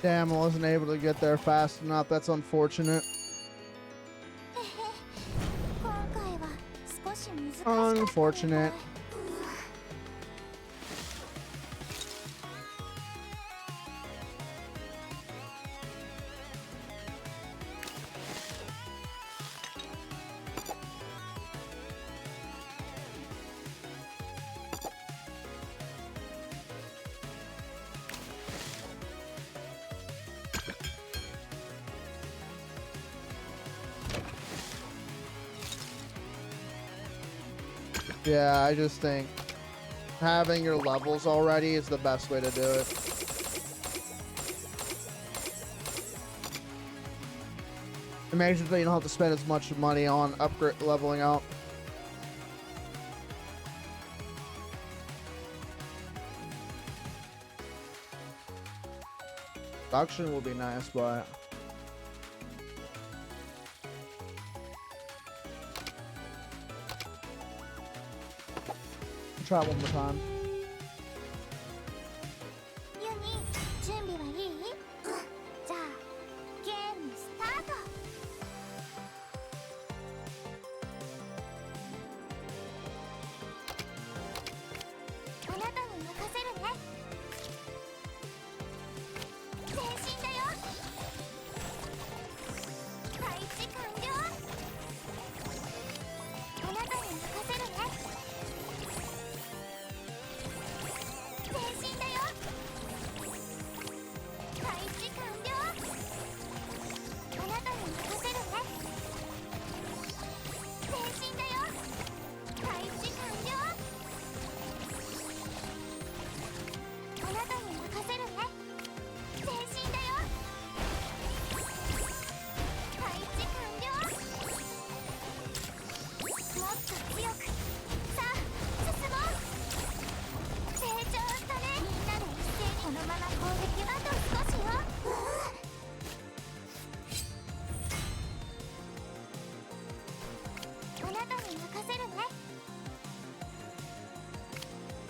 Damn, I wasn't able to get there fast enough. That's unfortunate. 今回は少し難しかったみたい。 Unfortunate. Yeah, I just think having your levels already is the best way to do it. It makes it so you don't have to spend as much money on upgrade leveling out. Production will be nice, but try it one more time. ユニ、準備はいい？じゃあゲームスタート。あなたに任せるね。前進だよ。配置完了。あなたに任せるね。前進だよ。配置完了。あなたに任せるね。前進だよ。配置完了。あなたに任せるね。前進だよ。配置完了。もっと強く。さあ進もう。成長したね。みんなで一斉にこのまま攻撃。あと少しよ。あなたに任せるね。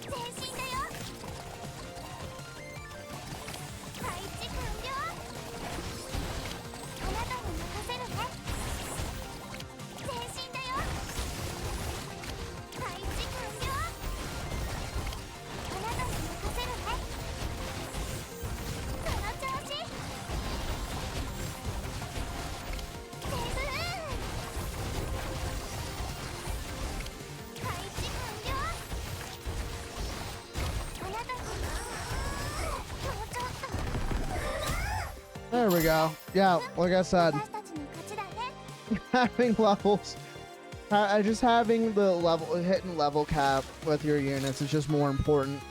前進だよ。配置完了。あなたに任せるね。前進だよ。配置完了。あなたに任せるね。その調子。全部。配置完了。あなたにもうちょっと。 There we go. Yeah, like I said, 私たちの勝ちだね。having levels, just having the level, hitting level cap with your units is just more important.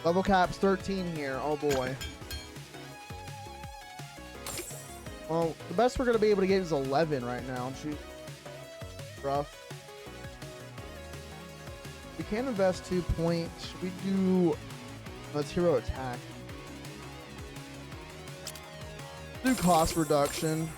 Level cap's 13 here. Oh boy. Well, the best we're gonna be able to get is 11 right now. Shoot, rough. We can invest 2 points. Should we do? Let's hero attack. Do cost reduction.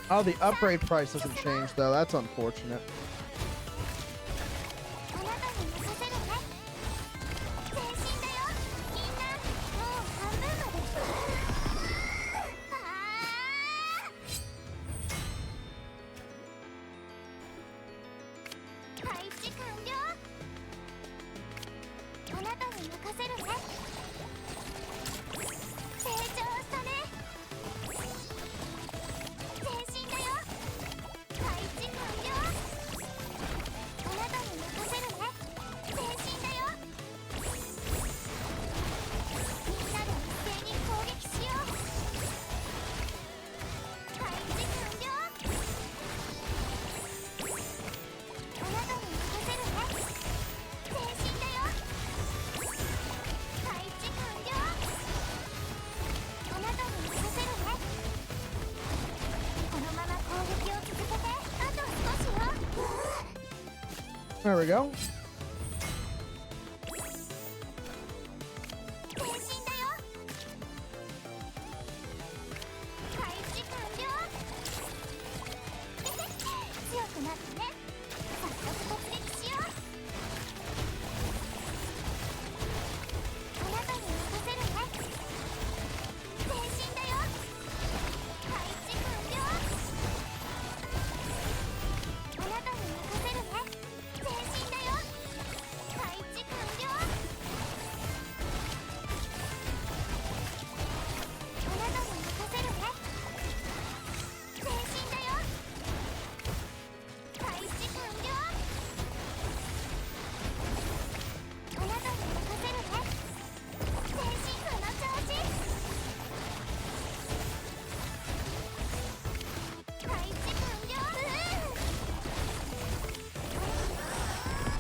Oh, the upgrade price doesn't change though. That's unfortunate. あなたに任せるね。全身だよ。みんなもう半分まで。配置完了。あなたに任せるね。成長したね。全身だよ。配置完了。あなたに任せるね。全身だよ。みんなで一斉に攻撃しよう。配置完了。あなたに任せるね。全身だよ。配置完了。あなたに任せるね。このまま攻撃を続けて。あと少しよ。 There we go. 全身だよ。配置完了。強くなってね。早速突撃しよう。あなたに任せるね。全身だよ。配置完了。あなたに任せるね。全身だよ。配置完了。あなたに任せるね。全身だよ。配置完了。あなたに任せるね。全身その調子。配置完了。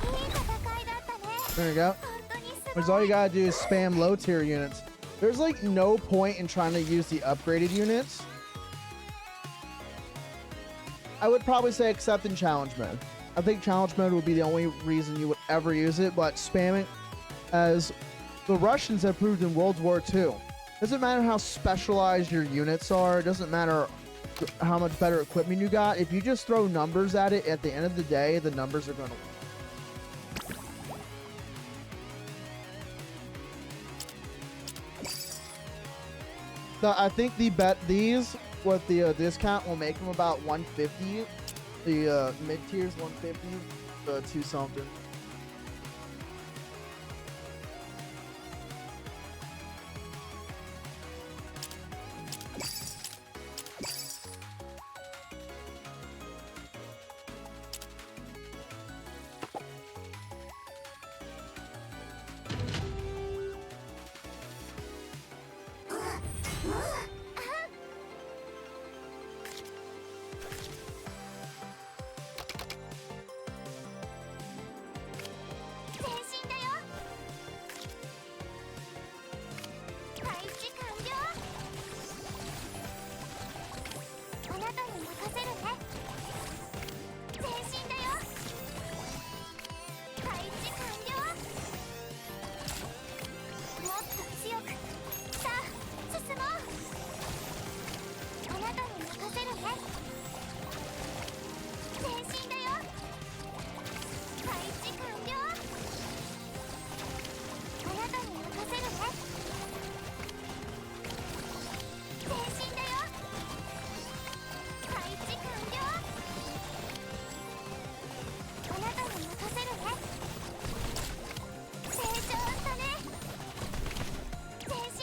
いい戦いだったね。 There you go. 本当にす Because ご all い。 you gotta do is spam low tier units. There's like no point in trying to use the upgraded units. I would probably say except in challenge mode. I think challenge mode would be the only reason you would ever use it, but spamming, as the Russians have proved in World War II, doesn't matter how specialized your units are, it doesn't matter how much better equipment you got. If you just throw numbers at it, at the end of the day, the numbers are going to win. I think these with the discount will make them about 150. The mid tiers 150, the 2 something.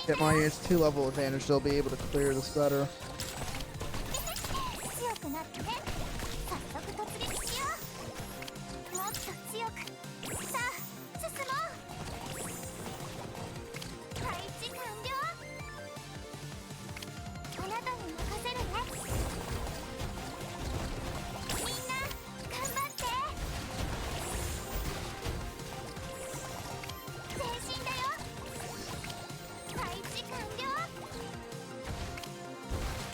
Get my units 2 level advantage, they'll be able to clear this better. 強くなってね。早速突撃しよう。もっと強く。さあ進もう。配置完了。あなたに任せるね。みんな頑張って。全身だよ。配置完了。あ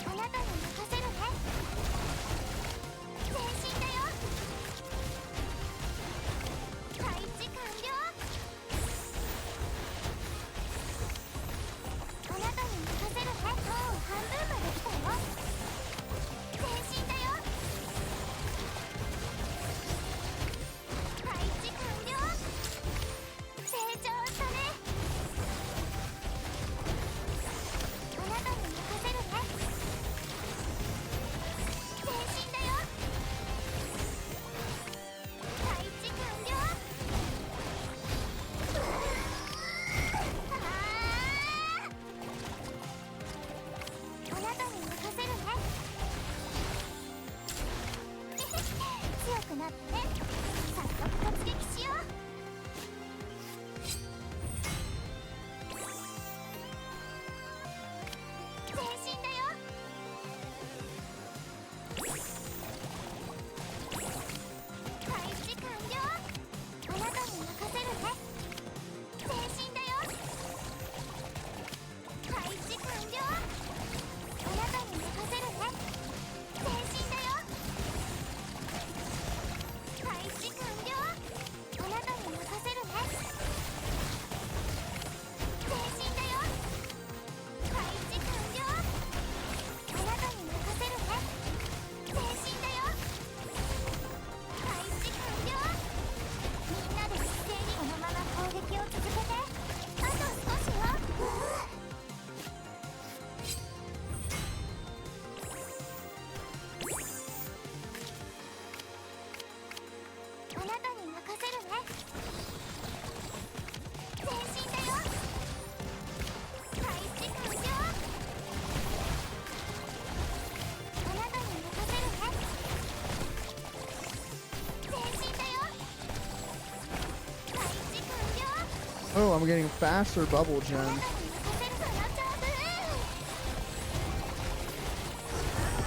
Oh, I'm getting faster bubble gen.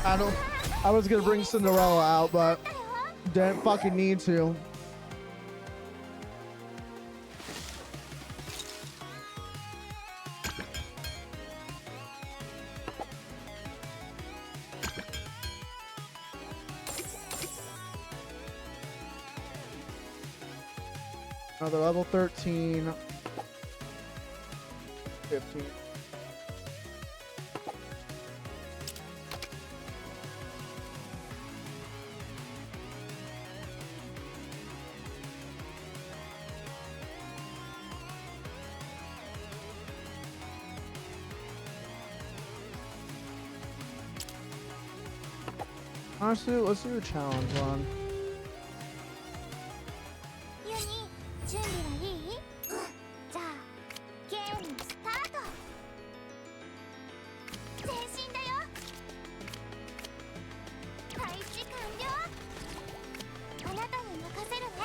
I was gonna bring Cinderella out, but didn't fucking need to. Another level 13. 15. Honestly, let's do a challenge one. ユニ準備はいい？じゃあゲームスタート。前進だよ。配置完了。あなたに任せるね。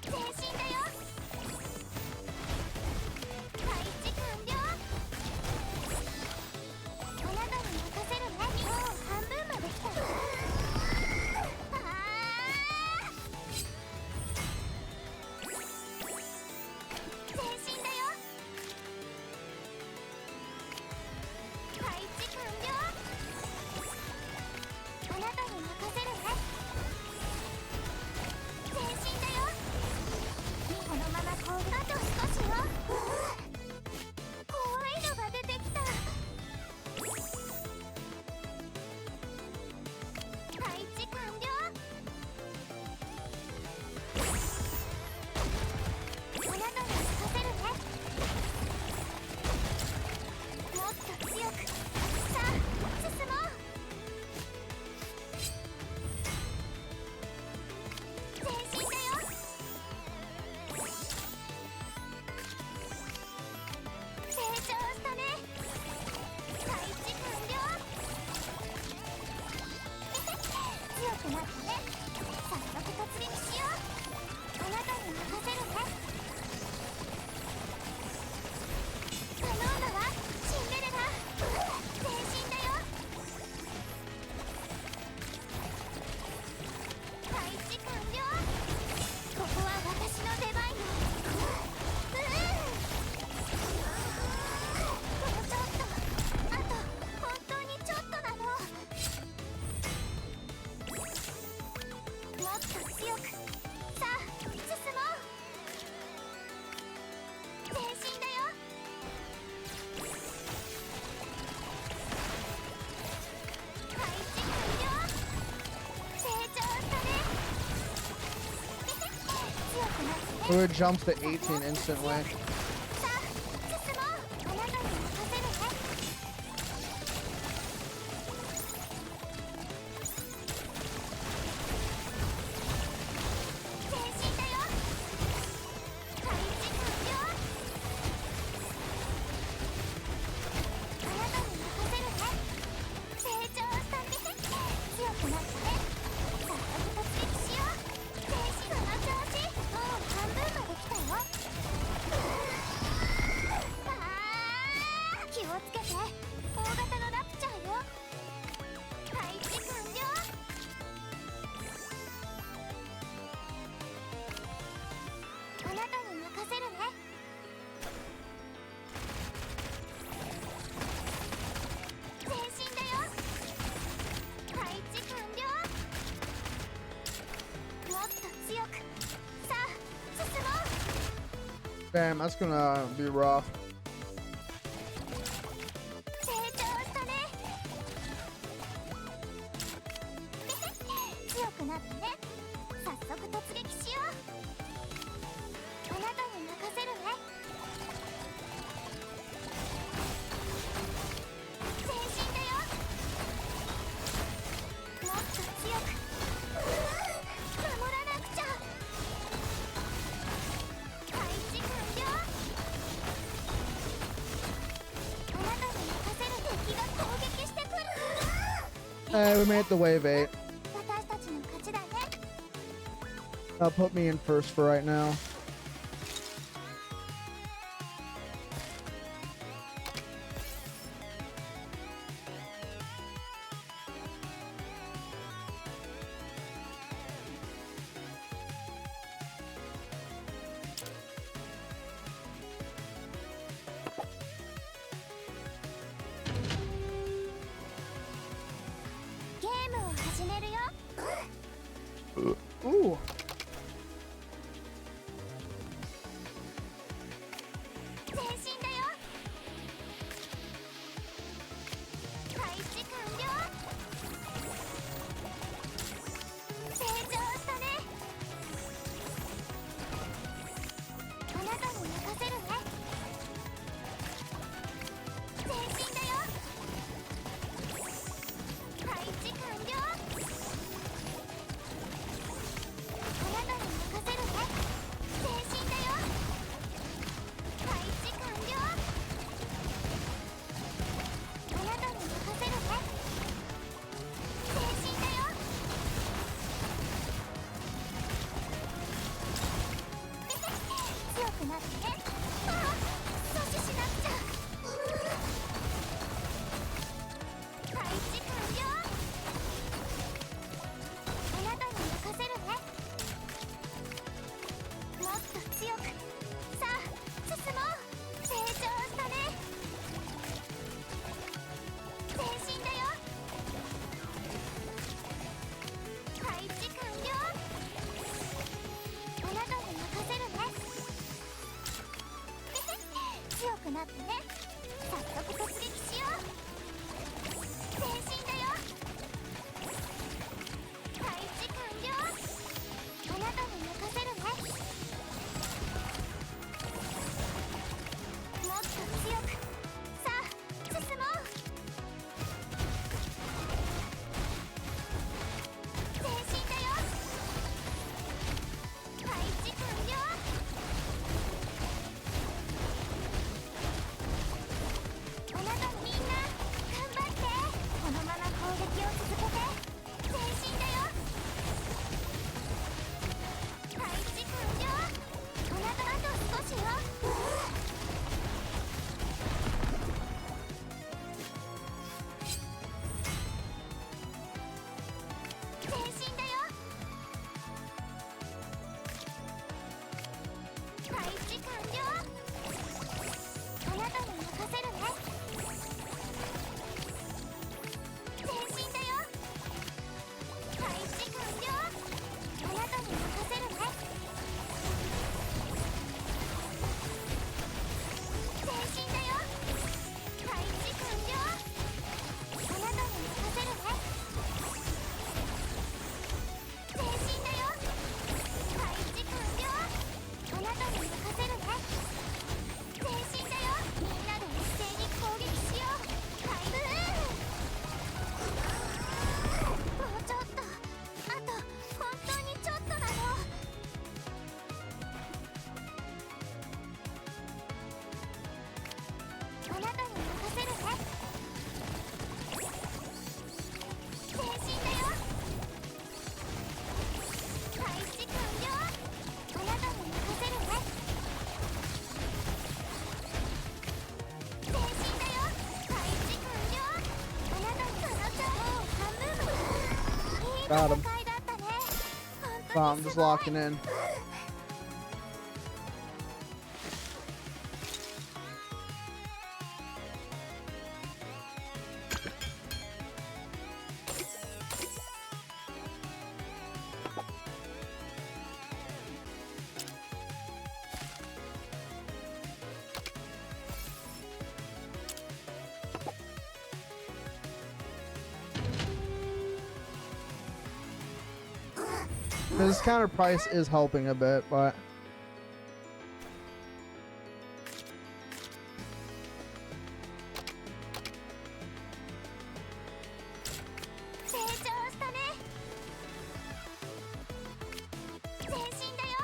前進だよ。配置完了。あなたに任せるね。もう半分まで来たよ。ああ。前進だよ。配置完了。あなたに任せるね。前進だよ。このままこうあと少しよ。怖いのが出てきた。配置完了。あなたに任せるね。もっと強く。さあ進もう。前進だよ。成長したね。配置完了。強くなったね。早速突撃しよう。あなたに任せるね。頼んだわシンデレラ。前進だよ。配置完了。ここは私の出番よ。もうちょっと。あと本当にちょっとなの。もっと強く。さあ進もう。前進だよ。配置完了。成長したね。強くなってね。 It jumps to 18 instantly. さあ進もう。あなたに任せるね。前進だよ。配置完了。あなたに任せるね。成長したね。強くなったね。早速突撃しよう。前進その調子。もう半分まで来たよ。気をつけて。大型のラプチャーよ。配置完了。あなたに任せるね。前進だよ。配置完了。もっと強く。さあ進もう。 Damn, that's gonna be rough. 成長したね。強くなったね。早速突撃しよう。あなたに任せるね。前進だよ。もっと強く。守らなくちゃ。配置完了。あなたに任せる。敵が攻撃してくる。 Hey, we made the wave 8. 私たちの勝ちだね。 Put me in first for right now. ムを始めるよ。Ooh. 前進だよ。配置完了。成長したね。あなたに任せるね。前進だよ。配置完了。あなたに任せるね。前進だよ。配置完了。あなたに任せるね。前進だよ。強くなってね。ああ、阻止しなくちゃ。配置完了。あなたに任せるね。もっと強く。さあ進もう。成長したね。前進だよ。配置完了。あなたに任せるね。強くなってね。早速突撃しよう。前進だよ。配置完了。あなたに任せるね。もっと強く。さあ進もう。前進だよ。配置完了。あなたみんな頑張って。このまま攻撃を続けて。前進だよ。配置完了。あなたあと少しよ。前進だよ。配置完了。あなたに任せるね。前進だよ。配置完了。あなたに任せるね。前進だよ。配置完了。あなたに任せるね。前進だよ。配置完了。あなたに任せるね。前進だよ。みんなで一斉に攻撃しよう。はいもうちょっと。あと本当にちょっとなの。あなたに任せるね。前進だよ。配置完了。あなたに任せるね。前進だよ。配置完了。あなたにそのちゃんもう半分も。いい Got him. 戦いだったね。 So 本 I'm 当に just すごい。 locking in. This counter price is helping a bit, but 成長したね。前進だよ。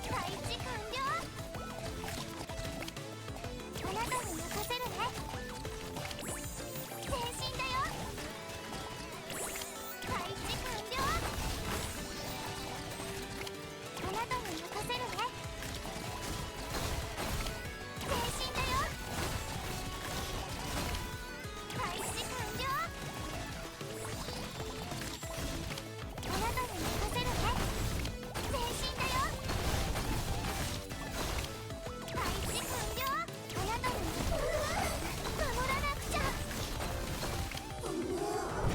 配置完了。あなたに任せるね。前進だよ。配置完了。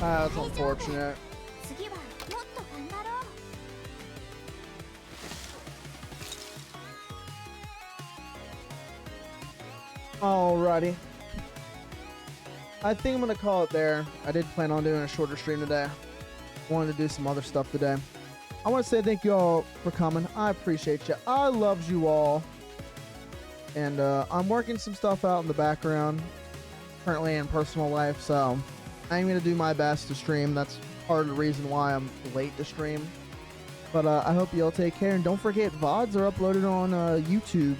That's unfortunate. 次はもっと頑張ろう。Alrighty. I think I'm gonna call it there. I did plan on doing a shorter stream today. Wanted to do some other stuff today. I want to say thank you all for coming. I appreciate you. I love you all. And I'm working some stuff out in the background currently in personal life, so I'm gonna do my best to stream. That's part of the reason why I'm late to stream. But I hope you all take care, and don't forget VODs are uploaded on YouTube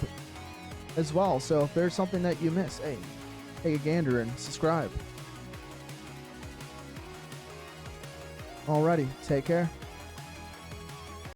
as well. So if there's something that you miss, hey, take a gander and subscribe. Alrighty, take care.